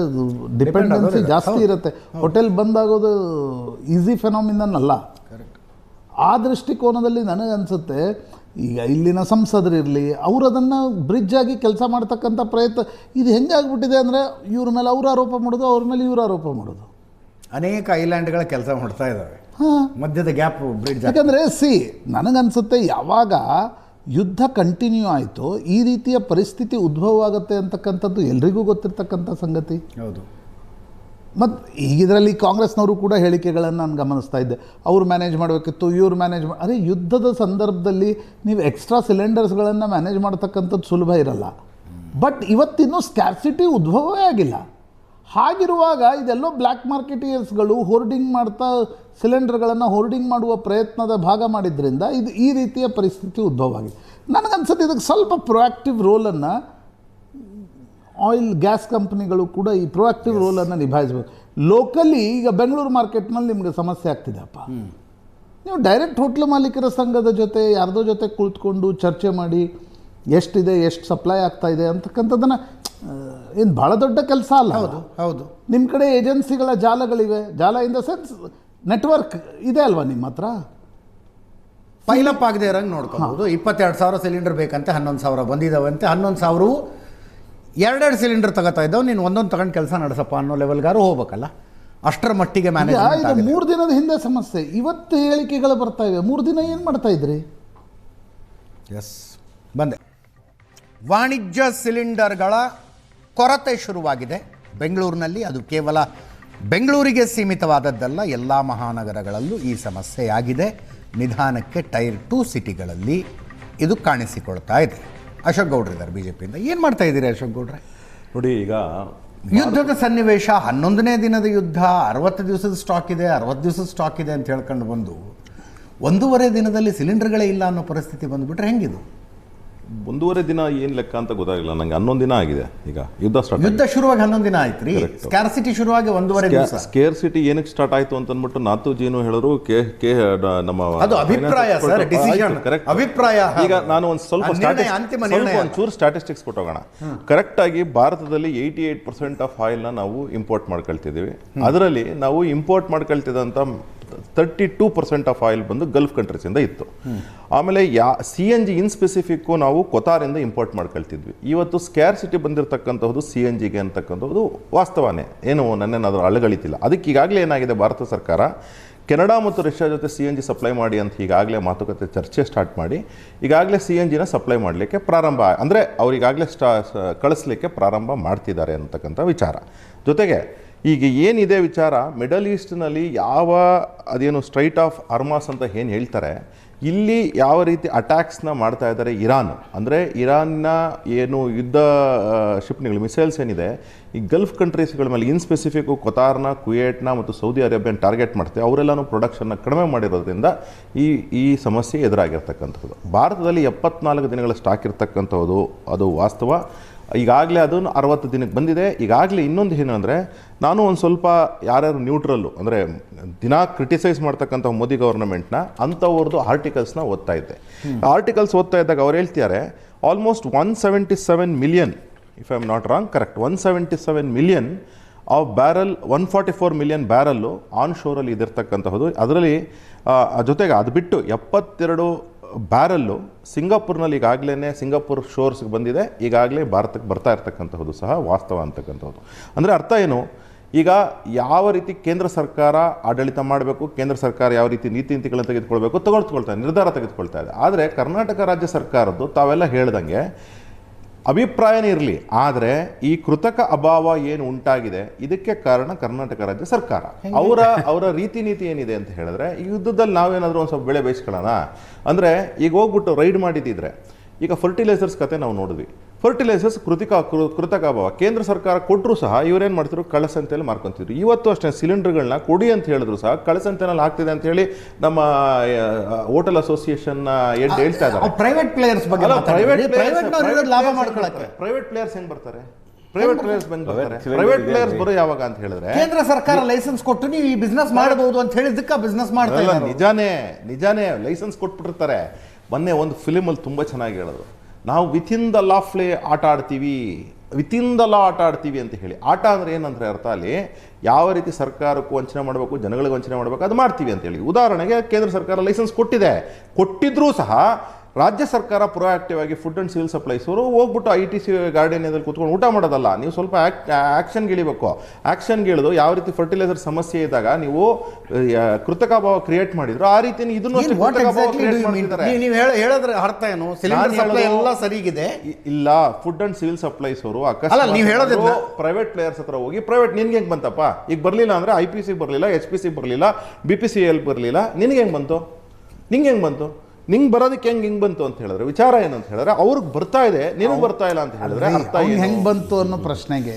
ಡಿಪೆಂಡೆನ್ಸಿ ಜಾಸ್ತಿ ಇರುತ್ತೆ. ಹೋಟೆಲ್ ಬಂದಾಗೋದು ಈಸಿ ಫೆನಾಮಿನನ್ ಅಲ್ಲ. ಆ ದೃಷ್ಟಿಕೋನದಲ್ಲಿ ನನಗನ್ಸುತ್ತೆ ಈಗ ಇಲ್ಲಿನ ಸಂಸದರಿರಲಿ, ಅವರು ಅದನ್ನು ಬ್ರಿಡ್ಜ್ ಆಗಿ ಕೆಲಸ ಮಾಡ್ತಕ್ಕಂಥ ಪ್ರಯತ್ನ. ಇದು ಹೆಂಗಾಗ್ಬಿಟ್ಟಿದೆ ಅಂದರೆ ಇವ್ರ ಮೇಲೆ ಅವ್ರು ಆರೋಪ ಮಾಡೋದು, ಅವ್ರ ಮೇಲೆ ಇವ್ರು ಆರೋಪ ಮಾಡೋದು. ಅನೇಕ ಐಲ್ಯಾಂಡ್ಗಳ ಕೆಲಸ ಮಾಡ್ತಾ ಇದ್ದಾವೆ ಮಧ್ಯದ ಗ್ಯಾಪ್ ಬ್ರಿಡ್ಜ್. ಯಾಕಂದರೆ ನನಗನ್ಸುತ್ತೆ ಯಾವಾಗ ಯುದ್ಧ ಕಂಟಿನ್ಯೂ ಆಯಿತು ಈ ರೀತಿಯ ಪರಿಸ್ಥಿತಿ ಉದ್ಭವ ಆಗುತ್ತೆ ಅಂತಕ್ಕಂಥದ್ದು ಎಲ್ರಿಗೂ ಗೊತ್ತಿರ್ತಕ್ಕಂಥ ಸಂಗತಿ. ಹೌದು. ಮತ್ತು ಇದರಲ್ಲಿ ಕಾಂಗ್ರೆಸ್ನವರು ಕೂಡ ಹೇಳಿಕೆಗಳನ್ನು ನಾನು ಗಮನಿಸ್ತಾ ಇದ್ದೆ. ಅವರು ಮ್ಯಾನೇಜ್ ಮಾಡಬೇಕಿತ್ತು, ಇವ್ರು ಮ್ಯಾನೇಜ್ ಅದೇ ಯುದ್ಧದ ಸಂದರ್ಭದಲ್ಲಿ ನೀವು ಎಕ್ಸ್ಟ್ರಾ ಸಿಲಿಂಡರ್ಸ್ಗಳನ್ನು ಮ್ಯಾನೇಜ್ ಮಾಡ್ತಕ್ಕಂಥದ್ದು ಸುಲಭ ಇರಲ್ಲ. ಬಟ್ ಇವತ್ತಿನ್ನೂ ಸ್ಕ್ಯಾರ್ಸಿಟಿ ಉದ್ಭವವೇ ಆಗಿಲ್ಲ. ಹಾಗಿರುವಾಗ ಇದೆಲ್ಲೋ ಬ್ಲ್ಯಾಕ್ ಮಾರ್ಕೆಟಿಯರ್ಸ್ಗಳು ಹೋರ್ಡಿಂಗ್ ಮಾಡ್ತಾ ಸಿಲಿಂಡರ್ಗಳನ್ನು ಹೋರ್ಡಿಂಗ್ ಮಾಡುವ ಪ್ರಯತ್ನದ ಭಾಗ ಮಾಡಿದ್ರಿಂದ ಇದು ಈ ರೀತಿಯ ಪರಿಸ್ಥಿತಿ ಉದ್ಭವವಾಗಿದೆ. ನನಗನ್ಸುತ್ತೆ ಇದಕ್ಕೆ ಸ್ವಲ್ಪ ಪ್ರೊಆಕ್ಟಿವ್ ರೋಲನ್ನು ಆಯಿಲ್ ಗ್ಯಾಸ್ ಕಂಪ್ನಿಗಳು ಕೂಡ ಈ ಪ್ರೊಆಕ್ಟಿವ್ ರೋಲನ್ನು ನಿಭಾಯಿಸಬೇಕು. ಲೋಕಲಿ ಈಗ ಬೆಂಗಳೂರು ಮಾರ್ಕೆಟ್ನಲ್ಲಿ ನಿಮಗೆ ಸಮಸ್ಯೆ ಆಗ್ತಿದೆಯಪ್ಪ, ನೀವು ಡೈರೆಕ್ಟ್ ಹೋಟ್ಲು ಮಾಲೀಕರ ಸಂಘದ ಜೊತೆ ಯಾರ್ದೋ ಜೊತೆ ಕುಳಿತುಕೊಂಡು ಚರ್ಚೆ ಮಾಡಿ ಎಷ್ಟಿದೆ, ಎಷ್ಟು ಸಪ್ಲೈ ಆಗ್ತಾ ಇದೆ ಅಂತಕ್ಕಂಥದ್ದನ್ನು ಏನು ಭಾಳ ದೊಡ್ಡ ಕೆಲಸ ಅಲ್ಲ. ಹೌದು. ನಿಮ್ಮ ಕಡೆ ಏಜೆನ್ಸಿಗಳ ಜಾಲಗಳಿವೆ, ಜಾಲ ಇನ್ ದ ಸೆನ್ಸ್ ನೆಟ್ವರ್ಕ್ ಇದೆ ಅಲ್ವಾ ನಿಮ್ಮ ಹತ್ರ, ಪೈಲಪ್ ಆಗದೆ ಇರೋಂಗೆ ನೋಡ್ಕೊಬೋದು. 22,000 ಸಿಲಿಂಡರ್ ಬೇಕಂತೆ, 11,000 ಬಂದಿದ್ದಾವಂತೆ. 11,000 2 ಸಿಲಿಂಡರ್ ತಗೋತಾ ಇದ್ದಾವೆ, ನೀನು ಒಂದೊಂದು ತಗೊಂಡು ಕೆಲಸ ನಡೆಸಪ್ಪ ಅನ್ನೋ ಲೆವೆಲ್ಗಾರು ಹೋಗ್ಬೇಕಲ್ಲ. ಅಷ್ಟರ ಮಟ್ಟಿಗೆ ಮ್ಯಾನೇಜ್. ಇದು 3 ದಿನದ ಹಿಂದೆ ಸಮಸ್ಯೆ, ಇವತ್ತು ಹೇಳಿಕೆಗಳು ಬರ್ತಾ ಇವೆ. 3 ದಿನ ಏನು ಮಾಡ್ತಾ ಇದ್ರಿ? ಎಸ್, ಬಂದೆ. ವಾಣಿಜ್ಯ ಸಿಲಿಂಡರ್ಗಳ ಕೊರತೆ ಶುರುವಾಗಿದೆ ಬೆಂಗಳೂರಿನಲ್ಲಿ. ಅದು ಕೇವಲ ಬೆಂಗಳೂರಿಗೆ ಸೀಮಿತವಾದದ್ದಲ್ಲ, ಎಲ್ಲ ಮಹಾನಗರಗಳಲ್ಲೂ ಈ ಸಮಸ್ಯೆಯಾಗಿದೆ. ನಿಧಾನಕ್ಕೆ ಟೈರ್ 2 ಸಿಟಿಗಳಲ್ಲಿ ಇದು ಕಾಣಿಸಿಕೊಳ್ತಾ ಇದೆ. ಅಶೋಕ್ ಗೌಡ್ರು ಇದ್ದಾರೆ ಬಿಜೆಪಿಯಿಂದ. ಏನು ಮಾಡ್ತಾ ಇದ್ದೀರಿ ಅಶೋಕ್ ಗೌಡ್ರೆ? ನೋಡಿ, ಈಗ ಯುದ್ಧದ ಸನ್ನಿವೇಶ, 11ನೇ ದಿನದ ಯುದ್ಧ, 60 ದಿವಸದ ಸ್ಟಾಕ್ ಇದೆ, 60 ದಿವಸದ ಸ್ಟಾಕ್ ಇದೆ ಅಂತ ಹೇಳ್ಕೊಂಡು ಬಂದು 1.5 ದಿನದಲ್ಲಿ ಸಿಲಿಂಡರ್ಗಳೇ ಇಲ್ಲ ಅನ್ನೋ ಪರಿಸ್ಥಿತಿ ಬಂದುಬಿಟ್ರೆ ಹೆಂಗಿದು? 1.5 ದಿನ ಏನು ಲೆಕ್ಕ ಅಂತ ಗೊತ್ತಾಗಿಲ್ಲ ನನಗೆ. 11 ದಿನ ಆಗಿದೆ ಈಗ ಯುದ್ಧ ಶುರುವಾಗಿ 11 ದಿನ ಆಯ್ತು ರೀ. ಸ್ಕ್ಯಾರ್ಸಿಟಿ ಶುರುವಾಗಿ 1.5 ದಿವಸ. ಸ್ಕೇರ್ಸಿಟಿ ಏನಕ್ಕೆ ಸ್ಟಾರ್ಟ್ ಆಯ್ತು ಅಂತ ಅಂದ್ಬಿಟ್ಟು ನಾಥೂಜಿನು ಹೇಳಿದ್ರು. ನಮ್ಮ ಅದು ಅಭಿಪ್ರಾಯ ಸರ್, ಡಿಸಿಷನ್, ಅಭಿಪ್ರಾಯ. ಈಗ ನಾನು ಒಂದು ಒಂಚೂರು ಸ್ಟಾಟಿಸ್ಟಿಕ್ಸ್ ಕೊಟ್ಟೋಗೋಣ. ಕರೆಕ್ಟ್ ಆಗಿ ಭಾರತದಲ್ಲಿ 88% ಆಫ್ ಆಯಿಲ್ನ ನಾವು ಇಂಪೋರ್ಟ್ ಮಾಡ್ಕೊಳ್ತಿದ್ದೀವಿ. ಅದರಲ್ಲಿ ನಾವು ಇಂಪೋರ್ಟ್ ಮಾಡ್ಕೊಳ್ತಿದ್ದಂಥ 32% ಆಫ್ ಆಯಿಲ್ ಬಂದು ಗಲ್ಫ್ ಕಂಟ್ರೀಸಿಂದ ಇತ್ತು. ಆಮೇಲೆ CNG ಇನ್ ಸ್ಪೆಸಿಫಿಕ್ಕು ನಾವು ಕೊತಾರಿಂದ ಇಂಪೋರ್ಟ್ ಮಾಡ್ಕೊಳ್ತಿದ್ವಿ. ಇವತ್ತು ಸ್ಕ್ಯಾರ್ಸಿಟಿ ಬಂದಿರತಕ್ಕಂಥದ್ದು CNGಗೆ ಅಂತಕ್ಕಂಥದ್ದು ವಾಸ್ತವನೇ, ಏನು ನನ್ನೇನಾದರೂ ಅಳಗಳಿತಿಲ್ಲ. ಅದಕ್ಕೆ ಈಗಾಗಲೇ ಏನಾಗಿದೆ, ಭಾರತ ಸರ್ಕಾರ ಕೆನಡಾ ಮತ್ತು ರಷ್ಯಾ ಜೊತೆ CNG ಸಪ್ಲೈ ಮಾಡಿ ಅಂತ ಈಗಾಗಲೇ ಮಾತುಕತೆ ಚರ್ಚೆ ಸ್ಟಾರ್ಟ್ ಮಾಡಿ ಈಗಾಗಲೇ CNGನ ಸಪ್ಲೈ ಮಾಡಲಿಕ್ಕೆ ಪ್ರಾರಂಭ, ಅಂದರೆ ಅವರಿಗಾಗಲೇ ಕಳಿಸ್ಲಿಕ್ಕೆ ಪ್ರಾರಂಭ ಮಾಡ್ತಿದ್ದಾರೆ ಅಂತಕ್ಕಂಥ ವಿಚಾರ. ಜೊತೆಗೆ ಈಗ ಏನಿದೆ ವಿಚಾರ, ಮಿಡಲ್ ಈಸ್ಟ್ನಲ್ಲಿ ಯಾವ ಅದೇನು ಸ್ಟ್ರೈಟ್ ಆಫ್ ಹಾರ್ಮಸ್ ಅಂತ ಏನು ಹೇಳ್ತಾರೆ, ಇಲ್ಲಿ ಯಾವ ರೀತಿ ಅಟ್ಯಾಕ್ಸ್ನ ಮಾಡ್ತಾ ಇದ್ದಾರೆ ಇರಾನ್, ಅಂದರೆ ಇರಾನ್ನ ಏನು ಯುದ್ಧ ಕ್ಷಿಪಣಿಗಳು ಮಿಸೈಲ್ಸ್ ಏನಿದೆ ಈ ಗಲ್ಫ್ ಕಂಟ್ರೀಸ್ಗಳ ಮೇಲೆ ಇನ್ ಸ್ಪೆಸಿಫಿಕ್ಕು ಕೊತಾರ್ನ, ಕುವೇಟ್ನ ಮತ್ತು ಸೌದಿ ಅರೇಬಿಯನ್ ಟಾರ್ಗೆಟ್ ಮಾಡ್ತಾರೆ. ಅವರೆಲ್ಲನೂ ಪ್ರೊಡಕ್ಷನ್ನ ಕಡಿಮೆ ಮಾಡಿರೋದ್ರಿಂದ ಈ ಸಮಸ್ಯೆ ಎದುರಾಗಿರ್ತಕ್ಕಂಥದ್ದು. ಭಾರತದಲ್ಲಿ 74 ದಿನಗಳ ಸ್ಟಾಕ್ ಇರ್ತಕ್ಕಂಥದ್ದು ಅದು ವಾಸ್ತವ. ಈಗಾಗಲೇ ಅದನ್ನು 60 ದಿನಕ್ಕೆ ಬಂದಿದೆ. ಈಗಾಗಲೇ ಇನ್ನೊಂದು ಏನು ಅಂದರೆ, ನಾನು ಒಂದು ಸ್ವಲ್ಪ ಯಾರ್ಯಾರು ನ್ಯೂಟ್ರಲ್ಲು ಅಂದರೆ ದಿನ ಕ್ರಿಟಿಸೈಸ್ ಮಾಡ್ತಕ್ಕಂಥ ಮೋದಿ ಗವರ್ನಮೆಂಟ್ನ ಅಂಥವ್ರದ್ದು ಆರ್ಟಿಕಲ್ಸ್ನ ಓದ್ತಾ ಇದ್ದೆ. ಆರ್ಟಿಕಲ್ಸ್ ಓದ್ತಾ ಇದ್ದಾಗ ಅವ್ರು ಹೇಳ್ತಿದ್ದಾರೆ almost 177 million, if I am not wrong, correct 177 million of barrel, 144 million barrel ಆನ್ ಶೋರಲ್ಲಿ ಇದಿರ್ತಕ್ಕಂಥದ್ದು. ಅದರಲ್ಲಿ ಜೊತೆಗೆ ಅದು ಬಿಟ್ಟು 72 ಬ್ಯಾರಲ್ಲು ಸಿಂಗಾಪುರ್ನಲ್ಲಿ ಈಗಾಗಲೇ ಸಿಂಗಾಪುರ್ ಶೋರ್ಸ್ಗೆ ಬಂದಿದೆ, ಈಗಾಗಲೇ ಭಾರತಕ್ಕೆ ಬರ್ತಾ ಇರ್ತಕ್ಕಂಥದ್ದು ಸಹ ವಾಸ್ತವ ಅಂತಕ್ಕಂಥದ್ದು. ಅಂದರೆ ಅರ್ಥ ಏನು, ಈಗ ಯಾವ ರೀತಿ ಕೇಂದ್ರ ಸರ್ಕಾರ ಆಡಳಿತ ಮಾಡಬೇಕು, ಕೇಂದ್ರ ಸರ್ಕಾರ ಯಾವ ರೀತಿ ನೀತಿಗಳನ್ನು ತೆಗೆದುಕೊಳ್ತಾ ನಿರ್ಧಾರ ತೆಗೆದುಕೊಳ್ತಾ ಇದೆ. ಆದರೆ ಕರ್ನಾಟಕ ರಾಜ್ಯ ಸರ್ಕಾರದ್ದು ತಾವೆಲ್ಲ ಹೇಳ್ದಂಗೆ ಅಭಿಪ್ರಾಯನೇ ಇರಲಿ, ಆದರೆ ಈ ಕೃತಕ ಅಭಾವ ಏನು ಉಂಟಾಗಿದೆ ಇದಕ್ಕೆ ಕಾರಣ ಕರ್ನಾಟಕ ರಾಜ್ಯ ಸರ್ಕಾರ. ಅವರ ರೀತಿ ನೀತಿ ಏನಿದೆ ಅಂತ ಹೇಳಿದ್ರೆ, ಈ ಯುದ್ಧದಲ್ಲಿ ನಾವೇನಾದರೂ ಒಂದು ಸ್ವಲ್ಪ ಬೆಳೆ ಬೇಯಿಸ್ಕೊಳ್ಳೋಣ ಅಂದರೆ, ಈಗ ಹೋಗ್ಬಿಟ್ಟು ರೈಡ್ ಮಾಡಿದ್ದಿದ್ರೆ, ಈಗ ಫರ್ಟಿಲೈಸರ್ಸ್ ಕತೆ ನಾವು ನೋಡಿದ್ವಿ. ಫರ್ಟಿಲೈಸರ್ಸ್ ಕೃತಕ ಅಭಾವ ಕೇಂದ್ರ ಸರ್ಕಾರ ಕೊಟ್ಟರು ಸಹ ಇವರೇನು ಮಾಡ್ತಿದ್ರು, ಕಳಸಂತೆಯಲ್ಲಿ ಮಾರ್ಕೊಂತಿದ್ರು. ಇವತ್ತು ಅಷ್ಟೇ ಸಿಲಿಂಡರ್ಗಳನ್ನ ಕೊಡಿ ಅಂತ ಹೇಳಿದ್ರು ಸಹ ಕಳಸಂತೆನಲ್ಲಿ ಆಗ್ತಿದೆ ಅಂತ ಹೇಳಿ ನಮ್ಮ ಹೋಟೆಲ್ ಅಸೋಸಿಯೇಷನ್ ಹೇಳ್ತಾ ಇದ್ದಾರೆ. ಪ್ರೈವೇಟ್ ಪ್ಲೇಯರ್ಸ್ ಬಗ್ಗೆ ಲಾಭ ಮಾಡ್ಕೊಳ್ಳೋಕೆ ಪ್ರೈವೇಟ್ ಪ್ಲೇಯರ್ಸ್ ಹೆಂಗ್ ಬರ್ತಾರೆ? ಪ್ರೈವೇಟ್ ಪ್ಲೇಯರ್ಸ್ ಬರೋ ಯಾವಾಗ ಅಂತ ಹೇಳಿದ್ರೆ, ಕೇಂದ್ರ ಸರ್ಕಾರ ಲೈಸೆನ್ಸ್ ಕೊಟ್ಟು ನೀವು ಈ ಬಿಸ್ನೆಸ್ ಮಾಡಬಹುದು ಅಂತ ಹೇಳಿದ್ದಕ್ಕೆ ಬಿಸ್ನೆಸ್ ಮಾಡ್ತಾ ಇಲ್ಲ. ನಿಜಾನೇ ಲೈಸೆನ್ಸ್ ಕೊಟ್ಬಿಟ್ಟಿರ್ತಾರೆ. ಮೊನ್ನೆ ಒಂದು ಫಿಲಿಮಲ್ಲಿ ತುಂಬ ಚೆನ್ನಾಗಿ ಹೇಳಿದ್ರು, ನಾವು ವಿತಿನ್ ದ ಲಾ ಆಟ ಆಡ್ತೀವಿ, ವಿತಿನ್ ದ ಲಾ ಆಟ ಆಡ್ತೀವಿ ಅಂತ ಹೇಳಿ. ಆಟ ಅಂದರೆ ಏನಂದರೆ ಅರ್ಥ, ಅಲ್ಲಿ ಯಾವ ರೀತಿ ಸರ್ಕಾರಕ್ಕೂ ವಂಚನೆ ಮಾಡಬೇಕು, ಜನಗಳಿಗೆ ವಂಚನೆ ಮಾಡಬೇಕು, ಅದು ಮಾಡ್ತೀವಿ ಅಂತೇಳಿ. ಉದಾಹರಣೆಗೆ ಕೇಂದ್ರ ಸರ್ಕಾರ ಲೈಸೆನ್ಸ್ ಕೊಟ್ಟಿದ್ರೂ ಸಹ ರಾಜ್ಯ ಸರ್ಕಾರ ಪ್ರೊಆಕ್ಟಿವ್ ಆಗಿ ಫುಡ್ ಅಂಡ್ ಸಿವಿಲ್ ಸಪ್ಲೈಸ್ ಅವರು ಹೋಗ್ಬಿಟ್ಟು ITC ಗಾರ್ಡನ್ ಕೂತ್ಕೊಂಡು ಊಟ ಮಾಡೋದಲ್ಲ, ನೀವು ಸ್ವಲ್ಪ ಆಕ್ಷನ್ಗೆ ಇಳಿಬೇಕು. ಆಕ್ಷನ್ಗೆ ಇಳಿದು ಯಾವ ರೀತಿ ಫರ್ಟಿಲೈಸರ್ ಸಮಸ್ಯೆ ಇದ್ದಾಗ ನೀವು ಕೃತಕ ಅಭಾವ ಕ್ರಿಯೇಟ್ ಮಾಡಿದ್ರು, ಆ ರೀತಿ ಇದನ್ನು ನೀವು ಹೇಳೋದ್ರ ಅರ್ಥ ಏನು? ಸಿಲಿಂಡರ್ ಸಪ್ಲೈ ಎಲ್ಲ ಸರಿಗಿದೆ ಇಲ್ಲ, ಫುಡ್ ಅಂಡ್ ಸಿವಿಲ್ ಸಪ್ಲೈಸ್ ಅವರು ನೀವು ಹೇಳೋದಿಲ್ಲ, ಪ್ರೈವೇಟ್ ಪ್ಲೇಯರ್ಸ್ ಹತ್ರ ಹೋಗಿ ಪ್ರೈವೇಟ್ ನಿನ್ಗೆ ಹೆಂಗ್ ಬಂತಪ್ಪ, ಈಗ ಬರ್ಲಿಲ್ಲ ಅಂದ್ರೆ IPC ಬರ್ಲಿಲ್ಲ, HPC ಬರ್ಲಿಲ್ಲ, BPCL ಬರ್ಲಿಲ್ಲ, ನಿನ್ಗೆ ಹೆಂಗ್ ಬಂತು, ನಿಂಗೆ ಹೆಂಗ್ ಬಂತು, ನಿಂಗೆ ಬರೋದಕ್ಕೆ ಹೆಂಗ್ ಬಂತು ಅಂತ ಹೇಳಿದ್ರೆ ವಿಚಾರ ಏನು ಅಂತ ಹೇಳಿದ್ರೆ ಅವ್ರಿಗೆ ಬರ್ತಾ ಇದೆ, ನಿನಗೆ ಬರ್ತಾ ಇಲ್ಲ ಅಂತ ಹೇಳಿದ್ರೆ ಹೆಂಗ್ ಬಂತು ಅನ್ನೋ ಪ್ರಶ್ನೆಗೆ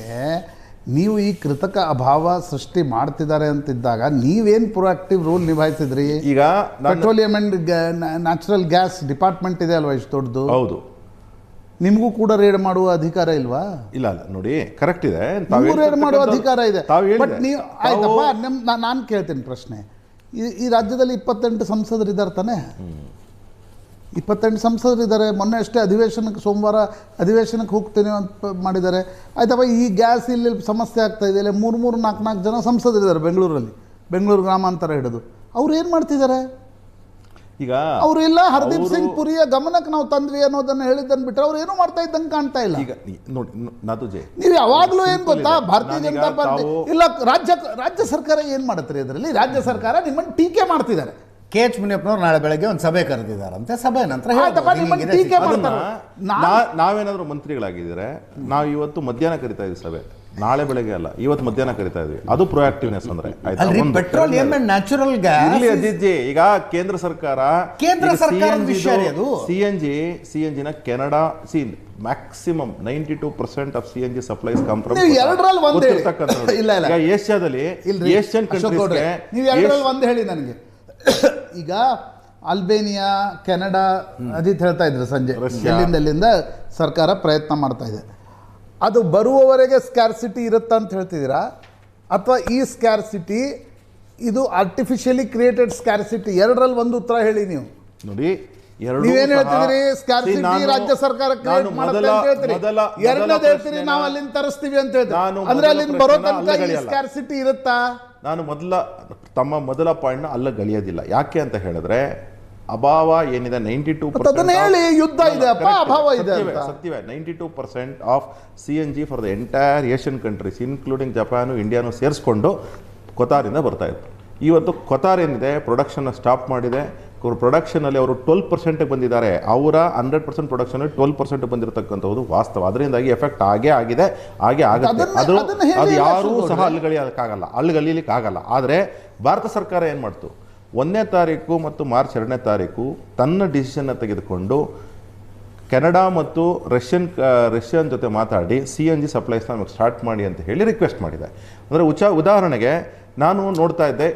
ನೀವು ಈ ಕೃತಕ ಅಭಾವ ಸೃಷ್ಟಿ ಮಾಡ್ತಿದ್ದಾರೆ ಅಂತಿದ್ದಾಗ ನೀವೇನು ಪ್ರೊಆಕ್ಟಿವ್ ರೂಲ್ ನಿಭಾಯಿಸಿದ್ರಿ? ಈಗ petroleum and natural gas department ಇದೆ ಅಲ್ವಾ ಇಷ್ಟು ದೊಡ್ಡದು? ಹೌದು. ನಿಮಗೂ ಕೂಡ ರೇಡ್ ಮಾಡುವ ಅಧಿಕಾರ ಇಲ್ವಾ? ಇಲ್ಲ ನೋಡಿ, ಕರೆಕ್ಟ್ ಇದೆ, ರೇಡ್ ಮಾಡುವ ಅಧಿಕಾರ ಇದೆ. ಬಟ್ ನೀವು ಆಯ್ತಪ್ಪ, ನಾನು ಕೇಳ್ತೀನಿ ಪ್ರಶ್ನೆ, ಈ ರಾಜ್ಯದಲ್ಲಿ 28 ಸಂಸದರಿದ್ದಾರೆ ತಾನೆ? 28 ಸಂಸದರಿದ್ದಾರೆ. ಮೊನ್ನೆ ಅಷ್ಟೇ ಅಧಿವೇಶನಕ್ಕೆ ಸೋಮವಾರ ಅಧಿವೇಶನಕ್ಕೆ ಹೋಗ್ತೇನೆ ಅಂತ ಮಾಡಿದ್ದಾರೆ. ಆಯ್ತಪ್ಪ, ಈ ಗ್ಯಾಸ್ ಇಲ್ಲಿ ಸಮಸ್ಯೆ ಆಗ್ತಾ ಇದೆ, ಇಲ್ಲಿ 3-4 ಜನ ಸಂಸದರಿದ್ದಾರೆ ಬೆಂಗಳೂರಲ್ಲಿ, ಬೆಂಗಳೂರು ಗ್ರಾಮಾಂತರ ಹಿಡಿದು. ಅವ್ರು ಏನು ಮಾಡ್ತಿದ್ದಾರೆ? ಈಗ ಅವರು ಇಲ್ಲ ಹರ್ದೀಪ್ ಸಿಂಗ್ ಪುರಿಯ ಗಮನಕ್ಕೆ ನಾವು ತಂದ್ವಿ ಅನ್ನೋದನ್ನ ಹೇಳಿದ್ದನ್ನು ಬಿಟ್ಟರೆ ಅವ್ರು ಏನೂ ಮಾಡ್ತಾ ಇದ್ದಂಗೆ ಕಾಣ್ತಾ ಇಲ್ಲ. ಈಗ ನೋಡಿ ನಾದುಜೆ, ನೀವು ಯಾವಾಗಲೂ ಏನು ಗೊತ್ತಾ, ಭಾರತೀಯ ಜನತಾ ಪಾರ್ಟಿ ಇಲ್ಲ, ರಾಜ್ಯ ಸರ್ಕಾರ ಏನು ಮಾಡುತ್ತೆ ಇದರಲ್ಲಿ? ರಾಜ್ಯ ಸರ್ಕಾರ ನಿಮ್ಮನ್ನು ಟೀಕೆ ಮಾಡ್ತಿದ್ದಾರೆ. KH ಮುನಿಯಪ್ಪನವ್ರು ನಾಳೆ ಬೆಳಗ್ಗೆ ಒಂದು ಸಭೆ ಕರೆದಿದ್ದಾರಂತೆ. ಸಭೆ ನಂತರ ನಾವೇನಾದ್ರೂ ಮಂತ್ರಿಗಳಾಗಿದ್ರೆ ನಾವು ಇವತ್ತು ಮಧ್ಯಾಹ್ನ ಕರಿತಾ ಇದ್ವಿ ಸಭೆ, ನಾಳೆ ಬೆಳಗ್ಗೆ ಅಲ್ಲ, ಇವತ್ತು ಮಧ್ಯಾಹ್ನ ಕರಿತಾ ಇದ್ವಿ. ಅದು ಪ್ರೊಆಕ್ಟಿವ್ನೆಸ್ ಅಂದ್ರೆ ಪೆಟ್ರೋಲಿಯಂ ಅಂಡ್ ನ್ಯಾಚುರಲ್ ಗ್ಯಾಸ್. ಈಗ ಕೇಂದ್ರ ಸರ್ಕಾರ CNG ನ Canada maximum 92% of CNG supplies come from ಏಷ್ಯಾದಲ್ಲಿ ಏಷ್ಯನ್ ಕಂಟ್ರೀಸ್ಗೆ. ನೀವು ಎರಡರಲ್ಲಿ ಒಂದು ಹೇಳಿ ನನಗೆ. ಈಗ ಅಲ್ಬೇನಿಯಾ, ಕೆನಡಾ, ಅಜಿತ್ ಹೇಳ್ತಾ ಇದ್ರು ಸಂಜೆ, ಎಲ್ಲಿಂದ ಸರ್ಕಾರ ಪ್ರಯತ್ನ ಮಾಡ್ತಾ ಇದೆ. ಅದು ಬರುವವರೆಗೆ ಸ್ಕ್ಯಾರ್ಸಿಟಿ ಇರುತ್ತಾ ಅಂತ ಹೇಳ್ತಿದ್ದೀರಾ, ಅಥವಾ ಈ ಸ್ಕ್ಯಾರ್ಸಿಟಿ ಇದು ಆರ್ಟಿಫಿಷಿಯಲಿ ಕ್ರಿಯೇಟೆಡ್ ಸ್ಕ್ಯಾರ್ಸಿಟಿ? ಎರಡರಲ್ಲಿ ಒಂದು ಉತ್ತರ ಹೇಳಿ ನೀವು. ನೋಡಿ, ನೀವೇನು ಹೇಳ್ತಿದ್ದೀರಿ? ಸ್ಕ್ಯಾರ್ಸಿಟಿ ರಾಜ್ಯ ಸರ್ಕಾರ ಕ್ರಿಯೇಟ್ ಮಾಡುತ್ತೆ ಅಂತ ಹೇಳ್ತೀರಿ. ಎರಡನೇದು ಹೇಳ್ತೀರಿ ನಾವು ಅಲ್ಲಿಂದ ತರಿಸ್ತೀವಿ ಅಂತ ಹೇಳ್ತೀವಿ. ಅಂದ್ರೆ ಅಲ್ಲಿಂದ ಬರೋ ತನಕ ಈ ಸ್ಕ್ಯಾರ್ಸಿಟಿ ಇರುತ್ತಾ? ನಾನು ಮೊದಲ ಪಾಯಿಂಟ್ನ ಅಲ್ಲ ಗಳಿಯೋದಿಲ್ಲ. ಯಾಕೆ ಅಂತ ಹೇಳಿದ್ರೆ ಅಭಾವ ಏನಿದೆ 92% ಯುದ್ಧ ಇದೆ, ಅಭಾವ ಇದೆ, ಸತ್ಯವೇ. 92% of CNG for the entire Asian countries including Japan, ಇಂಡಿಯಾನು ಸೇರಿಸ್ಕೊಂಡು ಕೊತಾರಿಂದ ಬರ್ತಾ ಇತ್ತು. ಇವತ್ತು ಕೊತಾರ್ ಏನಿದೆ ಪ್ರೊಡಕ್ಷನ್ ಸ್ಟಾಪ್ ಮಾಡಿದೆ. ಪ್ರೊಡಕ್ಷನಲ್ಲಿ ಅವರು 12% ಬಂದಿದ್ದಾರೆ. ಅವರ 100% ಪ್ರೊಡಕ್ಷನ್ 12% ಬಂದಿರತಕ್ಕಂಥದ್ದು ವಾಸ್ತವ. ಅದರಿಂದಾಗಿ ಎಫೆಕ್ಟ್ ಆಗಿದೆ, ಆಗುತ್ತೆ. ಅದು ಯಾರೂ ಸಹ ಅಲ್ಲಿಗಲಿಲಿಕ್ಕೆ ಆಗಲ್ಲ. ಆದರೆ ಭಾರತ ಸರ್ಕಾರ ಏನು ಮಾಡ್ತು, 1ನೇ ತಾರೀಕು ಮತ್ತು ಮಾರ್ಚ್ 2ನೇ ತಾರೀಕು ತನ್ನ ಡಿಸಿಷನ್ನ ತೆಗೆದುಕೊಂಡು ಕೆನಡಾ ಮತ್ತು ರಷ್ಯನ್ ಜೊತೆ ಮಾತಾಡಿ CNG ಸಪ್ಲೈಸ್ನ ನಮಗೆ ಸ್ಟಾರ್ಟ್ ಮಾಡಿ ಅಂತ ಹೇಳಿ ರಿಕ್ವೆಸ್ಟ್ ಮಾಡಿದೆ. ಅಂದರೆ ಉದಾಹರಣೆಗೆ ನಾನು ನೋಡ್ತಾ ಇದ್ದೆ,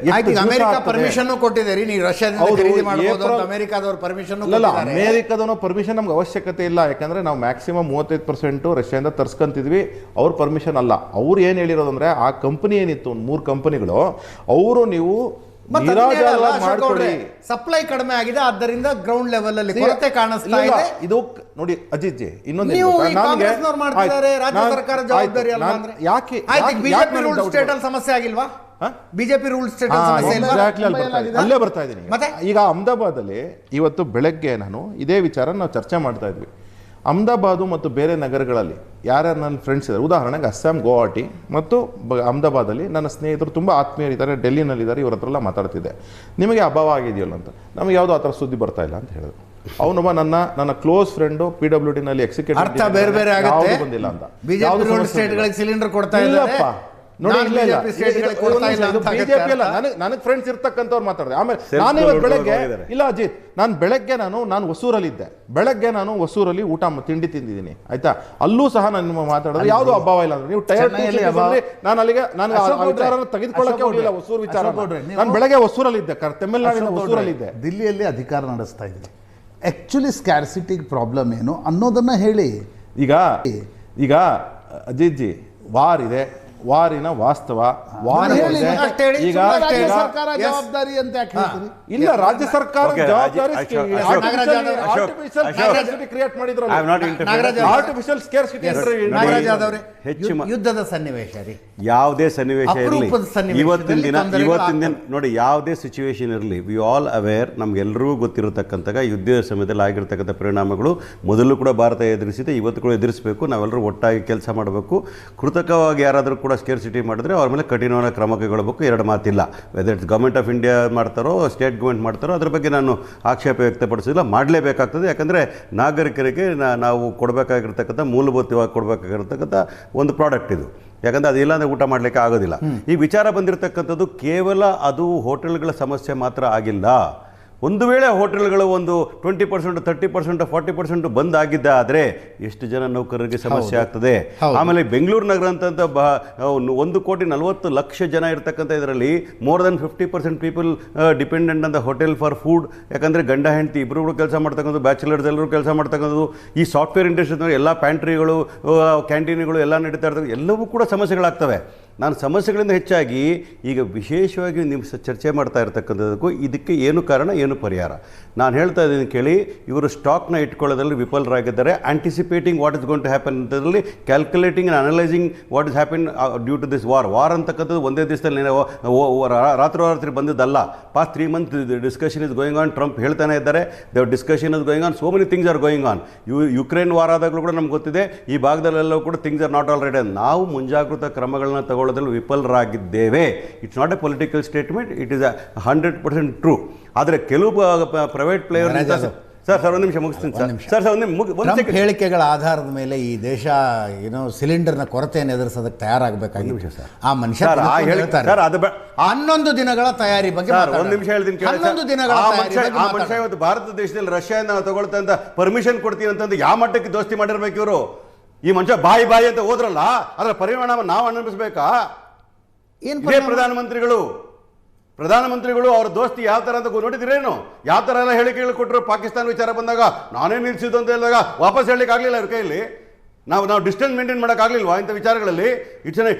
ಪರ್ಮಿಷನ್ ಕೊಟ್ಟಿದ್ದೀರಿ, ನೀವು ರಷ್ಯಾದಿಂದ ಖರೀದಿ ಮಾಡಬಹುದು ಅಂತ ಅಮೆರಿಕಾದವರು ಪರ್ಮಿಷನ್ ಇಲ್ಲ. ಅಮೆರಿಕಾದವನು ಪರ್ಮಿಷನ್ ನಮ್ಗೆ ಅವಶ್ಯಕತೆ ಇಲ್ಲ. ಯಾಕಂದ್ರೆ ನಾವು ಮ್ಯಾಕ್ಸಿಮಮ್ 35% ರಷ್ಯಾದಿಂದ ತರ್ಸ್ಕೊಂತಿದ್ವಿ. ಅವ್ರ ಪರ್ಮಿಷನ್ ಅಲ್ಲ. ಅವ್ರು ಏನು ಹೇಳಿರೋದಂದ್ರೆ, ಆ ಕಂಪನಿ ಏನಿತ್ತು 3 ಕಂಪನಿಗಳು, ಅವರು ನೀವು ಸಪ್ಲೈ ಕಡಿಮೆ ಆಗಿದೆ, ಆದ್ದರಿಂದ ಗ್ರೌಂಡ್ ಲೆವೆಲ್ ಅಲ್ಲಿ ಕೊರತೆ ಕಾಣಿಸ್ತಾ ಇದೆ. ಇದು ನೋಡಿ ಅಜಿತ್ ಜಿ, ಇನ್ನೊಂದು ರಾಜ್ಯ ಸರ್ಕಾರ ಜವಾಬ್ದಾರಿ ಅಲ್ಲ ಅಂದ್ರೆ ಯಾಕೆ? ಬಿಜೆಪಿ ರೂಲ್ ಸ್ಟೇಟ್ ಅಲ್ಲಿ ಸಮಸ್ಯೆ ಆಗಿಲ್ವಾ? ಬಿಜೆಪಿ ರೂಲ್ ಸ್ಟೇಟ್ ಅಲ್ಲೇ ಬರ್ತಾ ಇದ್ದೀನಿ. ಈಗ ಅಹಮದಾಬಾದ್ ಅಲ್ಲಿ ಇವತ್ತು ಬೆಳಗ್ಗೆ ನಾನು ಇದೇ ವಿಚಾರ ನಾವು ಚರ್ಚೆ ಮಾಡ್ತಾ ಇದ್ವಿ. ಅಹಮದಾಬಾದು ಮತ್ತು ಬೇರೆ ನಗರಗಳಲ್ಲಿ ಯಾರ್ಯಾರು ನನ್ನ ಫ್ರೆಂಡ್ಸ್ ಇದ್ದಾರೆ, ಉದಾಹರಣೆಗೆ ಅಸ್ಸಾಂ, ಗುವಾಹಟಿ ಮತ್ತು ಅಹಮದಾಬಾದಲ್ಲಿ ನನ್ನ ಸ್ನೇಹಿತರು ತುಂಬ ಆತ್ಮೀಯರಿದ್ದಾರೆ, ಡೆಲ್ಲಿನಲ್ಲಿದ್ದಾರೆ, ಇವ್ರ ಹತ್ರ ಎಲ್ಲ ಮಾತಾಡ್ತಿದ್ದೆ. ನಿಮಗೆ ಅಭಾವ ಆಗಿದೆಯಲ್ಲ ಅಂತ. ನಮಗೆ ಯಾವುದೋ ಆ ಥರ ಸುದ್ದಿ ಬರ್ತಾ ಇಲ್ಲ ಅಂತ ಹೇಳಿದ್ರು. ಅವನೊಬ್ಬ ನನ್ನ ಕ್ಲೋಸ್ ಫ್ರೆಂಡು PWD-ನಲ್ಲಿ ಎಕ್ಸಿಕ್ಯೂಟಿವ್ ಬಂದಿಲ್ಲ ಅಂತ. ಸಿಲಿಂಡರ್ ಕೊಡ್ತಾ ಇಲ್ಲಪ್ಪ ನೋಡಿ, ಬಿಜೆಪಿ ಅಲ್ಲ, ನನಗೆ ಫ್ರೆಂಡ್ಸ್ ಇರ್ತಕ್ಕಂಥವ್ರು ಮಾತಾಡಿದೆ. ಆಮೇಲೆ ನಾನು ಇವತ್ತು ಬೆಳಗ್ಗೆ ಇಲ್ಲ ಅಜಿತ್, ನಾನು ಹೊಸೂರಲ್ಲಿದ್ದೆ. ಬೆಳಗ್ಗೆ ನಾನು ಹೊಸೂರಲ್ಲಿ ತಿಂಡಿ ತಿಂದಿದ್ದೀನಿ, ಆಯ್ತಾ? ಅಲ್ಲೂ ಸಹ ನಾನು ಮಾತಾಡೋದು ಯಾವುದು ಅಭಾವ ಇಲ್ಲ ಅಂದ್ರೆ ನೀವು ಟೈರ್ ನಾನು ಅಲ್ಲಿಗೆ ವಿಚಾರ ತೆಗೆದುಕೊಳ್ಳಕ್ಕೆ ಹೋಗಲಿಲ್ಲ. ಹೊಸೂರು ವಿಚಾರ ನಾನು ಬೆಳಗ್ಗೆ ಹೊಸೂರಲ್ಲಿದ್ದೆ, ತಮಿಳುನಾಡಿನ ಹೊಸೂರಲ್ಲಿದ್ದೆ. ದಿಲ್ಲಿಯಲ್ಲಿ ಅಧಿಕಾರ ನಡೆಸ್ತಾ ಇದ್ದೆ. ಆಕ್ಚುಲಿ ಸ್ಕ್ಯಾರ್ಸಿಟಿ ಪ್ರಾಬ್ಲಮ್ ಏನು ಅನ್ನೋದನ್ನ ಹೇಳಿ. ಈಗ ಅಜಿತ್ ಜಿ, ವಾರ್ ಇದೆ, ವಾರಿನ ವಾಸ್ತವ. ಹೇಳಿ, ಅಷ್ಟೇ ಹೇಳಿ. ಈಗ ರಾಜ್ಯ ಸರ್ಕಾರ ಜವಾಬ್ದಾರಿ ಅಂತ ಯಾಕೆ ಹೇಳ್ತೀರಿ? ಇಲ್ಲ, ರಾಜ್ಯ ಸರ್ಕಾರ ಜವಾಬ್ದಾರಿ ಕ್ರಿಯೇಟ್ ಮಾಡಿದ್ರು. ಆರ್ಟಿಫಿಷಿಯಲ್ ಸ್ಕೇರ್ಸಿಟಿ ಯುದ್ಧದ ಸನ್ನಿವೇಶ ರೀ, ಯಾವುದೇ ಸನ್ನಿವೇಶ ಇರಲಿ, ಇವತ್ತಿನ ದಿನ ನೋಡಿ, ಯಾವುದೇ ಸಿಚುವೇಶನ್ ಇರಲಿ, ವಿ ಆಲ್ ಅವೇರ್, ನಮ್ಗೆಲ್ಲರೂ ಗೊತ್ತಿರತಕ್ಕಂಥ ಯುದ್ಧದ ಸಮಯದಲ್ಲಿ ಆಗಿರ್ತಕ್ಕಂಥ ಪರಿಣಾಮಗಳು ಮೊದಲು ಕೂಡ ಭಾರತ ಎದುರಿಸಿದೆ, ಇವತ್ತು ಕೂಡ ಎದುರಿಸಬೇಕು. ನಾವೆಲ್ಲರೂ ಒಟ್ಟಾಗಿ ಕೆಲಸ ಮಾಡಬೇಕು. ಕೃತಕವಾಗಿ ಯಾರಾದರೂ ಕೂಡ ಸ್ಕೇರ್ಸಿಟಿ ಮಾಡಿದ್ರೆ ಅವ್ರ ಮೇಲೆ ಕಠಿಣವಾದ ಕ್ರಮ ಕೈಗೊಳ್ಳಬೇಕು. ಎರಡು ಮಾತಿಲ್ಲ. Whether it's government of India ಮಾಡ್ತಾರೋ ಸ್ಟೇಟ್ ಗೌರ್ಮೆಂಟ್ ಮಾಡ್ತಾರೋ ಅದ್ರ ಬಗ್ಗೆ ನಾನು ಆಕ್ಷೇಪ ವ್ಯಕ್ತಪಡಿಸಿಲ್ಲ, ಮಾಡಲೇಬೇಕಾಗ್ತದೆ. ಯಾಕಂದರೆ ನಾಗರಿಕರಿಗೆ ನಾವು ಕೊಡಬೇಕಾಗಿರ್ತಕ್ಕಂಥ ಮೂಲಭೂತವಾಗಿ ಕೊಡಬೇಕಾಗಿರ್ತಕ್ಕಂಥ ಒಂದು ಪ್ರಾಡಕ್ಟ್ ಇದು. ಯಾಕಂದರೆ ಅದಿಲ್ಲ ಅಂದರೆ ಊಟ ಮಾಡಲಿಕ್ಕೆ ಆಗೋದಿಲ್ಲ. ಈ ವಿಚಾರ ಬಂದಿರತಕ್ಕಂಥದ್ದು ಕೇವಲ ಅದು ಹೋಟೆಲ್ಗಳ ಸಮಸ್ಯೆ ಮಾತ್ರ ಆಗಿಲ್ಲ. ಒಂದು ವೇಳೆ ಹೋಟೆಲ್ಗಳು ಒಂದು 20%, 30%, 40% ಬಂದ್ ಆಗಿದ್ದ ಆದರೆ ಎಷ್ಟು ಜನ ನೌಕರರಿಗೆ ಸಮಸ್ಯೆ ಆಗ್ತದೆ. ಆಮೇಲೆ ಬೆಂಗಳೂರು ನಗರ ಅಂತ 1,40,00,000 ಜನ ಇರ್ತಕ್ಕಂಥ ಇದರಲ್ಲಿ more than 50% people dependent on the hotel for food. ಯಾಕಂದರೆ ಗಂಡ ಹೆಂಡತಿ ಇಬ್ಬರು ಕೆಲಸ ಮಾಡ್ತಕ್ಕಂಥದ್ದು, ಬ್ಯಾಚುಲರ್ಸ್ ಎಲ್ಲರೂ ಕೆಲಸ ಮಾಡ್ತಕ್ಕಂಥದ್ದು. ಈ ಸಾಫ್ಟ್ವೇರ್ ಇಂಡಸ್ಟ್ರಿ ಎಲ್ಲ ಪ್ಯಾಂಟ್ರಿಗಳು, ಕ್ಯಾಂಟೀನ್ಗಳು ಎಲ್ಲ ನಡೀತಾ ಇರ್ತದೆ, ಎಲ್ಲವೂ ಕೂಡ ಸಮಸ್ಯೆಗಳಾಗ್ತವೆ. ನಾನು ಸಮಸ್ಯೆಗಳಿಂದ ಹೆಚ್ಚಾಗಿ ಈಗ ವಿಶೇಷವಾಗಿ ನಿಮ್ಮ ಚರ್ಚೆ ಮಾಡ್ತಾ ಇರ್ತಕ್ಕಂಥದ್ದಕ್ಕೂ ಇದಕ್ಕೆ ಏನು ಕಾರಣ, ಏನು ಪರಿಹಾರ ನಾನು ಹೇಳ್ತಾ ಇದ್ದೀನಿ ಕೇಳಿ. ಇವರು ಸ್ಟಾಕ್ನ ಇಟ್ಕೊಳ್ಳೋದ್ರಲ್ಲಿ ವಿಫಲರಾಗಿದ್ದಾರೆ. Anticipating what is going to happen ಅಂತದ್ರಲ್ಲಿ, calculating and analysing what is happen due to this war ಅಂತಕ್ಕಂಥದ್ದು ಒಂದೇ ದಿವಸದಲ್ಲಿ ರಾತ್ರಿ ಬಂದಿದ್ದಲ್ಲ. Past 3 months discussion is going on. Trump ಹೇಳ್ತಾನೆ ಇದ್ದಾರೆ, the discussion is going on, so many things are going on. Ukraine war ಆದಾಗಲೂ ಕೂಡ ನಮ್ಗೆ ಗೊತ್ತಿದೆ, ಈ ಭಾಗದಲ್ಲೆಲ್ಲವೂ ಕೂಡ things are not all ready. ನಾವು ಮುಂಜಾಗ್ರತಾ ಕ್ರಮಗಳನ್ನ ತಗೊಳ್ಳೋದ್ರಲ್ಲಿ ವಿಫಲರಾಗಿದ್ದೇವೆ. It's not a political statement, it is 100% true. ಆದರೆ ಕೆಲವು ಪ್ರೈವೇಟ್ ಪ್ಲೇಯರ್ ಸರ್ ಒಂದು ನಿಮಿಷ ಮುಗಿಸ್ತೀನಿ ಸರ್. ಟ್ರಂಪ್ ಹೇಳಿಕೆಗಳ ಆಧಾರದ ಮೇಲೆ ಈ ದೇಶ ಸಿಲಿಂಡರ್ನ ಕೊರತೆಯನ್ನು ಎದುರಿಸೋದಕ್ಕೆ ತಯಾರಾಗಬೇಕಾಗಿತ್ತು ಸರ್. ಆ ಮನುಷ್ಯ 11 ದಿನಗಳ ತಯಾರಿ ಬಗ್ಗೆ ಒಂದು ನಿಮಿಷ ಹೇಳ್ತೀನಿ. 11 ದಿನಗಳ ಮನುಷ್ಯ ಇವತ್ತು ಭಾರತ ದೇಶದಲ್ಲಿ ರಷ್ಯಾನ ತಗೊಳ್ತಾ ಅಂತ ಪರ್ಮಿಷನ್ ಕೊಡ್ತೀವಿ ಅಂತಂದು ಯಾವ ಮಟ್ಟಕ್ಕೆ ದೋಸ್ತಿ ಮಾಡಿರ್ಬೇಕು ಇವರು? ಈ ಮನುಷ್ಯ ಬಾಯಿ ಅಂತ ಹೋದ್ರಲ್ಲ, ಅದರ ಪರಿಣಾಮ ನಾವು ಅನುಭವಿಸ್ಬೇಕಾ? ಇದೇ ಪ್ರಧಾನಮಂತ್ರಿಗಳು ಅವ್ರ ದೋಸ್ತಿ ಯಾವ ಥರ ಅಂತ ನೋಡಿದಿರೇನು? ಯಾವ ಥರ ಎಲ್ಲ ಹೇಳಿಕೆಗಳು ಕೊಟ್ಟರು. ಪಾಕಿಸ್ತಾನ ವಿಚಾರ ಬಂದಾಗ ನಾನೇ ನಿಲ್ಸಿದ್ದು ಅಂತ ಹೇಳಿದಾಗ ವಾಪಸ್ ಹೇಳಲಿಕ್ಕೆ ಆಗಲಿಲ್ಲ ಅವ್ರ ಕೈಯಲ್ಲಿ. ನಾವು ಡಿಸ್ಟೆನ್ಸ್ ಮೇಂಟೈನ್ ಮಾಡೋಕ್ಕಾಗಲಿಲ್ವಾ ಇಂಥ ವಿಚಾರಗಳಲ್ಲಿ? ಈ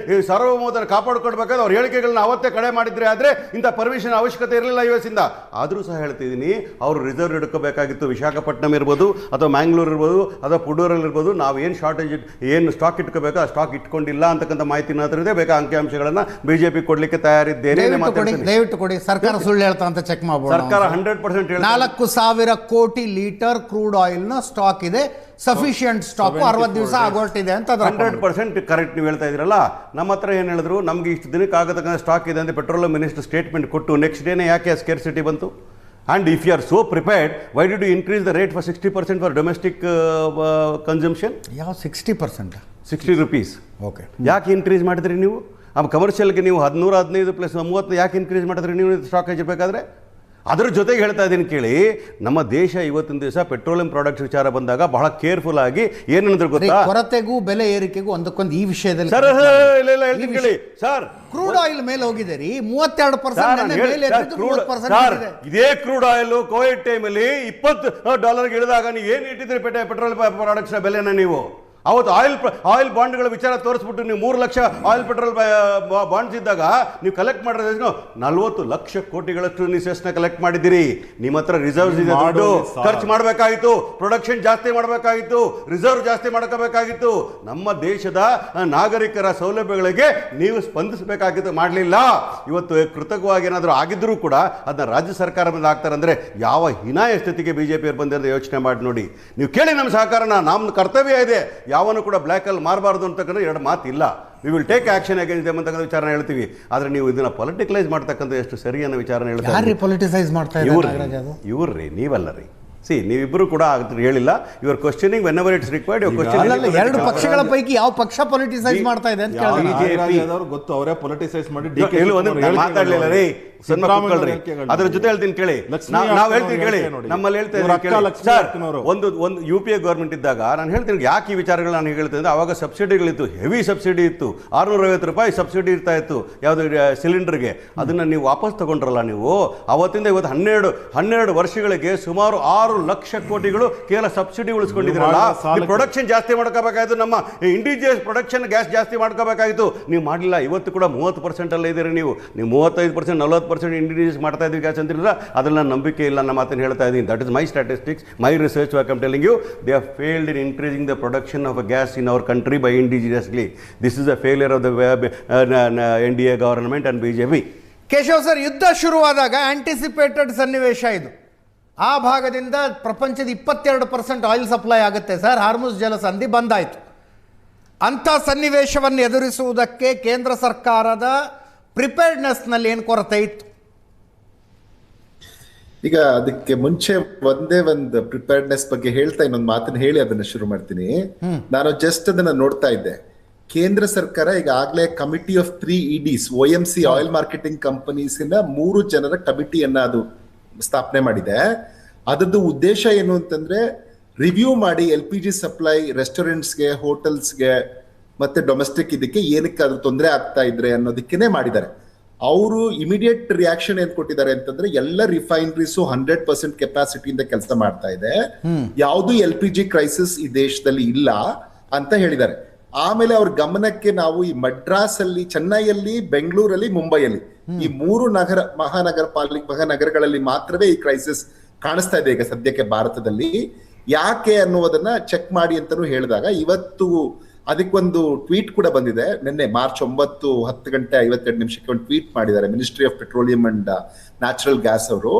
ಸಾರ್ವಭೌಮತೆಯನ್ನು ಕಾಪಾಡಿಕೊಡ್ಬೇಕಾದ್ರೆ ಅವ್ರ ಹೇಳಿಕೆಗಳನ್ನ ಅವತ್ತೇ ಕಡೆ ಮಾಡಿದ್ರೆ ಆದರೆ ಇಂಥ ಪರ್ಮಿಷನ್ ಅವಶ್ಯಕತೆ ಇರಲಿಲ್ಲ US ಇಂದ. ಆದರೂ ಸಹ ಹೇಳ್ತಿದ್ದೀನಿ, ಅವರು ರಿಸರ್ವ್ ಇಟ್ಕೋಬೇಕಾಗಿತ್ತು. ವಿಶಾಖಪಟ್ಟಣಂ ಇರ್ಬೋದು, ಅಥವಾ ಮ್ಯಾಂಗ್ಳೂರ್ ಇರ್ಬೋದು, ಅಥವಾ ಪುಡೂರಲ್ಲಿ ಇರ್ಬೋದು. ನಾವು ಏನು ಶಾರ್ಟೇಜ್ ಏನು ಸ್ಟಾಕ್ ಇಟ್ಕೋಬೇಕು ಆ ಸ್ಟಾಕ್ ಇಟ್ಕೊಂಡಿಲ್ಲ ಅಂತಕ್ಕಂಥ ಮಾಹಿತಿ ಮಾತ್ರ ಇದೆ. ಬೇಕಾ ಅಂಕಿಅಂಶಗಳನ್ನು BJP ಕೊಡಲಿಕ್ಕೆ ತಯಾರಿದ್ದೇನೆ. ದಯವಿಟ್ಟು ಕೊಡಿ. ಸರ್ಕಾರ ಸುಳ್ಳು ಹೇಳ್ತಾ ಅಂತ ಚೆಕ್ ಮಾಡ್ಬೋದು. ಸರ್ಕಾರ 100% 4,000 ಕೋಟಿ ಲೀಟರ್ ಕ್ರೂಡ್ ಆಯಿಲ್ ನ ಸ್ಟಾಕ್ ಇದೆ. ಸಫಿಷಿಯಂಟ್ ಸ್ಟಾಕ್ 60 ದಿವಸ ಆಗೋಟ್ಟಿದೆ ಅಂತ 100% ಕರೆಕ್ಟ್ ನೀವು ಹೇಳ್ತಾ ಇದ್ರಲ್ಲ. ನಮ್ಮ ಹತ್ರ ಏನು ಹೇಳಿದ್ರು, ನಮ್ಗೆ ಇಷ್ಟು ದಿನಕ್ಕೆ ಆಗತಕ್ಕಂಥ ಸ್ಟಾಕ್ ಇದೆ ಅಂತ ಪೆಟ್ರೋಲಿಯಂ ಮಿನಿಸ್ಟರ್ ಸ್ಟೇಟ್ಮೆಂಟ್ ಕೊಟ್ಟು ನೆಕ್ಸ್ಟ್ ಡೇನೇ ಯಾಕೆ ಸ್ಕೇರ್ಸಿಟಿ ಬಂತು? And if you are so prepared, why did you increase the rate for 60% for domestic consumption? ಯಾವ 60%? 60 rupees. ಓಕೆ, ಯಾಕೆ ಇನ್ಕ್ರೀಸ್ ಮಾಡಿದ್ರಿ ನೀವು? ಕಮರ್ಷಿಯಲ್ಗೆ ನೀವು 115 + 30 ಯಾಕೆ ಇನ್ಕ್ರೀಸ್ ಮಾಡಿದ್ರಿ ನೀವು ಸ್ಟಾಕ್ ಇರಬೇಕಾದ್ರೆ? ಅದರ ಜೊತೆಗೆ ಹೇಳ್ತಾ ಇದ್ದೀನಿ ಕೇಳಿ, ನಮ್ಮ ದೇಶ ಇವತ್ತಿನ ದಿವಸ ಪೆಟ್ರೋಲಿಯಂ ಪ್ರಾಡಕ್ಟ್ಸ್ ವಿಚಾರ ಬಂದಾಗ ಬಹಳ ಕೇರ್ಫುಲ್ ಆಗಿ ಏನಂದ್ರೆ ಗೊತ್ತಾ, ಕೊರತೆಗೂ ಬೆಲೆ ಏರಿಕೆಗೂ ಒಂದಕ್ಕೊಂದು ಈ ವಿಷಯದಲ್ಲಿ ಸರ್ ಕ್ರೂಡ್ ಆಯಿಲ್ ಮೇಲೆ ಹೋಗಿದೆ ರೀ 32%. ಇದೇ ಕ್ರೂಡ್ ಆಯಿಲ್ ಕೋವಿಡ್ ಟೈಮಲ್ಲಿ $20 ಇಳಿದಾಗ ನೀವು ಏನು ಇಟ್ಟಿದ್ರಿ ಪೆಟ್ರೋಲ್ ಪ್ರಾಡಕ್ಟ್ಸ್ ಬೆಲೆನ ನೀವು? ಅವತ್ತು ಆಯಿಲ್ ಬಾಂಡ್ಗಳ ವಿಚಾರ ತೋರಿಸ್ಬಿಟ್ಟು ನೀವು 3 ಲಕ್ಷ ಆಯಿಲ್ ಪೆಟ್ರೋಲ್ ಬಾಂಡ್ಸ್ ಇದ್ದಾಗ ನೀವು ಕಲೆಕ್ಟ್ ಮಾಡಿರೋದು 40 ಲಕ್ಷ ಕೋಟಿಗಳಷ್ಟು ನೀವು ಸೆಸ್ನ ಕಲೆಕ್ಟ್ ಮಾಡಿದ್ದೀರಿ. ನಿಮ್ಮ ಹತ್ರ ರಿಸರ್ವ್ಸ್ ಇದೆ, ದುಡ್ಡು ಖರ್ಚು ಮಾಡಬೇಕಾಗಿತ್ತು, ಪ್ರೊಡಕ್ಷನ್ ಜಾಸ್ತಿ ಮಾಡಬೇಕಾಗಿತ್ತು, ರಿಸರ್ವ್ ಜಾಸ್ತಿ ಮಾಡ್ಕೋಬೇಕಾಗಿತ್ತು. ನಮ್ಮ ದೇಶದ ನಾಗರಿಕರ ಸೌಲಭ್ಯಗಳಿಗೆ ನೀವು ಸ್ಪಂದಿಸಬೇಕಾಗಿತ್ತು, ಮಾಡಲಿಲ್ಲ. ಇವತ್ತು ಕೃತಕವಾಗಿ ಏನಾದರೂ ಆಗಿದ್ದರೂ ಕೂಡ ಅದನ್ನ ರಾಜ್ಯ ಸರ್ಕಾರ ಮೇಲೆ ಆಗ್ತಾರೆ ಅಂದರೆ ಯಾವ ಹೀನಾಯ ಸ್ಥಿತಿಗೆ BJP ಬಂದಿರೋದು ಯೋಚನೆ ಮಾಡಿ ನೋಡಿ. ನೀವು ಕೇಳಿ ನಮ್ಮ ಸಹಕಾರನ, ನಮ್ಮ ಕರ್ತವ್ಯ ಇದೆ. ಯಾವನು ಕೂಡ ಬ್ಲ್ಯಾಕಲ್ಲಿ ಮಾರಬಾರ್ದು ಅಂತಕ್ಕಂಥ 2 ಮಾತು ಇಲ್ಲ. We will take action against them ಅಂತಕ್ಕಂಥ ವಿಚಾರ ಹೇಳ್ತೀವಿ. ಆದರೆ ನೀವು ಇದನ್ನ ಪೊಲಿಟಿಕಲೈಸ್ ಮಾಡ್ತಕ್ಕಂಥ ಎಷ್ಟು ಸರಿ ಅನ್ನೋ ವಿಚಾರ ಹೇಳ್ತಾರೆ. ಪೊಲಿಟಿಸೈಸ್ ಮಾಡ್ತಾ ಇವ್ರಿ ನೀವಲ್ಲ ರೀ. ನೀವಿಬ್ಬರು ಕೂಡ ಹೇಳಿಲ್ಲ. Your ಕ್ವಶ್ಚನಿಂಗ್ when ever it's required your ಕ್ವಶ್ಚನಿಂಗ್. 2 ಪಕ್ಷಗಳ ಪೈಕಿ ಯಾವ ಪಕ್ಷ ಪೊಲಿಟಿಸೈಸ್ ಮಾಡ್ತಾ ಇದೆ ಅಂತ ಗೊತ್ತು, ಅವರೇ ಪೊಲಿಟಿಸೈಸ್ ಮಾಡಿ ಮಾತಾಡಲಿಲ್ಲ ರೀ. ಸಿದ್ದರಾಮಯ್ಯ ಕೂತ್ಕೊಳ್ರಿ. ಅದ್ರ ಜೊತೆ ಹೇಳ್ತೀನಿ ಕೇಳಿ, ನಾವ್ ಹೇಳ್ತೀನಿ ಕೇಳಿ, ನಮ್ಮಲ್ಲಿ ಹೇಳ್ತಾ ಸರ್, ಒಂದು UPA ಗವರ್ಮೆಂಟ್ ಇದ್ದಾಗ ನಾನು ಹೇಳ್ತೀನಿ ಯಾಕೆ ಈ ವಿಚಾರಗಳು ನಾನು ಹೇಳ್ತೀನಿ ಅಂದ್ರೆ, ಅವಾಗ ಸಬ್ಸಿಡಿಗಳಿತ್ತು, ಹೆವಿ ಸಬ್ಸಿಡಿ ಇತ್ತು, 650 ರೂಪಾಯಿ ಸಬ್ಸಿಡಿ ಇರ್ತಾ ಇತ್ತು ಯಾವ್ದು ಸಿಲಿಂಡರ್ಗೆ. ಅದನ್ನ ನೀವು ವಾಪಸ್ ತಗೊಂಡ್ರಲ್ಲ ನೀವು. ಅವತ್ತಿಂದ ಇವತ್ತು 12 ವರ್ಷಗಳಿಗೆ ಸುಮಾರು 6 ಲಕ್ಷ ಕೋಟಿಗಳು ಕೇವಲ ಸಬ್ಸಿಡಿ ಉಳಿಸ್ಕೊಂಡಿದ್ರಲ್ಲ. ಪ್ರೊಡಕ್ಷನ್ ಜಾಸ್ತಿ ಮಾಡ್ಕೋಬೇಕಾಯ್ತು, ನಮ್ಮ ಇಂಡಿಜಿಯಸ್ ಪ್ರೊಡಕ್ಷನ್ ಗ್ಯಾಸ್ ಜಾಸ್ತಿ ಮಾಡ್ಕೋಬೇಕಾಗಿತ್ತು. ನೀವು ಮಾಡಲಿಲ್ಲ. ಇವತ್ತು ಕೂಡ 30% ಅಲ್ಲೇ ಇದ್ದೀರಿ ನೀವು 35%, 40% ಇಂಡಿಜಿಯಸ್ ಮಾಡ್ತಾ ಇದ್ದೀವಿ ಗ್ಯಾಸ್ ಅಂತಿಲ್ಲ. ಅದ್ರಲ್ಲಿ ನಾನು ನಂಬಿಕೆ ಇಲ್ಲ, ನಮ್ಮ ಮಾತನ್ನು ಹೇಳ್ತಾ ಇದ್ದೀನಿ. That is my statistics, my research work. I am telling you, they have failed in increasing the production of gas in our country by indigenously. This is a failure of the NDA government and BJP. Keshav sir, ಯುದ್ಧ ಶುರುವಾದಾಗ anticipated ಸನ್ನಿವೇಶ ಇದು. ಆ ಭಾಗದಿಂದ ಪ್ರಪಂಚದ 22% oil supply ಆಗುತ್ತೆ sir. Hormuz ಜಲಸಂಧಿ ಬಂದಾಯಿತು. ಅಂಥ ಸನ್ನಿವೇಶವನ್ನು ಎದುರಿಸುವುದಕ್ಕೆ ಕೇಂದ್ರ ಸರ್ಕಾರದ ಪ್ರಿಪೇರ್ಡ್ನೆಸ್ನಲ್ಲಿ ಏನು ಕೊರತೆ ಇತ್ತು? ಈಗ ಅದಕ್ಕೆ ಮುಂಚೆ ಒಂದೇ ಒಂದು ಪ್ರಿಪೇರ್ಡ್ನೆಸ್ ಬಗ್ಗೆ ಹೇಳ್ತಾ ಇನ್ನೊಂದು ಮಾತನ್ನ ಹೇಳಿ ಅದನ್ನ ಶುರು ಮಾಡ್ತೀನಿ. ನಾನು ಜಸ್ಟ್ ಅದನ್ನ ನೋಡ್ತಾ ಇದ್ದೆ. ಕೇಂದ್ರ ಸರ್ಕಾರ ಈಗಾಗಲೇ committee of 3 EDs OMC oil marketing companies 3 ಜನರ ಕಮಿಟಿಯನ್ನ ಅದು ಸ್ಥಾಪನೆ ಮಾಡಿದೆ. ಅದರದ್ದು ಉದ್ದೇಶ ಏನು ಅಂತಂದ್ರೆ, ರಿವ್ಯೂ ಮಾಡಿ LPG ಸಪ್ಲೈ ರೆಸ್ಟೋರೆಂಟ್ಸ್ಗೆ, ಹೋಟೆಲ್ಸ್ಗೆ ಮತ್ತೆ ಡೊಮೆಸ್ಟಿಕ್ ಇದಕ್ಕೆ ಏನಕ್ಕೆ ಅದು ತೊಂದರೆ ಆಗ್ತಾ ಇದ್ರೆ ಅನ್ನೋದಕ್ಕೇನೆ ಮಾಡಿದ್ದಾರೆ. ಅವರು ಇಮಿಡಿಯೇಟ್ ರಿಯಾಕ್ಷನ್ ಏನ್ ಕೊಟ್ಟಿದ್ದಾರೆ ಅಂತಂದ್ರೆ, ಎಲ್ಲ ರಿಫೈನರೀಸು 100% ಕೆಪಾಸಿಟಿಯಿಂದ ಕೆಲಸ ಮಾಡ್ತಾ ಇದೆ, ಯಾವುದು LPG ಕ್ರೈಸಿಸ್ ಈ ದೇಶದಲ್ಲಿ ಇಲ್ಲ ಅಂತ ಹೇಳಿದ್ದಾರೆ. ಆಮೇಲೆ ಅವ್ರ ಗಮನಕ್ಕೆ ನಾವು ಈ ಮಡ್ರಾಸ್ ಅಲ್ಲಿ, ಚೆನ್ನೈಯಲ್ಲಿ, ಬೆಂಗಳೂರಲ್ಲಿ, ಮುಂಬೈಯಲ್ಲಿ ಈ 3 ಮಹಾನಗರಗಳಲ್ಲಿ ಮಾತ್ರವೇ ಈ ಕ್ರೈಸಿಸ್ ಕಾಣಿಸ್ತಾ ಇದೆ ಈಗ ಸದ್ಯಕ್ಕೆ ಭಾರತದಲ್ಲಿ. ಯಾಕೆ ಅನ್ನುವುದನ್ನ ಚೆಕ್ ಮಾಡಿ ಅಂತಾನು ಹೇಳಿದಾಗ, ಇವತ್ತು ಅದಕ್ಕೊಂದು ಟ್ವೀಟ್ ಕೂಡ ಬಂದಿದೆ. ನಿನ್ನೆ ಮಾರ್ಚ್ 9 10:52 ಒಂದು ಟ್ವೀಟ್ ಮಾಡಿದ್ದಾರೆ ministry of petroleum and natural gas ಅವರು.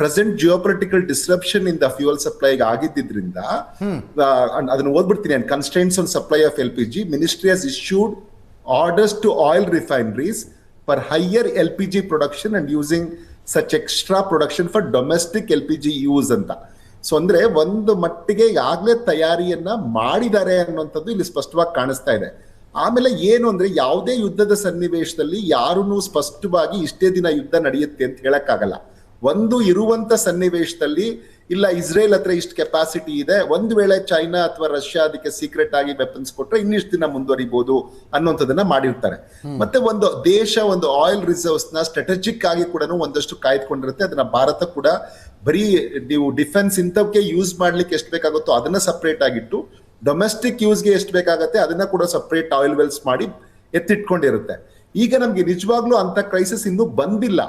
Present geopolitical disruption in the fuel supply ಆಗಿದ್ದರಿಂದ ಅದನ್ನ ಓದ್ಬಿಡ್ತೀನಿ. And constraints on supply of LPG, ministry has issued orders to oil refineries for higher LPG production and using such extra production for domestic LPG use ಅಂತ. So ಅಂದ್ರೆ ಒಂದು ಮಟ್ಟಿಗೆ ಈಗಾಗಲೇ ತಯಾರಿಯನ್ನ ಮಾಡಿದ್ದಾರೆ ಅನ್ನುವಂಥದ್ದು ಇಲ್ಲಿ ಸ್ಪಷ್ಟವಾಗಿ ಕಾಣಿಸ್ತಾ ಇದೆ. ಆಮೇಲೆ ಏನು ಅಂದ್ರೆ, ಯಾವುದೇ ಯುದ್ಧದ ಸನ್ನಿವೇಶದಲ್ಲಿ ಯಾರೂ ಸ್ಪಷ್ಟವಾಗಿ ಇಷ್ಟೇ ದಿನ ಯುದ್ಧ ನಡೆಯುತ್ತೆ ಅಂತ ಹೇಳಕ್ಕಾಗಲ್ಲ. ಒಂದು ಇರುವಂತ ಸನ್ನಿವೇಶದಲ್ಲಿ ಇಲ್ಲ ಇಸ್ರೇಲ್ ಹತ್ರ ಇಷ್ಟು ಕೆಪಾಸಿಟಿ ಇದೆ, ಒಂದು ವೇಳೆ ಚೈನಾ ಅಥವಾ ರಷ್ಯಾ ಅದಕ್ಕೆ ಸೀಕ್ರೆಟ್ ಆಗಿ ವೆಪನ್ಸ್ ಕೊಟ್ರೆ ಇನ್ನಿಷ್ಟು ದಿನ ಮುಂದುವರಿಬಹುದು ಅನ್ನೋಂಥದ್ದನ್ನ ಮಾಡಿರ್ತಾರೆ. ಮತ್ತೆ ಒಂದು ದೇಶ ಒಂದು ಆಯಿಲ್ ರಿಸರ್ವ್ಸ್ ನ ಸ್ಟ್ರಾಟಜಿಕ್ ಆಗಿ ಕೂಡ ಒಂದಷ್ಟು ಕಾಯ್ದುಕೊಂಡಿರುತ್ತೆ. ಅದನ್ನ ಭಾರತ ಕೂಡ ಬರೀ ನೀವು ಡಿಫೆನ್ಸ್ ಇಂಥವಕ್ಕೆ ಯೂಸ್ ಮಾಡ್ಲಿಕ್ಕೆ ಎಷ್ಟು ಬೇಕಾಗುತ್ತೋ ಅದನ್ನ ಸಪ್ರೇಟ್ ಆಗಿಟ್ಟು, ಡೊಮೆಸ್ಟಿಕ್ ಯೂಸ್ಗೆ ಎಷ್ಟು ಬೇಕಾಗತ್ತೆ ಅದನ್ನ ಕೂಡ ಸಪ್ರೇಟ್ ಆಯಿಲ್ ವೆಲ್ಸ್ ಮಾಡಿ ಎತ್ತಿಟ್ಕೊಂಡಿರುತ್ತೆ. ಈಗ ನಮ್ಗೆ ನಿಜವಾಗ್ಲೂ ಅಂತ ಕ್ರೈಸಿಸ್ ಇನ್ನೂ ಬಂದಿಲ್ಲ.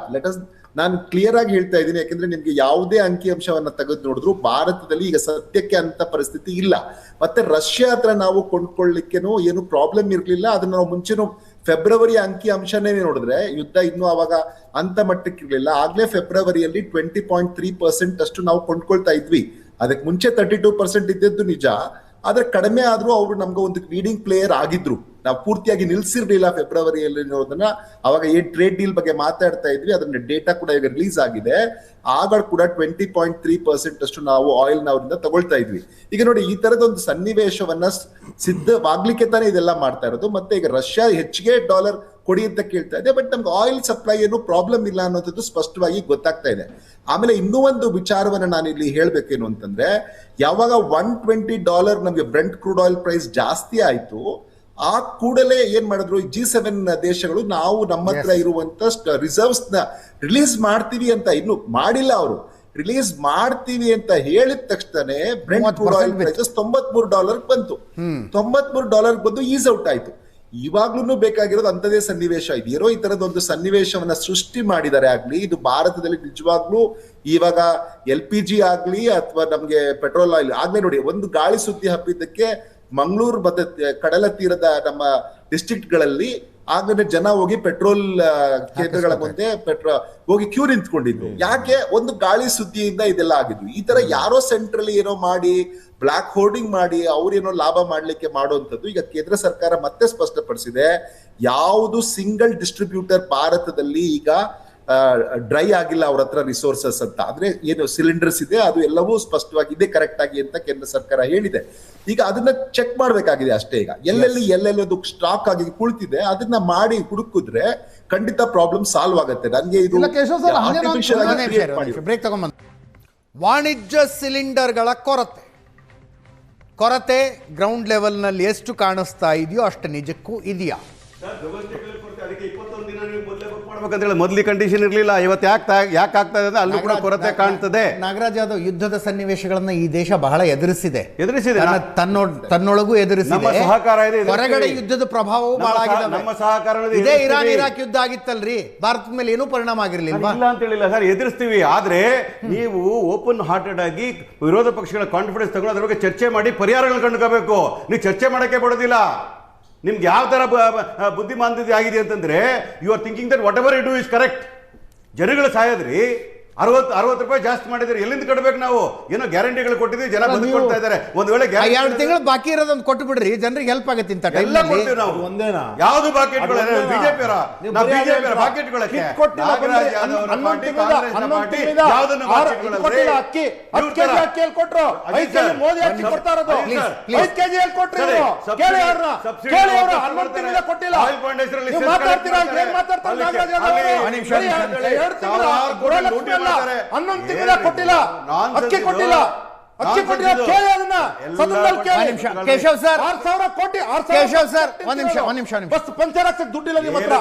ನಾನು ಕ್ಲಿಯರ್ ಆಗಿ ಹೇಳ್ತಾ ಇದ್ದೀನಿ, ಯಾಕಂದ್ರೆ ನಿಮ್ಗೆ ಯಾವುದೇ ಅಂಕಿಅಂಶವನ್ನ ತೆಗೆದು ನೋಡಿದ್ರು ಭಾರತದಲ್ಲಿ ಈಗ ಸದ್ಯಕ್ಕೆ ಅಂತ ಪರಿಸ್ಥಿತಿ ಇಲ್ಲ. ಮತ್ತೆ ರಷ್ಯಾ ಹತ್ರ ನಾವು ಕೊಂಡ್ಕೊಳ್ಳಿಕ್ಕೇನು ಏನು ಪ್ರಾಬ್ಲಮ್ ಇರ್ಲಿಲ್ಲ. ಅದನ್ನ ನಾವು ಮುಂಚೆನೂ ಫೆಬ್ರವರಿ ಅಂಕಿಅಂಶನೇ ನೋಡಿದ್ರೆ ಯುದ್ಧ ಇನ್ನೂ ಅವಾಗ ಅಂತ ಮಟ್ಟಕ್ಕೆ ಇರ್ಲಿಲ್ಲ. ಆಗ್ಲೇ ಫೆಬ್ರವರಿಯಲ್ಲಿ 20.3% ಅಷ್ಟು ನಾವು ಕೊಂಡ್ಕೊಳ್ತಾ ಇದ್ವಿ. ಅದಕ್ಕೆ ಮುಂಚೆ 32% ಇದ್ದದ್ದು ನಿಜ, ಆದ್ರೆ ಕಡಿಮೆ ಆದ್ರೂ ಅವರು ನಮ್ಗೆ ಒಂದು ಲೀಡಿಂಗ್ ಪ್ಲೇಯರ್ ಆಗಿದ್ರು. ನಾವು ಪೂರ್ತಿಯಾಗಿ ನಿಲ್ಸಿರ್ಲಿಲ್ಲ ಫೆಬ್ರವರಿಯಲ್ಲಿ ಅನ್ನೋದನ್ನ. ಅವಾಗ ಏನ್ ಟ್ರೇಡ್ ಡೀಲ್ ಬಗ್ಗೆ ಮಾತಾಡ್ತಾ ಇದ್ವಿ, ಅದನ್ನ ಡೇಟಾ ಕೂಡ ಈಗ ರಿಲೀಸ್ ಆಗಿದೆ. ಆಗ ಕೂಡ 20.3% ಅಷ್ಟು ನಾವು ಆಯಿಲ್ ಅವರಿಂದ ತಗೊಳ್ತಾ ಇದ್ವಿ. ಈಗ ನೋಡಿ, ಈ ತರದೊಂದು ಸನ್ನಿವೇಶವನ್ನ ಸಿದ್ಧವಾಗ್ಲಿಕ್ಕೆ ತಾನೇ ಇದೆಲ್ಲ ಮಾಡ್ತಾ ಇರೋದು. ಮತ್ತೆ ಈಗ ರಷ್ಯಾ ಹೆಚ್ಚಿಗೆ ಡಾಲರ್ ಕೊಡಿ ಅಂತ ಕೇಳ್ತಾ ಇದೆ, ಬಟ್ ನಮ್ಗೆ ಆಯಿಲ್ ಸಪ್ಲೈ ಏನು ಪ್ರಾಬ್ಲಮ್ ಇಲ್ಲ ಅನ್ನೋದು ಸ್ಪಷ್ಟವಾಗಿ ಗೊತ್ತಾಗ್ತಾ ಇದೆ. ಆಮೇಲೆ ಇನ್ನೂ ಒಂದು ವಿಚಾರವನ್ನ ನಾನು ಇಲ್ಲಿ ಹೇಳ್ಬೇಕೇನು ಅಂತಂದ್ರೆ, ಯಾವಾಗ $120 ನಮ್ಗೆ ಬ್ರೆಂಟ್ ಕ್ರೂಡ್ ಆಯಿಲ್ ಪ್ರೈಸ್ ಜಾಸ್ತಿ ಆಯ್ತು, ಆ ಕೂಡಲೇ ಏನ್ ಮಾಡಿದ್ರು G7 ದೇಶಗಳು, ನಾವು ನಮ್ಮ ಹತ್ರ ಇರುವಂತ ರಿಸರ್ವ್ಸ್ ನ ರಿಲೀಸ್ ಮಾಡ್ತೀವಿ ಅಂತ, ಇನ್ನು ಮಾಡಿಲ್ಲ ಅವರು, ರಿಲೀಸ್ ಮಾಡ್ತೀವಿ ಅಂತ ಹೇಳಿದ ತಕ್ಷಣ ಬ್ರೆಂಟ್ ಕ್ರೂಡ್ ಆಯಿಲ್ ಪ್ರೈಸಸ್ $93 ಬಂತು. $93 ಬಂದು ಈಸ್ ಔಟ್ ಆಯ್ತು. ಇವಾಗ್ಲೂ ಬೇಕಾಗಿರೋದು ಅಂತದೇ ಸನ್ನಿವೇಶ ಇದೆಯೋ, ಈ ತರದೊಂದು ಸನ್ನಿವೇಶವನ್ನ ಸೃಷ್ಟಿ ಮಾಡಿದ್ದಾರೆ ಆಗ್ಲಿ. ಇದು ಭಾರತದಲ್ಲಿ ನಿಜವಾಗ್ಲೂ ಇವಾಗ LPG ಆಗ್ಲಿ ಅಥವಾ ನಮ್ಗೆ ಪೆಟ್ರೋಲ್ ಆಯಿಲ್ ಆಗ್ಲೇ ನೋಡಿ, ಒಂದು ಗಾಳಿ ಸುದ್ದಿ ಹಬ್ಬಿದ್ದಕ್ಕೆ ಮಂಗಳೂರು ಮತ್ತೆ ಕಡಲ ತೀರದ ನಮ್ಮ ಡಿಸ್ಟ್ರಿಕ್ಟ್ ಗಳಲ್ಲಿ ಆಗಲೇ ಜನ ಹೋಗಿ ಪೆಟ್ರೋಲ್ ಕೇಂದ್ರಗಳ ಮುಂದೆ ಹೋಗಿ ಕ್ಯೂ ನಿಂತ್ಕೊಂಡಿದ್ರು. ಯಾಕೆ? ಒಂದು ಗಾಳಿ ಸುದ್ದಿಯಿಂದ ಇದೆಲ್ಲ ಆಗಿದ್ವು. ಈ ತರ ಯಾರೋ ಸೆಂಟ್ರಲಿ ಏನೋ ಮಾಡಿ ಬ್ಲಾಕ್ ಹೋರ್ಡಿಂಗ್ ಮಾಡಿ ಅವ್ರೇನೋ ಲಾಭ ಮಾಡ್ಲಿಕ್ಕೆ ಮಾಡುವಂಥದ್ದು ಈಗ ಕೇಂದ್ರ ಸರ್ಕಾರ ಮತ್ತೆ ಸ್ಪಷ್ಟಪಡಿಸಿದೆ. ಯಾವುದು ಸಿಂಗಲ್ ಡಿಸ್ಟ್ರಿಬ್ಯೂಟರ್ ಭಾರತದಲ್ಲಿ ಈಗ ಡ್ರೈ ಆಗಿಲ್ಲ ಅವ್ರ ಹತ್ರ ರಿಸೋರ್ಸಸ್ ಅಂತ. ಆದ್ರೆ ಏನು ಸಿಲಿಂಡರ್ಸ್ ಇದೆ ಅದು ಎಲ್ಲವೂ ಸ್ಪಷ್ಟವಾಗಿ ಇದೆ ಕರೆಕ್ಟ್ ಆಗಿ ಅಂತ ಕೇಂದ್ರ ಸರ್ಕಾರ ಹೇಳಿದೆ. ಈಗ ಅದನ್ನ ಚೆಕ್ ಮಾಡ್ಬೇಕಾಗಿದೆ ಅಷ್ಟೇ. ಈಗ ಎಲ್ಲೆಲ್ಲಿ ಅದು ಸ್ಟಾಕ್ ಆಗಿ ಕುಳಿತಿದೆ ಅದನ್ನ ಮಾಡಿ ಹುಡುಕಿದ್ರೆ ಖಂಡಿತ ಪ್ರಾಬ್ಲಮ್ ಸಾಲ್ವ್ ಆಗುತ್ತೆ. ನನಗೆ ಇದು ಬ್ರೇಕ್ ತಗೊಂಡ್ಬಂದು ವಾಣಿಜ್ಯ ಸಿಲಿಂಡರ್ಗಳ ಕೊರತೆ ಗ್ರೌಂಡ್ ಲೆವೆಲ್ನಲ್ಲಿ ಎಷ್ಟು ಕಾಣಿಸ್ತಾ ಇದೆಯೋ ಅಷ್ಟು ನಿಜಕ್ಕೂ ಇದೆಯಾ? ಮೊದಲು ಕಂಡೀಷನ್ ಇರಲಿಲ್ಲ, ಇವತ್ತು ಯಾಕೆ ಆಗ್ತಾ ಇದೆ ಅಲ್ಲೂ ಕೂಡ ಕೊರತೆ ಕಾಣ್ತದೆ. ನಾಗರಾಜ್ ಯಾದವ್, ಯುದ್ಧದ ಸನ್ನಿವೇಶಗಳನ್ನ ಈ ದೇಶ ಬಹಳ ಎದುರಿಸಿದೆ, ತನ್ನೊಳಗೂ ಎದುರಿಸಿದೆ. ಸಹಕಾರ ಇದೆ, ಹೊರಗಡೆ ಯುದ್ಧದ ಪ್ರಭಾವವು ಬಹಳ ಆಗಿದೆ. ನಮ್ಮ ಸಹಕಾರ ಇದೇ ಇರಾನ್ ಇರಾಕ್ ಯುದ್ಧ ಆಗಿತ್ತಲ್ರಿ, ಭಾರತದ ಮೇಲೆ ಏನೂ ಪರಿಣಾಮ ಆಗಿರ್ಲಿಲ್ವಾ? ಇಲ್ಲ ಅಂತ ಹೇಳಿಲ್ಲ ಸರ್, ಎದುರಿಸ್ತೀವಿ. ಆದ್ರೆ ನೀವು ಓಪನ್ ಹಾರ್ಟೆಡ್ ಆಗಿ ವಿರೋಧ ಪಕ್ಷಗಳ ಕಾನ್ಫಿಡೆನ್ಸ್ ತಗೊಂಡು ಅದ್ರ ಬಗ್ಗೆ ಚರ್ಚೆ ಮಾಡಿ ಪರಿಹಾರಗಳು ಕಂಡುಕೋಬೇಕು. ನೀವು ಚರ್ಚೆ ಮಾಡಕ್ಕೆ ಬಿಡೋದಿಲ್ಲ. ನಿಮ್ಗೆ ಯಾವ ತರ ಬುದ್ಧಿಮಾಂದ್ಯತೆ ಆಗಿದೆ ಅಂತಂದ್ರೆ you are thinking that whatever you do is correct. ಜನಗಳು ಸಾಯೋದ್ರಿ 60 ರೂಪಾಯಿ ಜಾಸ್ತಿ ಮಾಡಿದ್ರೆ ಎಲ್ಲಿಂದ ಕಟ್ಟಬೇಕು ನಾವು? ಏನೋ ಗ್ಯಾರಂಟಿಗಳು ಕೊಟ್ಟಿದ್ವಿ, ಜನ ಬದುಕೊಳ್ತಾ ಇದ್ದಾರೆ. ಒಂದ್ ವೇಳೆ 2 ತಿಂಗಳು ಬಾಕಿ ಇರೋದೊಂದು ಕೊಟ್ಟು ಬಿಡ್ರಿ, ಜನರಿಗೆ ಹೆಲ್ಪ್ ಆಗುತ್ತೆ. ಇಂತ ಎಲ್ಲ ಕೊಡ್ತೀವಿ ನಾವು. ಒಂದೇನಾ ಯಾವ್ದು ಬಾಕೆಟ್ಗಳು ಬಿಜೆಪಿ ಬಾಕೆಟ್ಗಳಕ್ಕೆ ಕೇಶವ್ ಸರ್ ಒಂದ್ ನಿಮಿಷ ಬಸ್ ಪಂಚರ್ ಆಗ್ತದೆ ದುಡ್ಡಿಲ್ಲ ನಿಮ್ಮ ಹತ್ರ.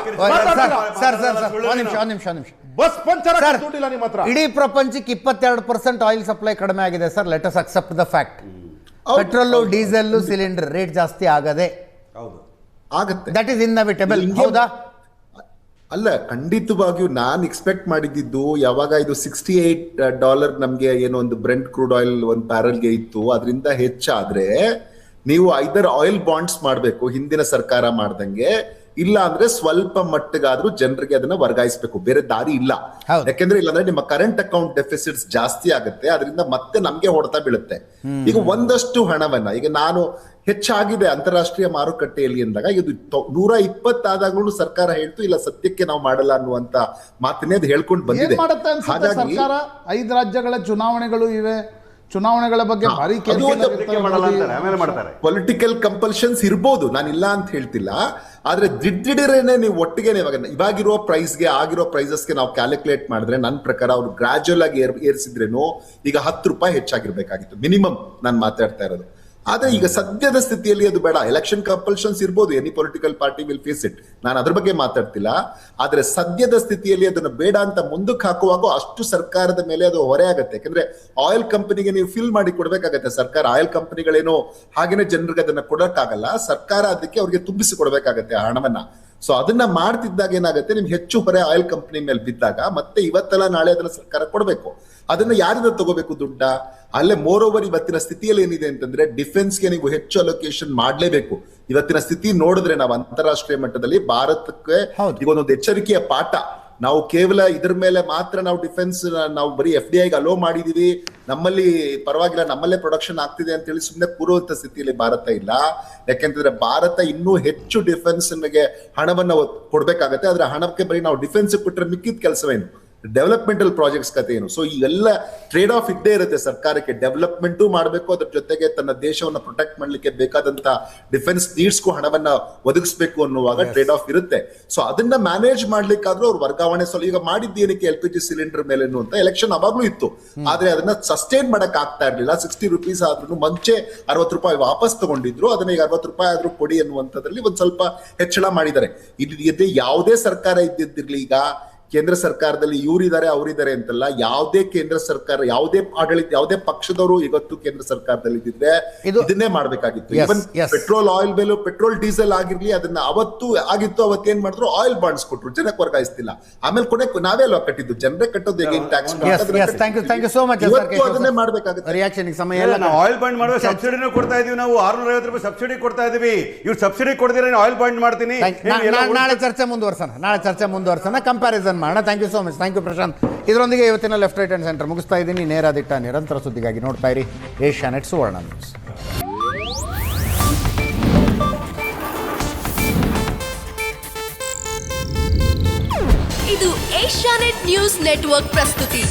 ಬಸ್ ಪಂಚರ್ ಆಗ್ತದೆ ದುಡ್ಡಿಲ್ಲ ನಿಮ್ಮ ಹತ್ರ. ಇಡೀ ಪ್ರಪಂಚಕ್ಕೆ 22% ಆಯಿಲ್ ಸಪ್ಲೈ ಕಡಿಮೆ ಆಗಿದೆ sir. Let us accept the fact. Petrol, diesel, cylinder rate ಜಾಸ್ತಿ ಆಗದೆ ಆಗುತ್ತೆ. That is inevitable. ಹೌದಾ? ಅಲ್ಲ, ಖಂಡಿತವಾಗಿಯೂ ನಾನು ಎಕ್ಸ್ಪೆಕ್ಟ್ ಮಾಡಿದ್ದು ಯಾವಾಗ ಇದು $68 ನಮ್ಗೆ ಏನೋ ಒಂದು ಬ್ರೆಂಟ್ ಕ್ರೂಡ್ ಆಯಿಲ್ ಒಂದು ಬ್ಯಾರಲ್ಗೆ ಇತ್ತು, ಅದರಿಂದ ಹೆಚ್ಚಾದ್ರೆ ನೀವು ಐದರ್ ಆಯಿಲ್ ಬಾಂಡ್ಸ್ ಮಾಡಬೇಕು ಹಿಂದಿನ ಸರ್ಕಾರ ಮಾಡ್ದಂಗೆ, ಇಲ್ಲ ಅಂದ್ರೆ ಸ್ವಲ್ಪ ಮಟ್ಟಿಗಾದ್ರೂ ಜನರಿಗೆ ಅದನ್ನ ವರ್ಗಾಯಿಸಬೇಕು. ಬೇರೆ ದಾರಿ ಇಲ್ಲ. ಯಾಕೆಂದ್ರೆ ಇಲ್ಲಾಂದ್ರೆ ನಿಮ್ಮ ಕರೆಂಟ್ ಅಕೌಂಟ್ ಡೆಫಿಸಿಟ್ಸ್ ಜಾಸ್ತಿ ಆಗುತ್ತೆ, ಅದರಿಂದ ಮತ್ತೆ ನಮ್ಗೆ ಹೊಡೆತ ಬೀಳುತ್ತೆ. ಈಗ ಒಂದಷ್ಟು ಹಣವನ್ನ ಈಗ ನಾನು ಹೆಚ್ಚಾಗಿದೆ ಅಂತಾರಾಷ್ಟ್ರೀಯ ಮಾರುಕಟ್ಟೆಯಲ್ಲಿ ಅಂದಾಗ ಇದು 120 ಆದಾಗ್ಲೂ ಸರ್ಕಾರ ಹೇಳ್ತು ಇಲ್ಲ ಸದ್ಯಕ್ಕೆ ನಾವು ಮಾಡಲ್ಲ ಅನ್ನುವಂತ ಮಾತನ್ನೇ ಅದು ಹೇಳ್ಕೊಂಡು ಬಂದಿದೆ. ಹಾಗಾಗಿ 5 ರಾಜ್ಯಗಳ ಚುನಾವಣೆಗಳು ಇವೆ, ಚುನಾವಣೆಗಳ ಬಗ್ಗೆ ಭಾರಿ ಪೊಲಿಟಿಕಲ್ ಕಂಪಲ್ಷನ್ಸ್ ಇರ್ಬೋದು, ನಾನು ಇಲ್ಲ ಅಂತ ಹೇಳ್ತಿಲ್ಲ. ಆದ್ರೆ ದಿಢೀರೇನೆ ನೀವು ಒಟ್ಟಿಗೆ ಇವಾಗಿರೋ ಪ್ರೈಸ್ಗೆ ಆಗಿರೋ ಪ್ರೈಸಸ್ಗೆ ನಾವು ಕ್ಯಾಲ್ಕುಲೇಟ್ ಮಾಡಿದ್ರೆ ನನ್ನ ಪ್ರಕಾರ ಅವ್ರು ಗ್ರಾಜುಯಲ್ ಆಗಿ ಏರಿಸಿದ್ರೇನು ಈಗ 10 ರೂಪಾಯಿ ಹೆಚ್ಚಾಗಿರ್ಬೇಕಾಗಿತ್ತು ಮಿನಿಮಮ್. ನಾನು ಮಾತಾಡ್ತಾ ಇರೋದು. ಆದ್ರೆ ಈಗ ಸದ್ಯದ ಸ್ಥಿತಿಯಲ್ಲಿ ಅದು ಬೇಡ. ಎಲೆಕ್ಷನ್ ಕಂಪಲ್ಷನ್ಸ್ ಇರ್ಬೋದು, any political party will face it, ನಾನು ಅದ್ರ ಬಗ್ಗೆ ಮಾತಾಡ್ತಿಲ್ಲ. ಆದ್ರೆ ಸದ್ಯದ ಸ್ಥಿತಿಯಲ್ಲಿ ಅದನ್ನು ಬೇಡ ಅಂತ ಮುಂದಕ್ಕೆ ಹಾಕುವಾಗ ಅಷ್ಟು ಸರ್ಕಾರದ ಮೇಲೆ ಅದು ಹೊರೆ ಆಗುತ್ತೆ. ಯಾಕಂದ್ರೆ ಆಯಿಲ್ ಕಂಪನಿಗೆ ನೀವು ಫಿಲ್ ಮಾಡಿ ಕೊಡ್ಬೇಕಾಗತ್ತೆ ಸರ್ಕಾರ. ಆಯಿಲ್ ಕಂಪನಿಗಳೇನೋ ಹಾಗೇನೆ ಜನರಿಗೆ ಅದನ್ನ ಕೊಡಕ್ಕಾಗಲ್ಲ, ಸರ್ಕಾರ ಅದಕ್ಕೆ ಅವ್ರಿಗೆ ತುಂಬಿಸಿ ಕೊಡ್ಬೇಕಾಗತ್ತೆ ಆ ಹಣವನ್ನ. ಸೊ ಅದನ್ನ ಮಾಡ್ತಿದ್ದಾಗ ಏನಾಗುತ್ತೆ, ನಿಮ್ಗೆ ಹೆಚ್ಚು ಹೊರೆ ಆಯಿಲ್ ಕಂಪನಿ ಮೇಲೆ ಬಿದ್ದಾಗ ಮತ್ತೆ ಇವತ್ತೆಲ್ಲ ನಾಳೆ ಅದನ್ನ ಸರ್ಕಾರ ಕೊಡಬೇಕು. ಅದನ್ನ ಯಾರಿಂದ ತಗೋಬೇಕು ದುಡ್ಡ? ಅಲ್ಲೇ ಮೋರ್ ಓವರ್ ಇವತ್ತಿನ ಸ್ಥಿತಿಯಲ್ಲಿ ಏನಿದೆ ಅಂತಂದ್ರೆ ಡಿಫೆನ್ಸ್ಗೆ ನೀವು ಹೆಚ್ಚು ಅಲೋಕೇಶನ್ ಮಾಡ್ಲೇಬೇಕು. ಇವತ್ತಿನ ಸ್ಥಿತಿ ನೋಡಿದ್ರೆ ನಾವು ಅಂತಾರಾಷ್ಟ್ರೀಯ ಮಟ್ಟದಲ್ಲಿ ಭಾರತಕ್ಕೆ ಈಗ ಒಂದೊಂದು ಎಚ್ಚರಿಕೆಯ ಪಾಠ. ನಾವು ಕೇವಲ ಇದ್ರ ಮೇಲೆ ಮಾತ್ರ ನಾವು ಡಿಫೆನ್ಸ್ ನಾವು ಬರೀ FDIಗೆ ಅಲೋ ಮಾಡಿದೀವಿ, ನಮ್ಮಲ್ಲಿ ಪರವಾಗಿಲ್ಲ, ನಮ್ಮಲ್ಲೇ ಪ್ರೊಡಕ್ಷನ್ ಆಗ್ತಿದೆ ಅಂತ ಹೇಳಿ ಸುಮ್ಮನೆ ಕೂರುವಂತ ಸ್ಥಿತಿಯಲ್ಲಿ ಭಾರತ ಇಲ್ಲ. ಯಾಕೆಂತಂದ್ರೆ ಭಾರತ ಇನ್ನೂ ಹೆಚ್ಚು ಡಿಫೆನ್ಸ್ ಗೆ ಹಣವನ್ನ ಕೊಡ್ಬೇಕಾಗತ್ತೆ. ಆದ್ರೆ ಹಣಕ್ಕೆ ಬರೀ ನಾವು ಡಿಫೆನ್ಸ್ ಕೊಟ್ಟರೆ ಮಿಕ್ಕಿದ ಕೆಲಸವೇನು? ಡೆವಲಪ್ಮೆಂಟಲ್ ಪ್ರಾಜೆಕ್ಟ್ಸ್ ಕತೆ ಏನು? ಸೊ ಈ ಎಲ್ಲ ಟ್ರೇಡ್ ಆಫ್ ಇದ್ದೇ ಇರುತ್ತೆ ಸರ್ಕಾರಕ್ಕೆ. ಡೆವಲಪ್ಮೆಂಟು ಮಾಡಬೇಕು, ಅದ್ರ ಜೊತೆಗೆ ತನ್ನ ದೇಶವನ್ನ ಪ್ರೊಟೆಕ್ಟ್ ಮಾಡ್ಲಿಕ್ಕೆ ಬೇಕಾದಂತ ಡಿಫೆನ್ಸ್ ನೀಡ್ಸ್ಗೂ ಹಣವನ್ನ ಒದಗಿಸ್ಬೇಕು ಅನ್ನುವಾಗ ಟ್ರೇಡ್ ಆಫ್ ಇರುತ್ತೆ. ಸೊ ಅದನ್ನ ಮ್ಯಾನೇಜ್ ಮಾಡ್ಲಿಕ್ಕಾದ್ರೂ ಅವ್ರು ವರ್ಗಾವಣೆ ಈಗ ಮಾಡಿದ್ದೇನಕ್ಕೆ LPG ಸಿಲಿಂಡರ್ ಮೇಲೆ ಅಂತ ಎಲೆಕ್ಷನ್ ಅವಾಗ್ಲೂ ಇತ್ತು. ಆದ್ರೆ ಅದನ್ನ ಸಸ್ಟೈನ್ ಮಾಡಕ್ ಆಗ್ತಾ ಇರ್ಲಿಲ್ಲ. 60 ರೂಪೀಸ್ ಆದ್ರೂ ಮುಂಚೆ 60 ರೂಪಾಯಿ ವಾಪಸ್ ತಗೊಂಡಿದ್ರು, ಅದನ್ನ ಈಗ 60 ರೂಪಾಯಿ ಆದ್ರೂ ಕೊಡಿ ಅನ್ನುವಂಥದ್ರಲ್ಲಿ ಒಂದ್ ಸ್ವಲ್ಪ ಹೆಚ್ಚಳ ಮಾಡಿದ್ದಾರೆ. ಇದು ಯಾವುದೇ ಸರ್ಕಾರ ಇದ್ದಿದ್ದಿರ್ಲಿ, ಈಗ ಕೇಂದ್ರ ಸರ್ಕಾರದಲ್ಲಿ ಇವರಿದ್ದಾರೆ ಅವರಿದ್ದಾರೆ ಅಂತಲ್ಲ, ಯಾವುದೇ ಕೇಂದ್ರ ಸರ್ಕಾರ, ಯಾವುದೇ ಆಡಳಿತ, ಯಾವುದೇ ಪಕ್ಷದವರು ಇವತ್ತು ಕೇಂದ್ರ ಸರ್ಕಾರದಲ್ಲಿ ಇದ್ದಿದ್ರೆ ಇದನ್ನೇ ಮಾಡ್ಬೇಕಾಗಿತ್ತು. ಇವನ್ ಪೆಟ್ರೋಲ್ ಆಯಿಲ್ ಬೆಲೆ, ಪೆಟ್ರೋಲ್ ಡೀಸೆಲ್ ಆಗಿರ್ಲಿ, ಅದನ್ನ ಅವತ್ತು ಆಗಿತ್ತು. ಅವತ್ತೇನ್ ಮಾಡಿದ್ರು, ಆಯಿಲ್ ಬಾಂಡ್ಸ್ ಕೊಟ್ರು, ಜನಕ್ಕೆ ವರ್ಗಾಯಿಸ್ತಿಲ್ಲ. ಆಮೇಲೆ ಕೊನೆ ನಾವೇ ಲಾ ಕಟ್ಟಿದ್ದು, ಜನರೇ ಕಟ್ಟೋದು ಹೇಗೆ ಟ್ಯಾಕ್ಸ್. ಅದನ್ನೇ ಮಾಡ್ಬೇಕಾಗುತ್ತೆ. ರಿಯಾಕ್ಷನ್ ಸಮಯ ಇಲ್ಲ. ನಾವು ಆಯಿಲ್ ಬಾಂಡ್ ಮಾಡುವ ಸಬ್ಸಿಡಿನೂ ಕೊಡ್ತಾ ಇದೀವಿ, ನಾವು 650 ರೂಪಾಯಿ ಸಬ್ಸಿಡಿ ಕೊಡ್ತಾ ಇದೀವಿ. ಇವ್ರು ಸಬ್ಸಿಡಿ ಕೊಡ್ದಿರ ಆಯಿಲ್ ಬಾಂಡ್ ಮಾಡ್ತೀನಿ. ನಾಳೆ ಚರ್ಚೆ ಮುಂದುವರ್ಸೋಣ, ಕಂಪ್ಯಾರಿಸನ್ ಮಾಡೋಣ. Thank you so much. Thank you Prashanth. ಇದರೊಂದಿಗೆ ಇವತ್ತಿನ ಲೆಫ್ಟ್ ರೈಟ್ ಅಂಡ್ ಸೆಂಟರ್ ಮುಗಿಸ್ತಾ ಇದ್ದೀನಿ. ನೇರ ದಿಟ್ಟ ನಿರಂತರ ಸುದ್ದಿಗಾಗಿ ನೋಡ್ತಾ ಇರಿ ಏಷ್ಯಾನೆಟ್ ಸುವರ್ಣ ನ್ಯೂಸ್. ಇದು ಏಷ್ಯಾನೆಟ್ ನ್ಯೂಸ್ ನೆಟ್ವರ್ಕ್ ಪ್ರಸ್ತುತಿ.